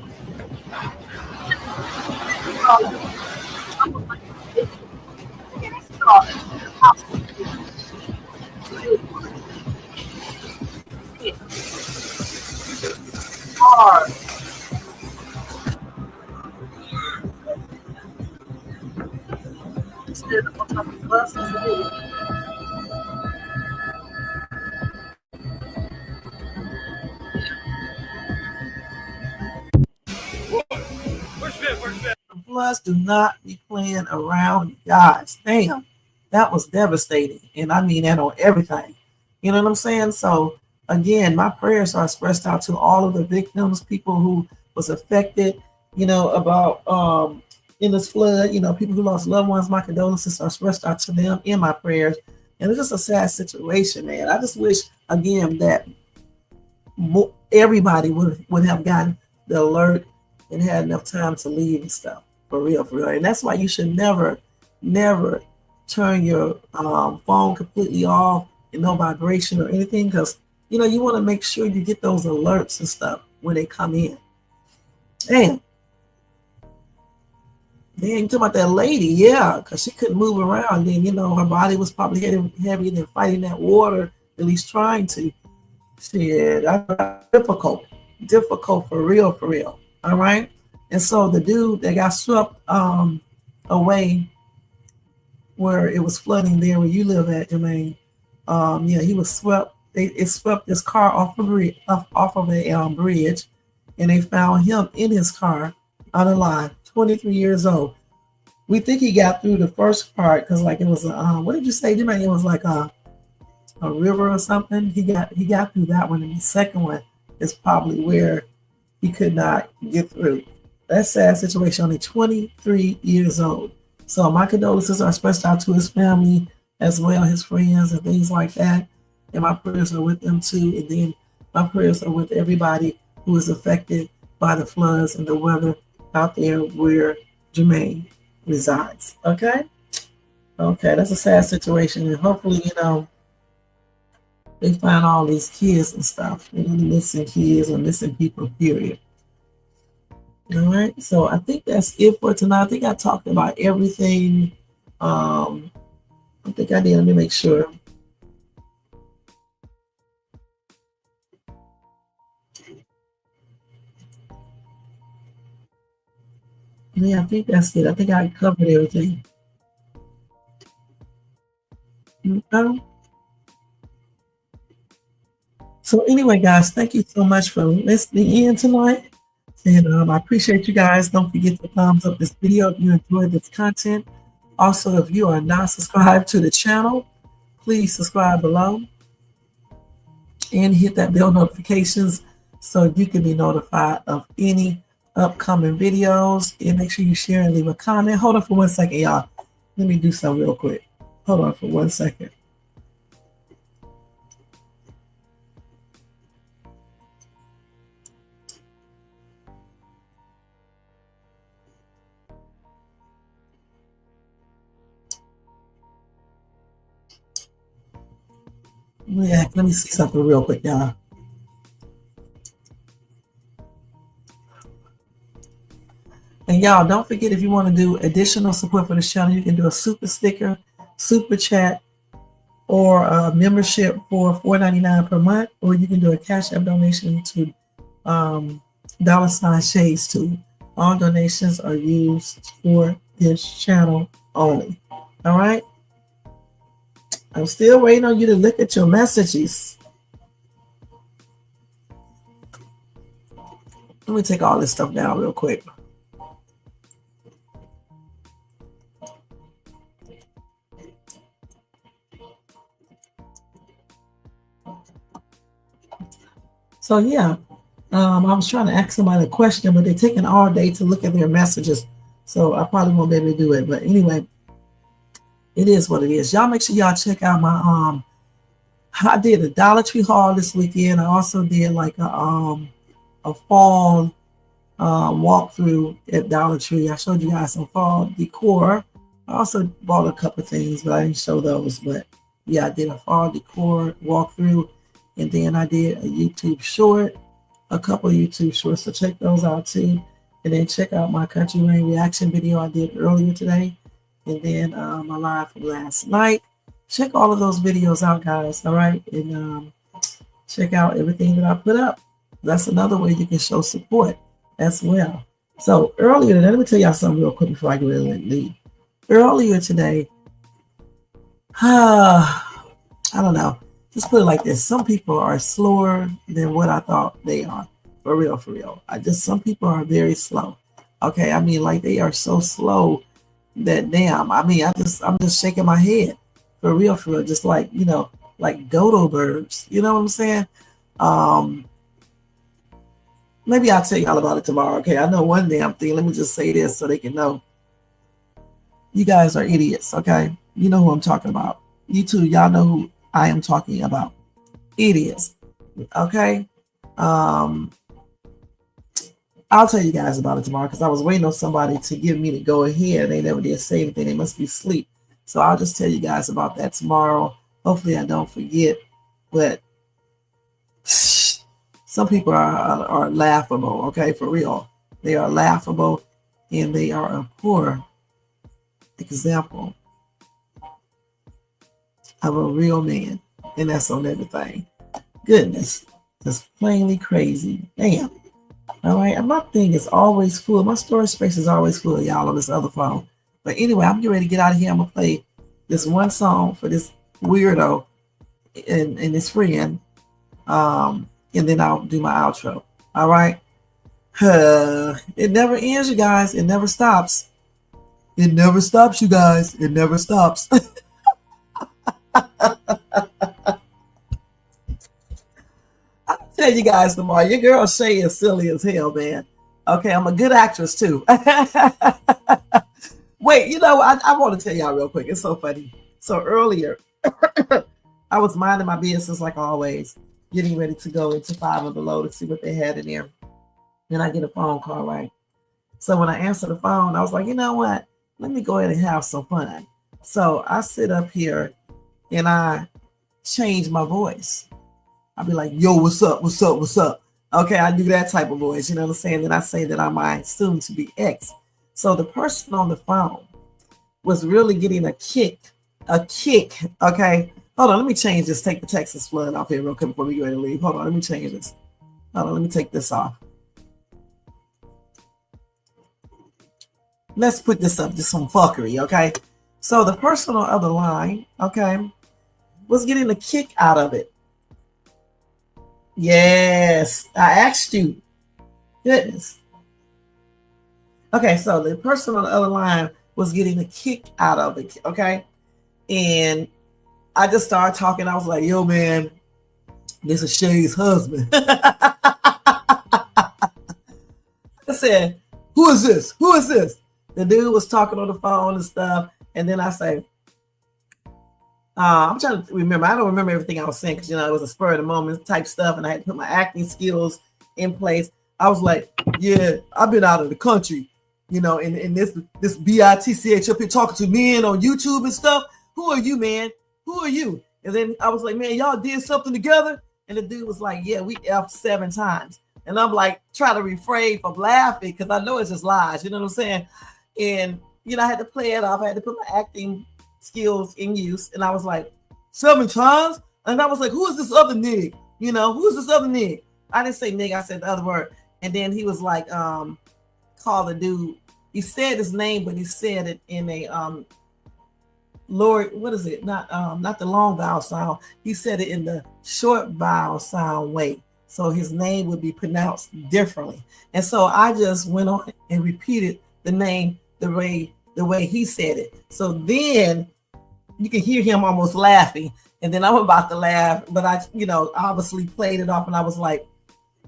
Hard. The Floods do not be playing around, guys. Damn, that was devastating, and I mean that on everything. You know what I'm saying? So again, my prayers are expressed out to all of the victims, people who was affected. You know about in this flood. You know, people who lost loved ones. My condolences are expressed out to them in my prayers. And it's just a sad situation, man. I just wish again that everybody would have gotten the alert and had enough time to leave and stuff. For real. And that's why you should never turn your phone completely off and no vibration or anything, because you know you want to make sure you get those alerts and stuff when they come in. Damn. Then you talking about that lady, yeah, because she couldn't move around. Then, you know, her body was probably heavier than fighting that water, at least trying to. Shit, that's difficult for real. All right. And so the dude that got swept away where it was flooding there where you live at, Jermaine, yeah, he was swept. It swept his car off of a bridge, and they found him in his car, unalive, 23 years old. We think he got through the first part because, like, it was what did you say, Jermaine? It was like a river or something. He got through that one, and the second one is probably where he could not get through. That's a sad situation. Only 23 years old. So my condolences are expressed out to his family as well, his friends and things like that. And my prayers are with them too. And then my prayers are with everybody who is affected by the floods and the weather out there where Jermaine resides. Okay, that's a sad situation, and hopefully, you know, they find all these kids and stuff, you know, the missing kids or missing people, period. All right, so I think that's it for tonight. I think I talked about everything. I think I did. Let me make sure. Yeah, I think that's it. I think I covered everything. Okay. So anyway, guys, thank you so much for listening in tonight. And I appreciate you guys. Don't forget to thumbs up this video if you enjoyed this content. Also, if you are not subscribed to the channel, please subscribe below and hit that bell notifications so you can be notified of any upcoming videos. And make sure you share and leave a comment. Hold on for 1 second, y'all. Let me do something real quick. Hold on for 1 second. Yeah, let me see something real quick, y'all. And y'all, don't forget, if you want to do additional support for the channel, you can do a super sticker, super chat, or a membership for $4.99 per month, or you can do a Cash App donation to $Shades too. All donations are used for this channel only. All right. I'm still waiting on you to look at your messages. Let me take all this stuff down real quick. So yeah, I was trying to ask somebody a question, but they're taking all day to look at their messages. So I probably won't be able to do it. But anyway, it is what it is. Y'all make sure y'all check out my I did a Dollar Tree haul this weekend. I also did like a fall walkthrough at Dollar Tree. I showed you guys some fall decor. I also bought a couple of things, but I didn't show those. But yeah, I did a fall decor walkthrough, and then I did a YouTube short, a couple of YouTube shorts. So check those out too. And then check out my Country Rain reaction video I did earlier today. and then my live from last night. Check all of those videos out, guys. All right, and check out everything that I put up. That's another way you can show support as well. So earlier, let me tell y'all something real quick before I go ahead and leave. Earlier today, I don't know. Just put it like this. Some people are slower than what I thought they are. For real, for real. Some people are very slow. Okay, I mean, like they are so slow that damn. I mean, I'm just shaking my head. For real, just like, like dodo birds. You know what I'm saying? Maybe I'll tell y'all about it tomorrow. Okay, I know one damn thing. Let me just say this so they can know. You guys are idiots, okay? You know who I'm talking about. You too, y'all know who I am talking about. Idiots, okay? I'll tell you guys about it tomorrow because I was waiting on somebody to give me the go ahead. They never did say anything. They must be asleep. So I'll just tell you guys about that tomorrow. Hopefully I don't forget. But some people are laughable, okay, for real. They are laughable and they are a poor example of a real man. And that's on everything. Goodness, just plainly crazy. Damn. All right, and my thing is always full. My storage space is always full, y'all, on this other phone. But anyway, I'm getting ready to get out of here. I'm going to play this one song for this weirdo and his friend. And then I'll do my outro. All right? It never ends, you guys. It never stops. It never stops, you guys. It never stops. I'll tell you guys tomorrow. Your girl Shay is silly as hell, man. Okay, I'm a good actress too. Wait, I want to tell y'all real quick. It's so funny. So earlier, I was minding my business like always, getting ready to go into Five and Below to see what they had in there. Then I get a phone call, right? So when I answer the phone, I was like, you know what? Let me go ahead and have some fun. So I sit up here and I change my voice. I'll be like, yo, what's up? What's up? What's up? Okay, I do that type of voice. You know what I'm saying? Then I say that I'm my soon to be ex. So the person on the phone was really getting a kick. Okay. Hold on, let me change this. Take the Texas flood off here real quick before we go ahead and leave. Hold on, let me change this. Hold on, let me take this off. Let's put this up, just some fuckery, okay? So the person on the other line, okay, was getting a kick out of it. Yes, I asked you. Goodness. Okay, so the person on the other line was getting a kick out of it, okay? And I just started talking. I was like, yo, man, this is Shay's husband. I said, who is this? Who is this? The dude was talking on the phone and stuff. And then I say, I'm trying to remember. I don't remember everything I was saying because, it was a spur of the moment type stuff. And I had to put my acting skills in place. I was like, yeah, I've been out of the country, and this BITCH up here talking to men on YouTube and stuff. Who are you, man? Who are you? And then I was like, man, y'all did something together? And the dude was like, yeah, we F'd 7 times. And I'm like, trying to refrain from laughing because I know it's just lies. You know what I'm saying? And, I had to play it off. I had to put my acting skills in use. And I was like, 7 times? And I was like, who is this other nig? Who is this other nig? I didn't say nig. I said the other word. And then he was like, call the dude. He said his name, but he said it in a Lord, what is it? Not the long vowel sound. He said it in the short vowel sound way. So his name would be pronounced differently. And so I just went on and repeated the name the way he said it. So then you can hear him almost laughing. And then I'm about to laugh, but I, obviously played it off and I was like,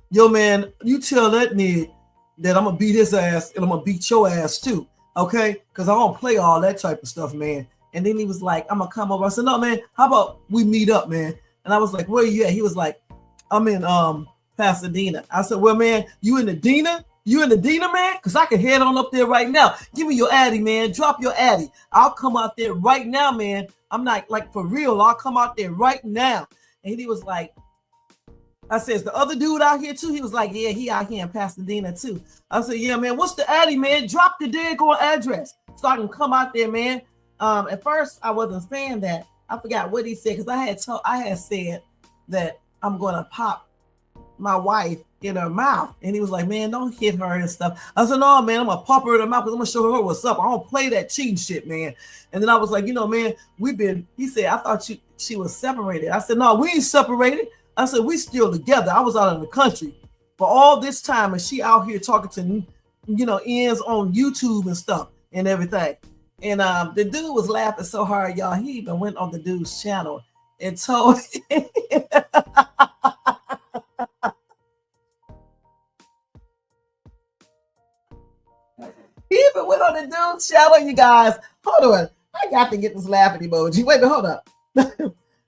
yo, man, you tell that nigga that I'm gonna beat his ass and I'm gonna beat your ass too. Okay? Because I don't play all that type of stuff, man. And then he was like, I'm gonna come over. I said, no, man, how about we meet up, man? And I was like, where you at? He was like, I'm in Pasadena. I said, well, man, you in the Dina? You in the Dina, man? Because I can head on up there right now. Give me your Addy, man. Drop your Addy. I'll come out there right now, man. I'm not like for real. I'll come out there right now. And he was like, I said, is the other dude out here too? He was like, yeah, he out here in Pasadena too. I said, yeah, man, what's the Addy, man? Drop the daggone address. so I can come out there, man. At first I wasn't saying that. I forgot what he said because I had said that I'm gonna pop my wife in her mouth, and he was like, man, don't hit her and stuff. I said, no, man, I'm gonna pop her in her mouth because I'm gonna show her what's up. I don't play that cheating shit, man. And then I was like, man, he said, I thought she was separated. I said, no, we ain't separated. I said, we still together. I was out in the country for all this time, and she out here talking to ends on YouTube and stuff and everything. And the dude was laughing so hard, y'all. He even went on the dude's channel and told he even went on the dude's channel, you guys. Hold on. I got to get this laughing emoji. Wait a minute, hold up.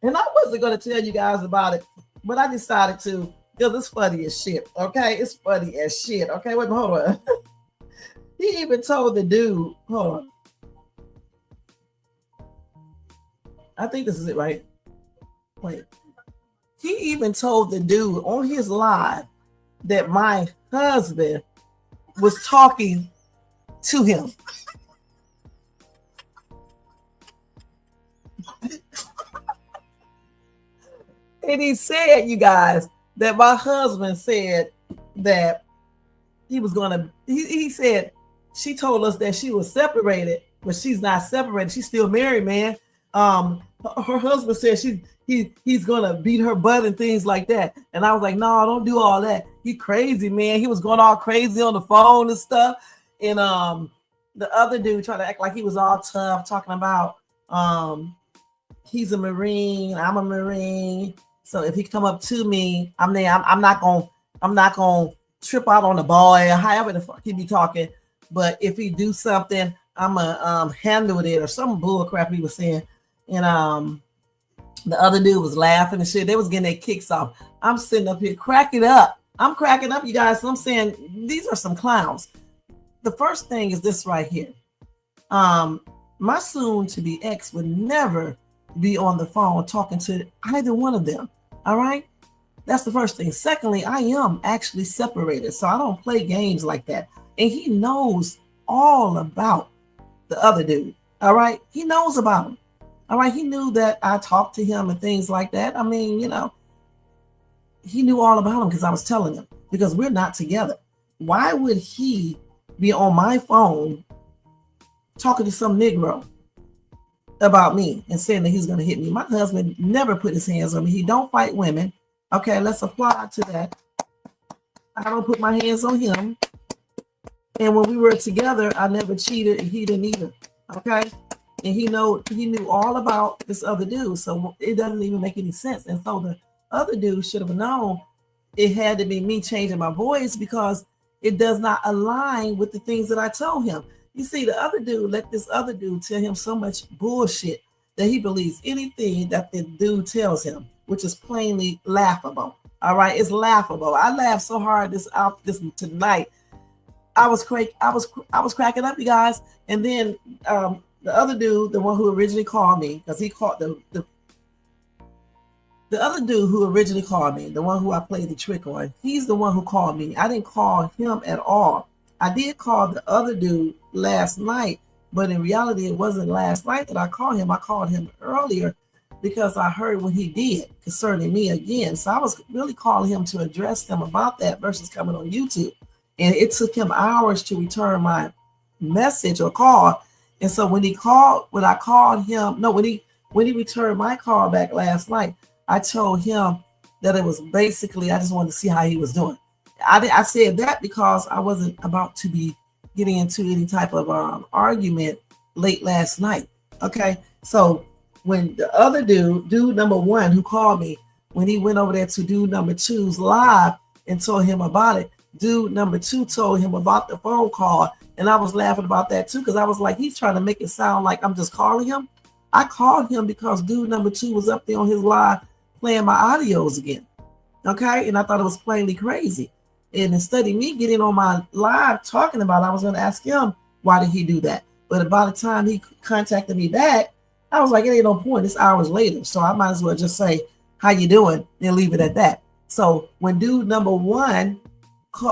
And I wasn't going to tell you guys about it, but I decided to because it's funny as shit. Okay, it's funny as shit. Okay, wait a minute, hold on. He even told the dude, hold on. I think this is it, right? Wait. He even told the dude on his live that my husband was talking to him. And he said, you guys, that my husband said that he was gonna, he said, she told us that she was separated, but she's not separated. She's still married, man. Her husband said he's gonna beat her butt and things like that. And I was like, no, don't do all that. He crazy, man. He was going all crazy on the phone and stuff. And the other dude tried to act like he was all tough, talking about he's a Marine, I'm a Marine. So if he come up to me, I'm not gonna trip out on the boy, however the fuck he be talking. But if he do something, I'ma handle it or some bull crap he was saying. And the other dude was laughing and shit. They was getting their kicks off. I'm sitting up here cracking up. I'm cracking up, you guys. So I'm saying these are some clowns. The first thing is this right here. My soon-to-be ex would never be on the phone talking to either one of them. All right? That's the first thing. Secondly, I am actually separated, so I don't play games like that. And he knows all about the other dude. All right? He knows about him. All right? He knew that I talked to him and things like that. I mean, he knew all about him because I was telling him, because we're not together. Why would he be on my phone talking to some Negro about me and saying that he's going to hit me? My husband never put his hands on me. He don't fight women. Okay, let's apply to that. I don't put my hands on him. And when we were together, I never cheated and he didn't either. Okay? And he knew all about this other dude. So it doesn't even make any sense. And so the other dude should have known it had to be me changing my voice because it does not align with the things that I told him. You see, the other dude let this other dude tell him so much bullshit that he believes anything that the dude tells him, which is plainly laughable. All right, it's laughable. I laughed so hard this tonight. I was cracking up, you guys. And then the other dude, the one who originally called me, because he called the other dude who originally called me, the one who I played the trick on, he's the one who called me. I didn't call him at all. I did call the other dude last night, but in reality, it wasn't last night that I called him. I called him earlier because I heard what he did concerning me again. So I was really calling him to address him about that versus coming on YouTube. And it took him hours to return my message or call. And so when he returned my call back last night, I told him that it was basically, I just wanted to see how he was doing. I said that because I wasn't about to be getting into any type of argument late last night. Okay. So when the other dude number one who called me, when he went over there to dude number two's live and told him about it, dude number two told him about the phone call. And I was laughing about that too, because I was like, he's trying to make it sound like I'm just calling him. I called him because dude number two was up there on his live playing my audios again. Okay. And I thought it was plainly crazy. And instead of me getting on my live talking about it, I was going to ask him, why did he do that? But by the time he contacted me back, I was like, it ain't no point. It's hours later. So I might as well just say, how you doing? And leave it at that. So when dude number one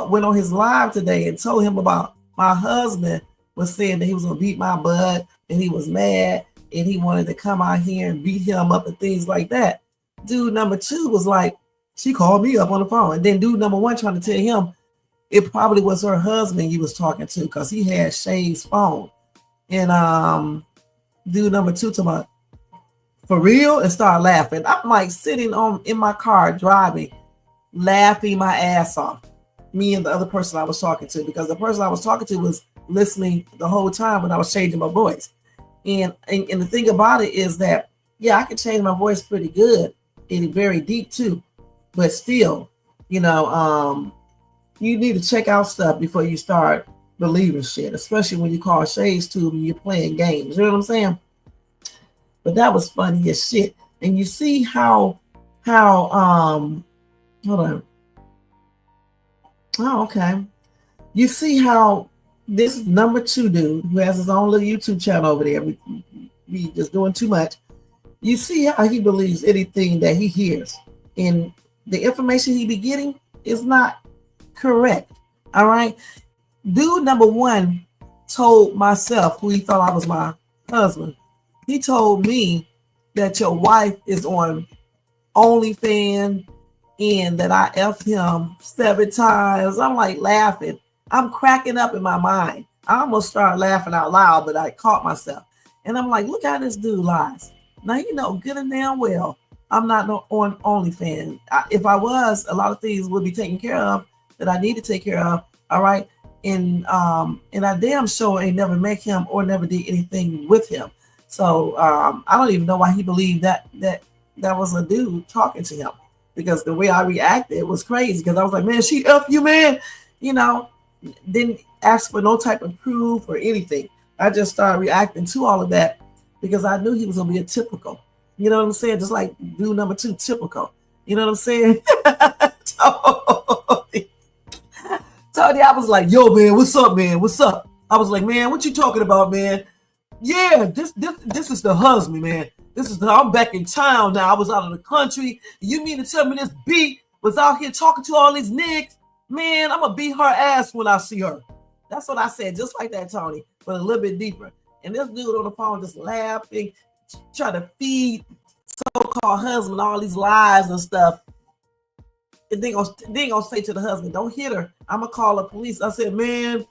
went on his live today and told him about my husband was saying that he was gonna beat my butt and he was mad and he wanted to come out here and beat him up and things like that. Dude number 2 was like, she called me up on the phone. And then dude number 1 trying to tell him it probably was her husband you was talking to because he had Shay's phone. And dude number 2 talking about, for real, and start laughing. I'm like sitting in my car driving, laughing my ass off. Me and the other person I was talking to, because the person I was talking to was listening the whole time when I was changing my voice. And the thing about it is that, yeah, I can change my voice pretty good and very deep too. But still, you know, you need to check out stuff before you start believing shit, especially when you call Shades Tube and you're playing games. You know what I'm saying? But that was funny as shit. And you see how hold on. Oh, okay. You see how this number 2 dude who has his own little YouTube channel over there, we just doing too much. You see how he believes anything that he hears, and the information he be getting is not correct. All right. Dude number 1 told myself, who he thought I was my husband, he told me that your wife is on OnlyFans and that I effed him 7 times. I'm like laughing. I'm cracking up in my mind. I almost started laughing out loud, but I caught myself. And I'm like, look how this dude lies. Now, you know, good and damn well, I'm not on OnlyFans. If I was, a lot of things would be taken care of that I need to take care of. All right. And I damn sure ain't never met him or never did anything with him. So I don't even know why he believed that was a dude talking to him, because the way I reacted was crazy. Because I was like, man, she F you, man. You know, didn't ask for no type of proof or anything. I just started reacting to all of that because I knew he was gonna be a typical. You know what I'm saying? Just like dude number 2, typical. You know what I'm saying? Tony, I was like, yo, man, what's up, man? What's up? I was like, man, what you talking about, man? Yeah, this is the husband, man. I'm back in town now. I was out of the country. You mean to tell me this beat was out here talking to all these niggas? Man, I'm gonna beat her ass when I see her. That's what I said, just like that, Tony, but a little bit deeper. And this dude on the phone just laughing, trying to feed so-called husband all these lies and stuff. And they gonna say to the husband, don't hit her. I'm gonna call the police. I said, man,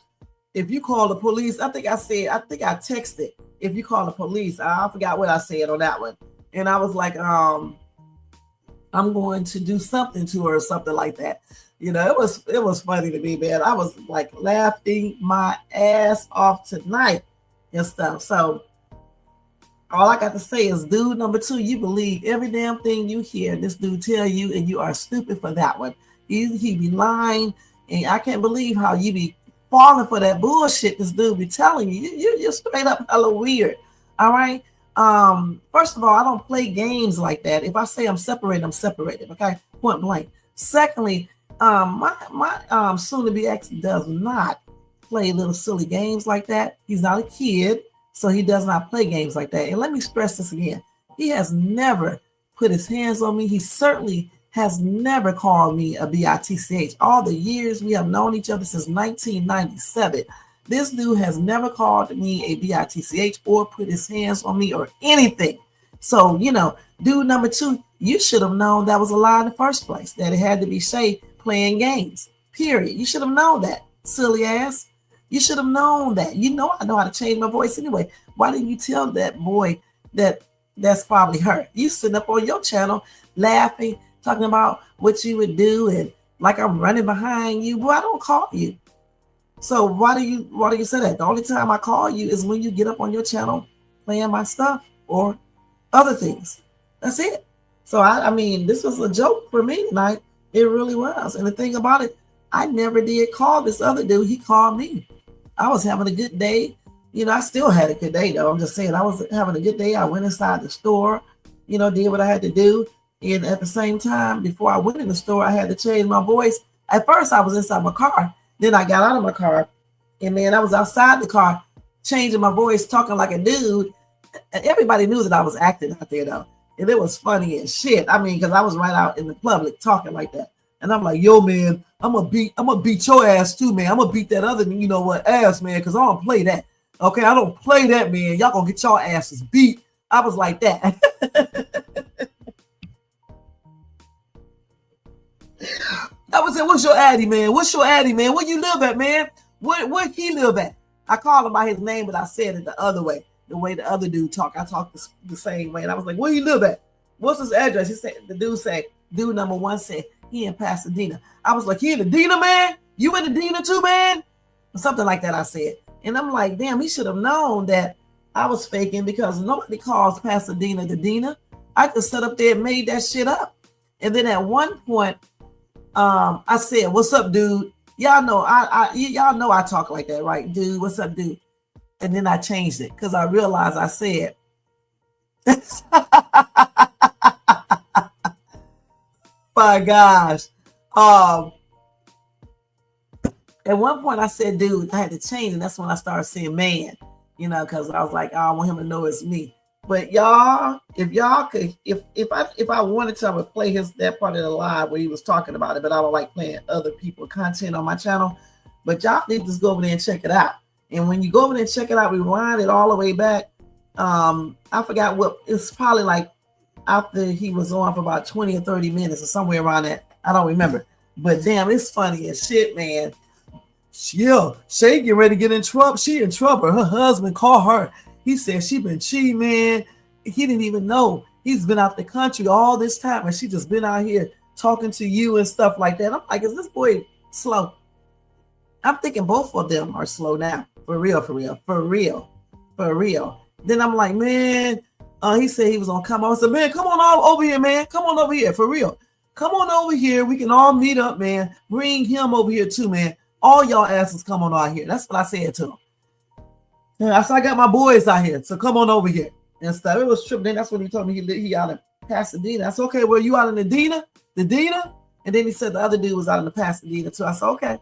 if you call the police, I think I texted, if you call the police, I forgot what I said on that one. And I was like, I'm going to do something to her or something like that. You know, it was funny to me, man. I was like laughing my ass off tonight and stuff. So all I got to say is, dude number 2, you believe every damn thing you hear this dude tell you, and you are stupid for that one. He be lying, and I can't believe how you be falling for that bullshit this dude be telling you. You're straight up hella weird. All right. First of all, I don't play games like that. If I say I'm separated, I'm separated. Okay, point blank. Secondly, my soon-to-be ex does not play little silly games like that. He's not a kid, so he does not play games like that. And let me stress this again. He has never put his hands on me. He certainly has never called me a bitch. All the years we have known each other, since 1997, this dude has never called me a bitch or put his hands on me or anything. So, you know, dude number 2, you should have known that was a lie in the first place, that it had to be Shay playing games, period. You should have known that, silly ass. You should have known that. You know I know how to change my voice anyway. Why didn't you tell that boy that that's probably her? You sitting up on your channel laughing, talking about what you would do, and like I'm running behind you. Boy, I don't call you. So why do you say that? The only time I call you is when you get up on your channel playing my stuff or other things. That's it. So I mean, this was a joke for me tonight. It really was. And the thing about it, I never did call this other dude. He called me. I was having a good day. You know, I still had a good day though. I'm just saying I was having a good day. I went inside the store, you know, did what I had to do. And at the same time, before I went in the store, I had to change my voice. At first I was inside my car. Then I got out of my car, and then I was outside the car changing my voice, talking like a dude. And everybody knew that I was acting out there though. And it was funny as shit. I mean, because I was right out in the public talking like that. And I'm like, yo, man, I'm gonna beat your ass too, man. I'm gonna beat that other, you know what, ass, man, because I don't play that. Okay, I don't play that, man. Y'all gonna get y'all asses beat. I was like that. I was saying, what's your addy, man? What's your addy, man? Where you live at, man? Where he live at? I called him by his name, but I said it the other way. The way the other dude talked. I talked the same way. And I was like, where you live at? What's his address? He said, dude number one said, he in Pasadena. I was like, he in Adena, man? You in Adena too, man? Or something like that I said. And I'm like, damn, he should have known that I was faking because nobody calls Pasadena Adena. I just sat up there and made that shit up. And then at one point, I said, what's up, dude? Y'all know I talk like that, right? Dude, what's up, dude? And then I changed it because I realized I said, my gosh. At one point I said, dude, I had to change, and that's when I started saying man, because I was like, I want him to know it's me. But y'all, if y'all could, if I wanted to, I would play that part of the live where he was talking about it, but I don't like playing other people's content on my channel. But y'all need to just go over there and check it out. And when you go over there and check it out, rewind it all the way back. I forgot what, it's probably like after he was on for about 20 or 30 minutes or somewhere around that. I don't remember. But damn, it's funny as shit, man. Yeah, Shay getting ready to get in trouble. She in trouble. Her husband called her. He said she been cheating, man. He didn't even know. He's been out the country all this time, and she just been out here talking to you and stuff like that. I'm like, is this boy slow? I'm thinking both of them are slow now. For real, for real, for real, for real. Then I'm like, man, he said he was gonna come on. I said, man, come on all over here, man. Come on over here, for real. Come on over here. We can all meet up, man. Bring him over here too, man. All y'all asses come on out here. That's what I said to him. And I said, I got my boys out here, so come on over here and stuff. It was tripping. Then that's when he told me he out in Pasadena. I said, okay, well, you out in Adena? And then he said the other dude was out in the Pasadena too. I said,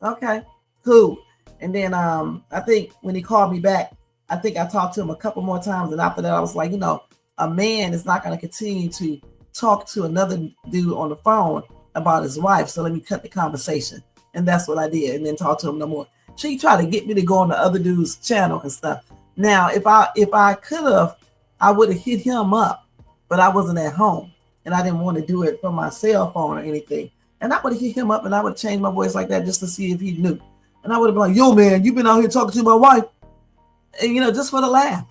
okay, cool. And then I think when he called me back, I think I talked to him a couple more times. And after that, I was like, a man is not going to continue to talk to another dude on the phone about his wife. So let me cut the conversation. And that's what I did. And then talk to him no more. She tried to get me to go on the other dude's channel and stuff. Now, if I could have, I would have hit him up, but I wasn't at home and I didn't want to do it from my cell phone or anything. And I would have hit him up and I would change my voice like that just to see if he knew. And I would have been like, yo, man, you been out here talking to my wife. And, just for the laugh,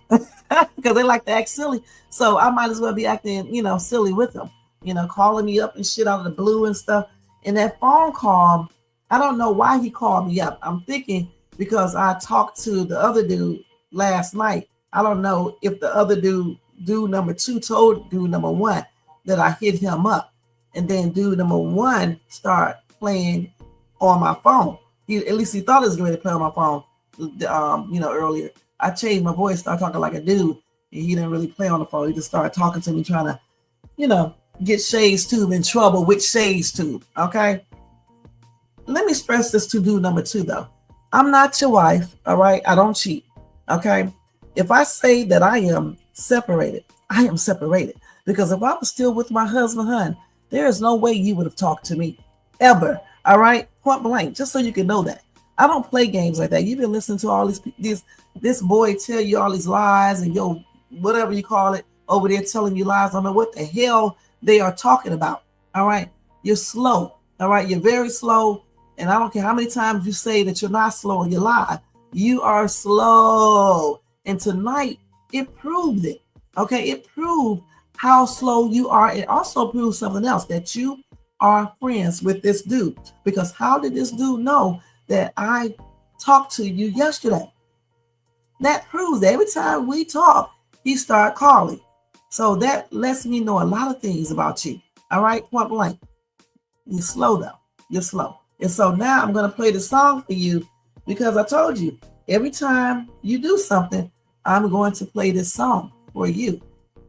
because they like to act silly. So I might as well be acting, silly with them, calling me up and shit out of the blue and stuff. And that phone call, I don't know why he called me up. I'm thinking because I talked to the other dude last night. I don't know if the other dude number two, told dude number one that I hit him up. And then dude number one started playing on my phone. At least he thought he was going to play on my phone, earlier. I changed my voice, started talking like a dude, and he didn't really play on the phone. He just started talking to me, trying to, get Shades Tube in trouble with Shades Tube, okay? Let me stress this to dude number two, though. I'm not your wife, all right? I don't cheat, okay? If I say that I am separated, I am separated. Because if I was still with my husband, hun, there is no way you would have talked to me, ever, all right? Point blank, just so you can know that. I don't play games like that. You've been listening to all this boy tell you all these lies and whatever you call it over there telling you lies. I don't know what the hell they are talking about, all right? You're slow, all right? You're very slow. And I don't care how many times you say that you're not slow and you lie. You are slow. And tonight, it proved it. Okay, it proved how slow you are. It also proved something else, that you are friends with this dude. Because how did this dude know that I talked to you yesterday? That proves that every time we talk, he started calling. So that lets me know a lot of things about you. All right, point blank. You're slow though. You're slow. And so now I'm going to play the song for you because I told you every time you do something, I'm going to play this song for you.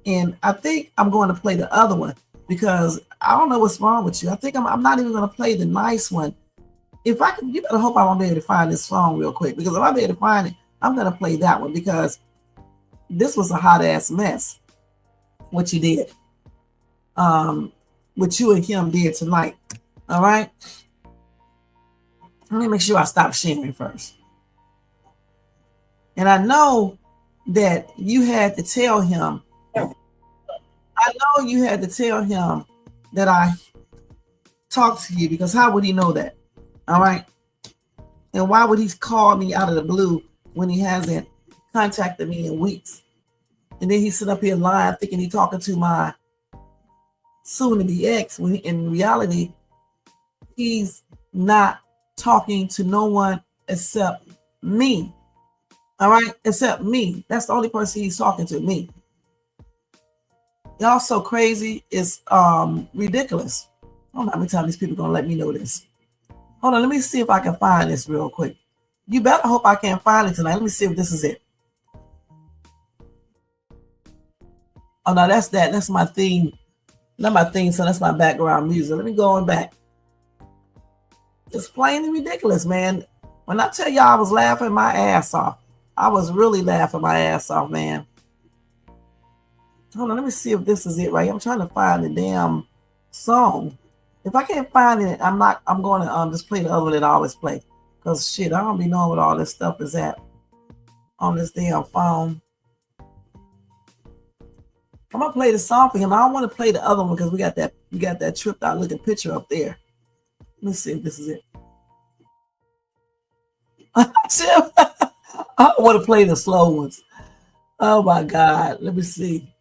And I think I'm going to play the other one because I don't know what's wrong with you. I think I'm not even going to play the nice one. If I can, you better hope I won't be able to find this song real quick, because if I'm able to find it, I'm going to play that one because this was a hot ass mess. What you did, what you and him did tonight. All right. Let me make sure I stop sharing first. And I know that you had to tell him. I know you had to tell him that I talked to you, because how would he know that? All right. And why would he call me out of the blue when he hasn't contacted me in weeks? And then he sit up here lying, thinking he talking to my soon-to-be ex, when in reality, he's not talking to no one except me. All right, except me. That's the only person he's talking to, me. Y'all so crazy. It's ridiculous. I don't know how many times these people gonna let me know this. Hold on, let me see if I can find this real quick. You better hope I can't find it tonight. Let me see if this is it. Oh no, that's that. That's my theme. Not my theme, so that's my background music. Let me go on back. It's plain and ridiculous, man. When I tell y'all I was laughing my ass off, I was really laughing my ass off, man. Hold on, let me see if this is it right here. I'm trying to find the damn song. If I can't find it, I'm going to just play the other one that I always play. Because shit, I don't be knowing what all this stuff is at on this damn phone. I'm gonna play the song for him. I don't want to play the other one because we got that tripped out looking picture up there. Let me see if this is it. I want to play the slow ones. Oh my God. Let me see.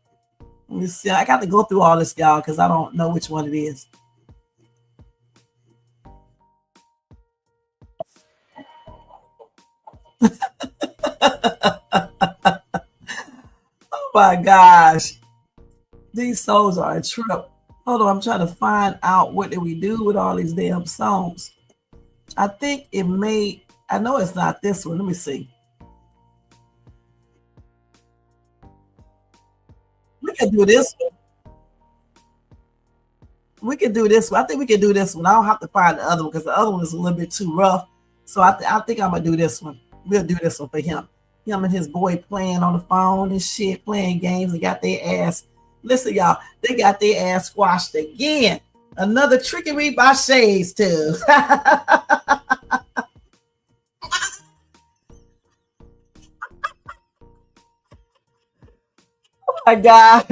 I got to go through all this, y'all, because I don't know which one it is. Oh my gosh. These souls are a trip. Hold on, I'm trying to find out what did we do with all these damn songs. I think it may, I know it's not this one. Let me see. We can do this one. We can do this one. I think we can do this one. I don't have to find the other one because the other one is a little bit too rough. So I think I'm going to do this one. We'll do this one for him. Him and his boy playing on the phone and shit, playing games and got their ass. Listen, y'all, they got their ass squashed again. Another trickery by Shades, too. Oh, my God.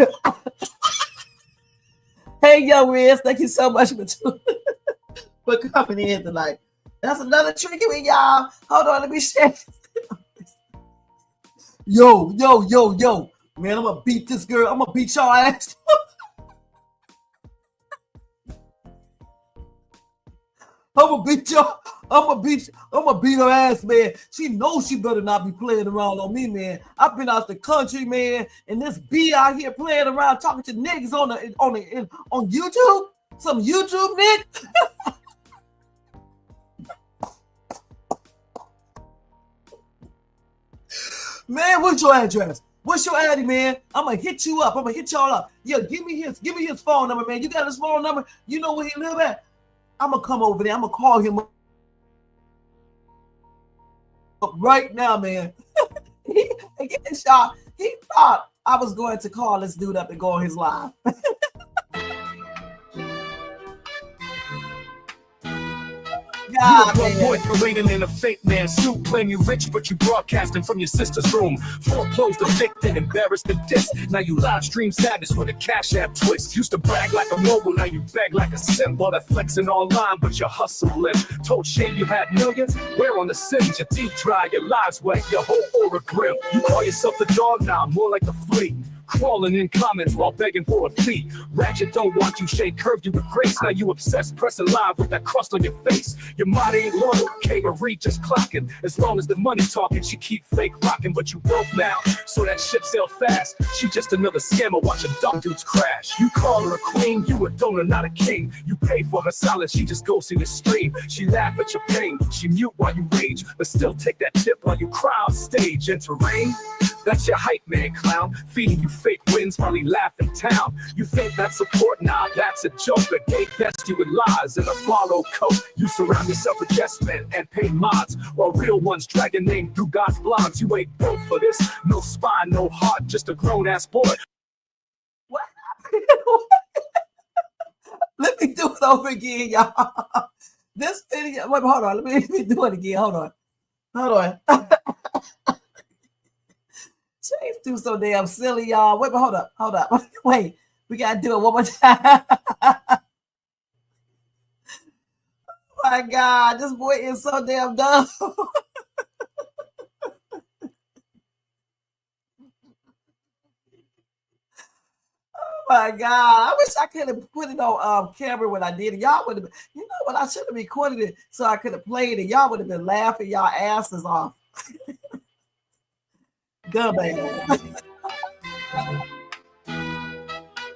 Hey, yo, Riz, thank you so much for coming in tonight. That's another trickery, y'all. Hold on, let me share. Yo. Man, I'm going to beat this girl. I'm going to beat y'all ass. I'm gonna beat her ass, man. She knows she better not be playing around on me, man. I've been out the country, man, and this B out here playing around talking to niggas on YouTube. Some YouTube niggas. Man, what's your address? What's your addy, man? I'm gonna hit you up. I'm gonna hit y'all up. Yeah, give me his phone number, man. You got his phone number? You know where he live at? I'm gonna come over there. I'm gonna call him up right now, man. He thought I was going to call this dude up and go on his live. You a broke boy parading in a fake man suit, claim you rich, but you broadcasting from your sister's room. Foreclosed, evicted, embarrassed, and dissed. Now you live stream sadness with a Cash App twist. Used to brag like a mogul, now you beg like a simp. All that flexing online, but your hustle limp. Told Shane you had millions, where on the Sims? Your teeth dry, your lives wet, your whole aura grim. You call yourself the dog now, more like the flea. Crawling in comments while begging for a fee. Ratchet don't want you, Shane curved you with grace. Now you obsessed, pressing live with that crust on your face. Your mind ain't loyal, K. Marie just clocking. As long as the money talking, she keep fake rocking. But you broke now, so that ship sailed fast. She just another scammer watching dumb dudes crash. You call her a queen, you a donor, not a king. You pay for her silence, she just goes through the stream. She laugh at your pain, she mute while you rage, but still take that tip while you cry on stage. Enter rain, that's your hype man clown, feeding you fake wins while he laugh in town. You think that's support? Nah, that's a joke. The gate best you with lies and a follow coat. You surround yourself with yes men and paid mods, while real ones drag your name through God's blogs. You ain't built for this. No spine, no heart, just a grown-ass boy. What? Let me do it over again, y'all. This video, wait, hold on. Let me do it again. Hold on. Chase too so damn silly, y'all. Wait, but hold up. Wait, we gotta do it one more time. My God, this boy is so damn dumb. My God, I wish I could have put it on camera when I did it. Y'all would have been, you know what? I should have recorded it so I could have played it. Y'all would have been laughing y'all asses off. Dumbass.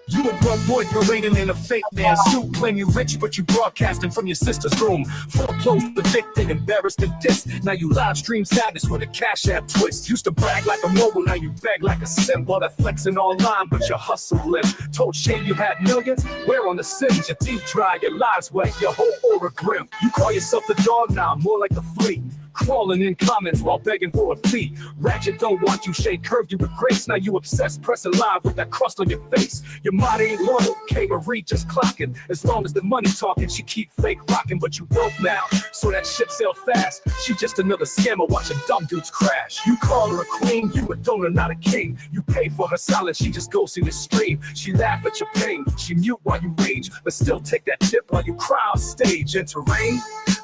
You a broke boy parading in a fake man suit, claim you rich, but you broadcasting from your sister's room. Foreclosed, evicted, embarrassed, and dissed. Now you live stream sadness with a cash app twist. Used to brag like a mogul, now you beg like a symbol. That flexing online, but your hustle live. Told shame you had millions, where on the sins? Your teeth dry, your lies wet, your whole aura grim. You call yourself the dog now, more like the flea. Crawling in comments while begging for a fee. Ratchet don't want you, Shade curved you with grace. Now you obsessed, pressing live with that crust on your face. Your mind ain't loyal, K-Marie just clocking. As long as the money talking, she keep fake rocking. But you broke now, so that ship sail fast. She just another scammer watching dumb dudes crash. You call her a queen, you a donor, not a king. You pay for her silence, she just goes through the stream. She laugh at your pain, she mute while you rage. But still take that tip while you cry on stage. Enter rain,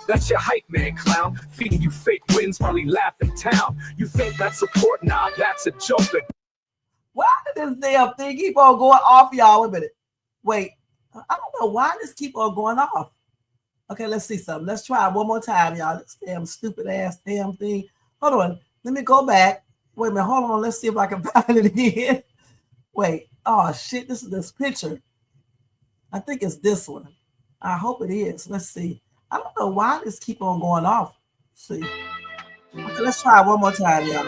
that's your hype man clown, feeding you fake wins while he laugh in town. You think that's support? Nah, that's a joke. Why did this damn thing keep on going off, y'all? Wait a minute. Wait, I don't know why this keep on going off. Okay, let's see something. Let's try it one more time, y'all. This damn stupid ass damn thing. Hold on. Let me go back. Wait a minute. Hold on. Let's see if I can find it again. Wait. Oh, shit. This is this picture. I think it's this one. I hope it is. Let's see. I don't know why this keep on going off. Let's see. Okay, let's try it one more time, y'all.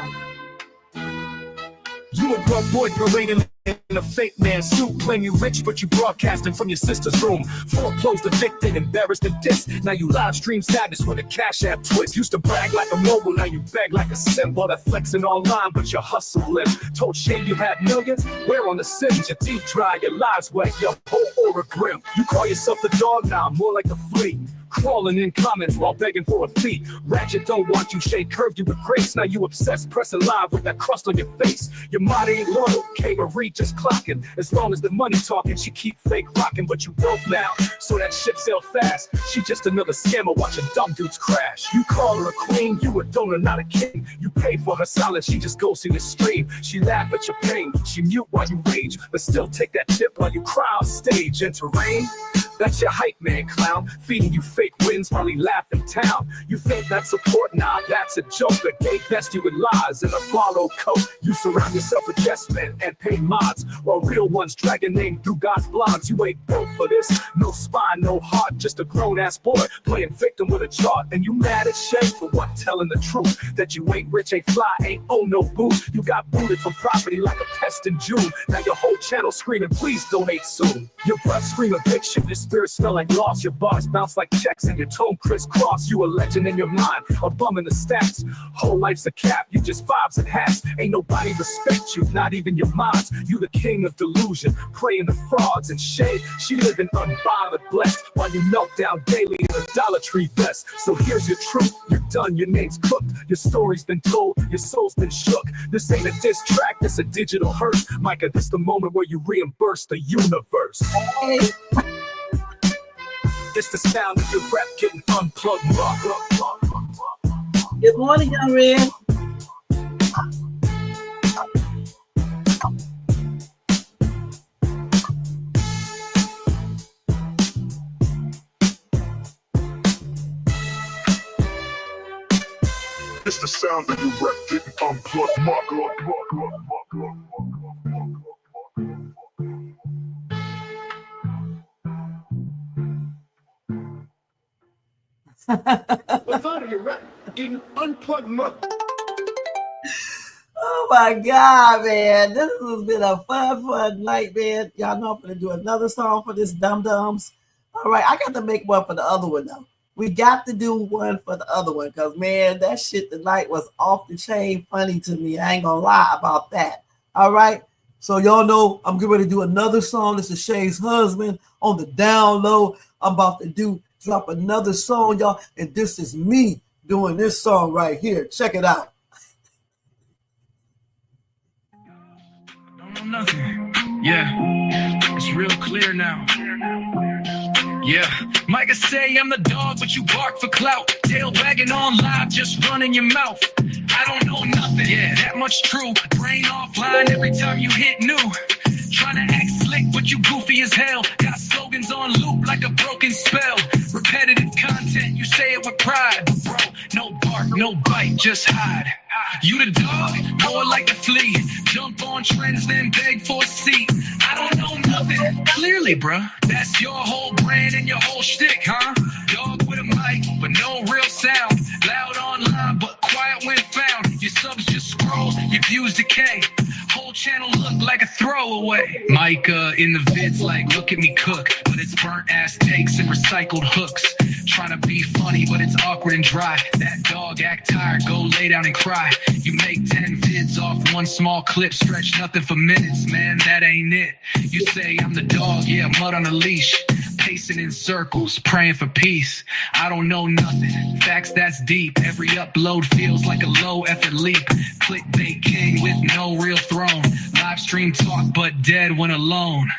You a broke boy parading in a fake man suit, claim you rich, but you broadcasting from your sister's room. Foreclosed, evicted, embarrassed, and dissed. Now you live stream sadness with a cash app twist. Used to brag like a mogul, now you beg like a symbol. That flexing online, but your hustle live. Told shame you had millions, where on the sins? Your teeth dry, your lies wet, your whole aura grim. You call yourself the dog now, more like the flea. Crawling in comments while begging for a fee. Ratchet don't want you, Shade curved you with grace. Now you obsessed, pressing live with that crust on your face. Your mind ain't loyal, K-Marie just clocking. As long as the money talking, she keep fake rocking. But you broke now, so that ship sail fast. She just another scammer watching dumb dudes crash. You call her a queen, you a donor, not a king. You pay for her silence, she just goes through the stream. She laugh at your pain, she mute while you rage. But still take that tip while you cry on stage. Enter rain, that's your hype man clown, feeding you fake wins while he laugh in town. You think that's support? Nah, that's a joke. The gay best you with lies and a borrowed coat. You surround yourself with yes men and pay mods, while real ones drag your name through God's blogs. You ain't built for this. No spine, no heart, just a grown-ass boy playing victim with a chart. And you mad at Shay for what? Telling the truth. That you ain't rich, ain't fly, ain't own no booze. You got booted from property like a pest in June. Now your whole channel screaming, please donate soon. Your breath scream eviction, your spirit smell like loss. Your bars bounce like checks and your tone crisscross. You a legend in your mind, a bum in the stats. Whole life's a cap, you just vibes and hats. Ain't nobody respect you, not even your moms. You the king of delusion, praying to frauds and shade. She living unbothered, blessed, while you melt down daily in a Dollar Tree vest. So here's your truth, you're done, your name's cooked. Your story's been told, your soul's been shook. This ain't a diss track, this a digital hearse. Micah, this the moment where you reimburse the universe. Hey. It's the sound of your rap getting unplugged. Good morning, young man. It's the sound of your rap getting unplugged. What's out of your rap getting unplugged? Oh my God, man. This has been a fun night, man. Y'all know I'm going to do another song for this dum-dums. All right, I got to make one for the other one, though. We got to do one for the other one because, man, that shit tonight was off the chain funny to me. I ain't going to lie about that. All right? So y'all know I'm getting ready to do another song. This is Shay's husband on the down low. I'm about to drop another song, y'all. And this is me doing this song right here. Check it out. Nothing. Yeah, it's real clear now. Yeah, Micah say I'm the dog, but you bark for clout. Tail wagging on live, just running your mouth. I don't know nothing. Yeah, that much true. Brain offline every time you hit new. Trying to act slick, but you goofy as hell. Got slogans on loop like a broken spell. Repetitive content, you say it with pride. But bro, no bark, no bite, just hide. You the dog, more like a flea. Jump on trends, then beg for a seat. I don't know nothing. Clearly, bruh, that's your whole brand and your whole shtick, huh? Dog with a mic, but no real sound. Loud online, but quiet when found. Your subs just scroll, your views decay. Whole channel look like a throwaway. Micah in the vids like, look at me cook. But it's burnt ass takes and recycled hooks. Trying to be funny, but it's awkward and dry. That dog act tired, go lay down and cry. You make 10 vids off one small clip, stretch nothing for minutes, man, that ain't it. You say I'm the dog, yeah, mud on a leash. Pacing in circles, praying for peace. I don't know nothing, facts that's deep. Every upload feels like a low effort leap. Clickbait king with no real throne. Live stream talk, but dead when alone.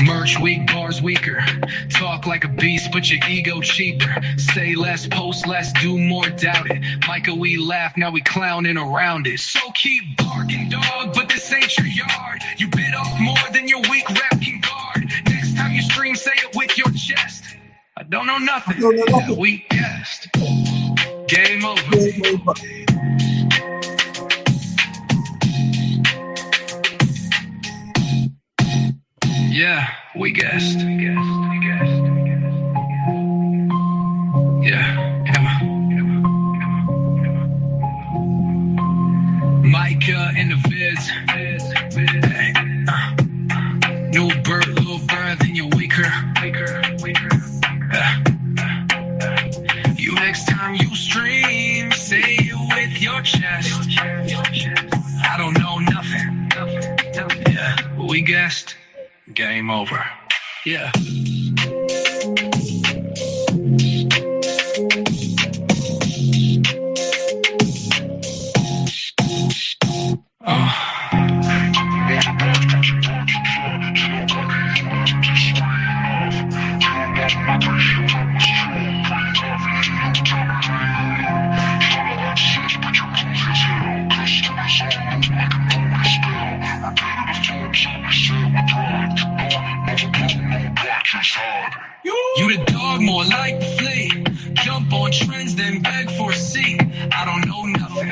Merch weak, bars weaker. Talk like a beast, but your ego cheaper. Say less, post less, do more, doubt it. Micah, we laugh, now we clowning around it. So keep barking, dog, but this ain't your yard. You bit off more than your weak rep can guard. Next time you stream, say it with your chest. I don't know nothing. That weak guest. Game over. Yeah, we guessed. Micah in the viz. New bird, little bird, then you're weaker. You next time you stream, say it with your chest. I don't know nothing. Yeah, we guessed. Game over. Yeah. You the dog, more like the flea. Jump on trends, then beg for a seat. I don't know nothing.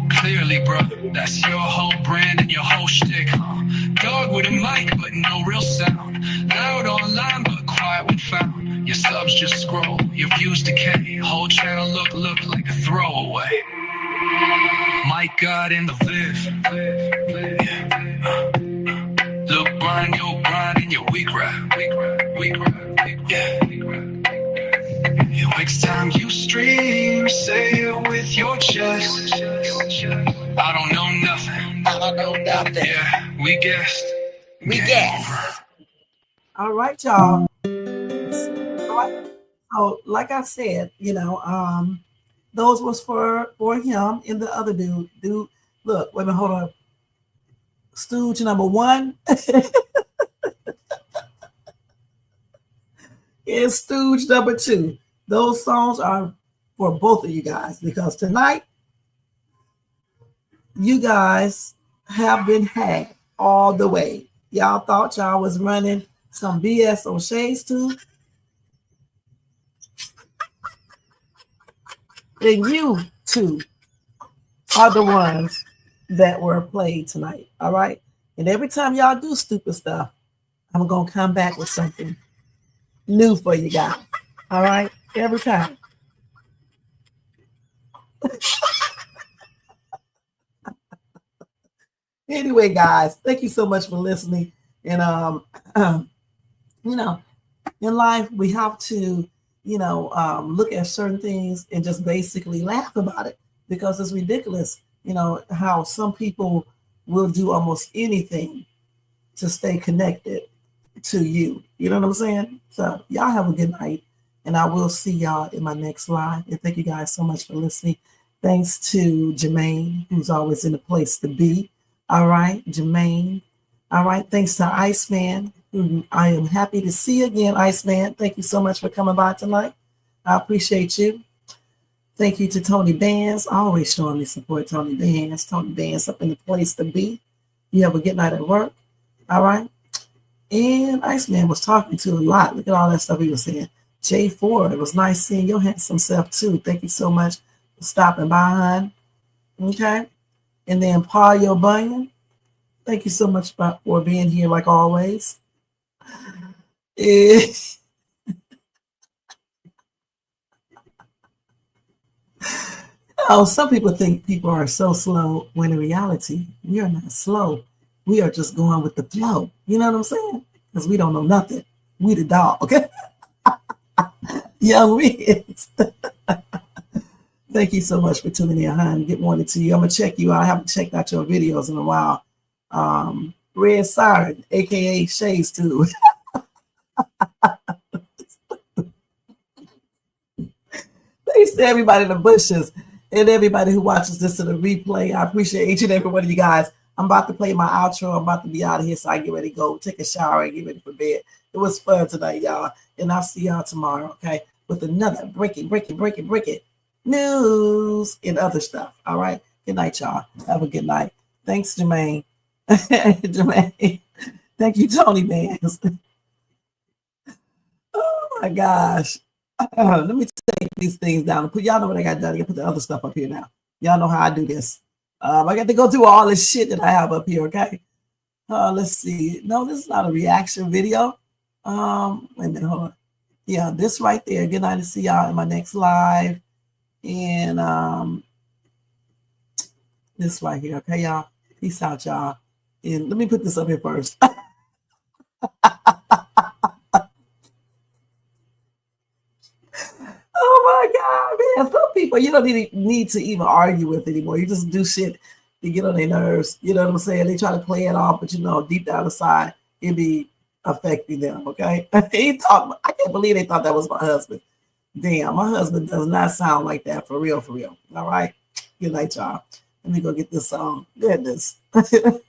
Clearly, bro, that's your whole brand and your whole shtick, huh? Dog with a mic, but no real sound. Loud online, but quiet when found. Your subs just scroll, your views decay. Whole channel look like a throwaway. Mike got in the viv. Look, grind your grind and your weak rap. Yeah. Next time you stream, say it with your chest. I don't know nothing. Yeah, we guessed. All right, y'all. All right. So, like I said, those was for him and the other dude. Look, wait a minute, hold on. Stooge number 1 and Stooge number 2. Those songs are for both of you guys because tonight you guys have been hacked all the way. Y'all thought y'all was running some BS on Shades Tube. And you two are the ones that were played tonight. All right. And every time y'all do stupid stuff, I'm going to come back with something new for you guys. All right. Every time. Anyway, guys, thank you so much for listening. And, in life, we have to, look at certain things and just basically laugh about it because it's ridiculous. How some people will do almost anything to stay connected to you. You know what I'm saying? So y'all have a good night, and I will see y'all in my next live. And thank you guys so much for listening. Thanks to Jermaine, who's always in the place to be. All right, Jermaine. All right, thanks to Iceman, who I am happy to see again, Iceman. Thank you so much for coming by tonight. I appreciate you. Thank you to Tony Bands, always showing me support, Tony Bands. Tony Bands up in the place to be. You have a good night at work. All right. And Iceman was talking to a lot. Look at all that stuff he was saying. J4, it was nice seeing your handsome self too. Thank you so much for stopping by, hon. Okay. And then Paul Yo Bunyan, thank you so much for being here like always. Oh, some people think people are so slow when in reality, we are not slow. We are just going with the flow. You know what I'm saying? Because we don't know nothing. We the dog, okay? Young Riz. Thank you so much for tuning in, hon. Good morning to you. I'm going to check you out. I haven't checked out your videos in a while. Red Siren, a.k.a. Shades too. Thanks to everybody in the bushes and everybody who watches this in the replay. I appreciate each and every one of you guys. I'm about to play my outro. I'm about to be out of here so I get ready to go take a shower and get ready for bed. It was fun tonight, y'all. And I'll see y'all tomorrow, okay, with another breaking news and other stuff. All right. Good night, y'all. Have a good night. Thanks, Jermaine. Jermaine. Thank you, Tony Bands. Oh my gosh. Let me take these things down. Y'all know what I got done. I got to put the other stuff up here now. Y'all know how I do this. I got to go through all this shit that I have up here, okay? Let's see. No, this is not a reaction video. Wait a minute, hold on. Yeah, this right there. Good night to see y'all in my next live. And this right here, okay, y'all? Peace out, y'all. And let me put this up here first. Oh my God, man. Some people you don't need to even argue with anymore. You just do shit to get on their nerves. You know what I'm saying? They try to play it off, but you know, deep down inside, it be affecting them, okay? I can't believe they thought that was my husband. Damn, my husband does not sound like that for real, for real. All right? Good night, y'all. Let me go get this song. Goodness. Good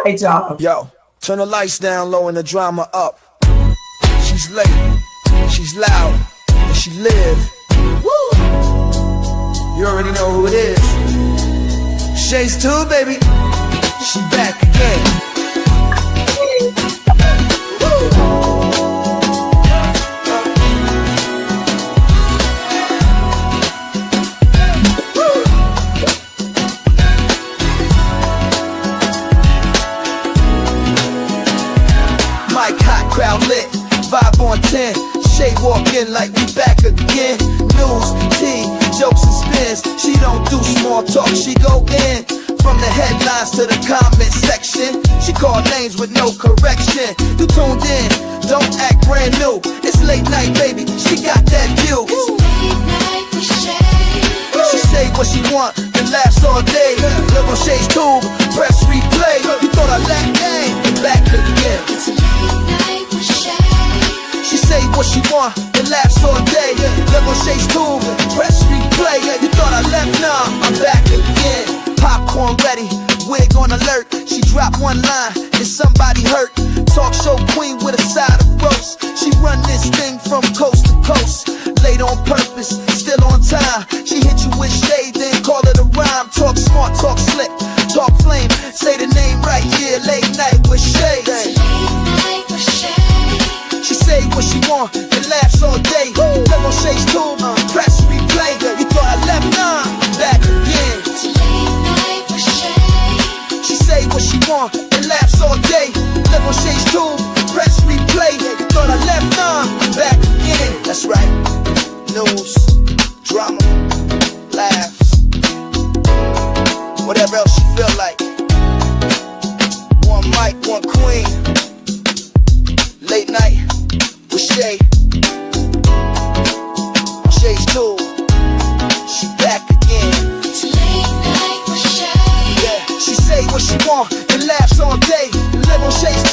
night, y'all. Yo. Turn the lights down low and the drama up. She's late, she's loud, and she live. Woo! You already know who it is. Shades 2, baby. She back again. Crowd lit, vibe on 10. Shay walk in like we back again. News, tea, jokes and spins. She don't do small talk, she go in. From the headlines to the comment section, she call names with no correction. You tuned in, don't act brand new. It's late night, baby, she got that view. She say what she want and laughs all day. Look on Shay's tube, press replay. You thought I lacked game, back again. It's a late night with Shay. She say what she want and laughs all day. Look on Shay's tube, press replay. You thought I left, nah, I'm back again. Popcorn ready, wig on alert. She dropped one line and somebody hurt. Talk show queen with a side of roast. She run this thing from coast to coast. Late on purpose, still on time. She hit you with shade, then call it a rhyme. Talk smart, talk slick, talk flame. Say the name right, yeah, late night with Shay. She say what she want and laughs all day. Look on Shay's tube, press replay. You thought I left, nah, I'm back again. She say what she want and laughs all day. Look on Shay's tube, press replay. You thought I left, nah, I'm back again. That's right. News, drama, laughs, whatever else you feel like. One mic, one queen. Late night with Shay. Shay's too. She back again. It's late night with Shay. Yeah, she say what she want and laughs all day. Live on Shay's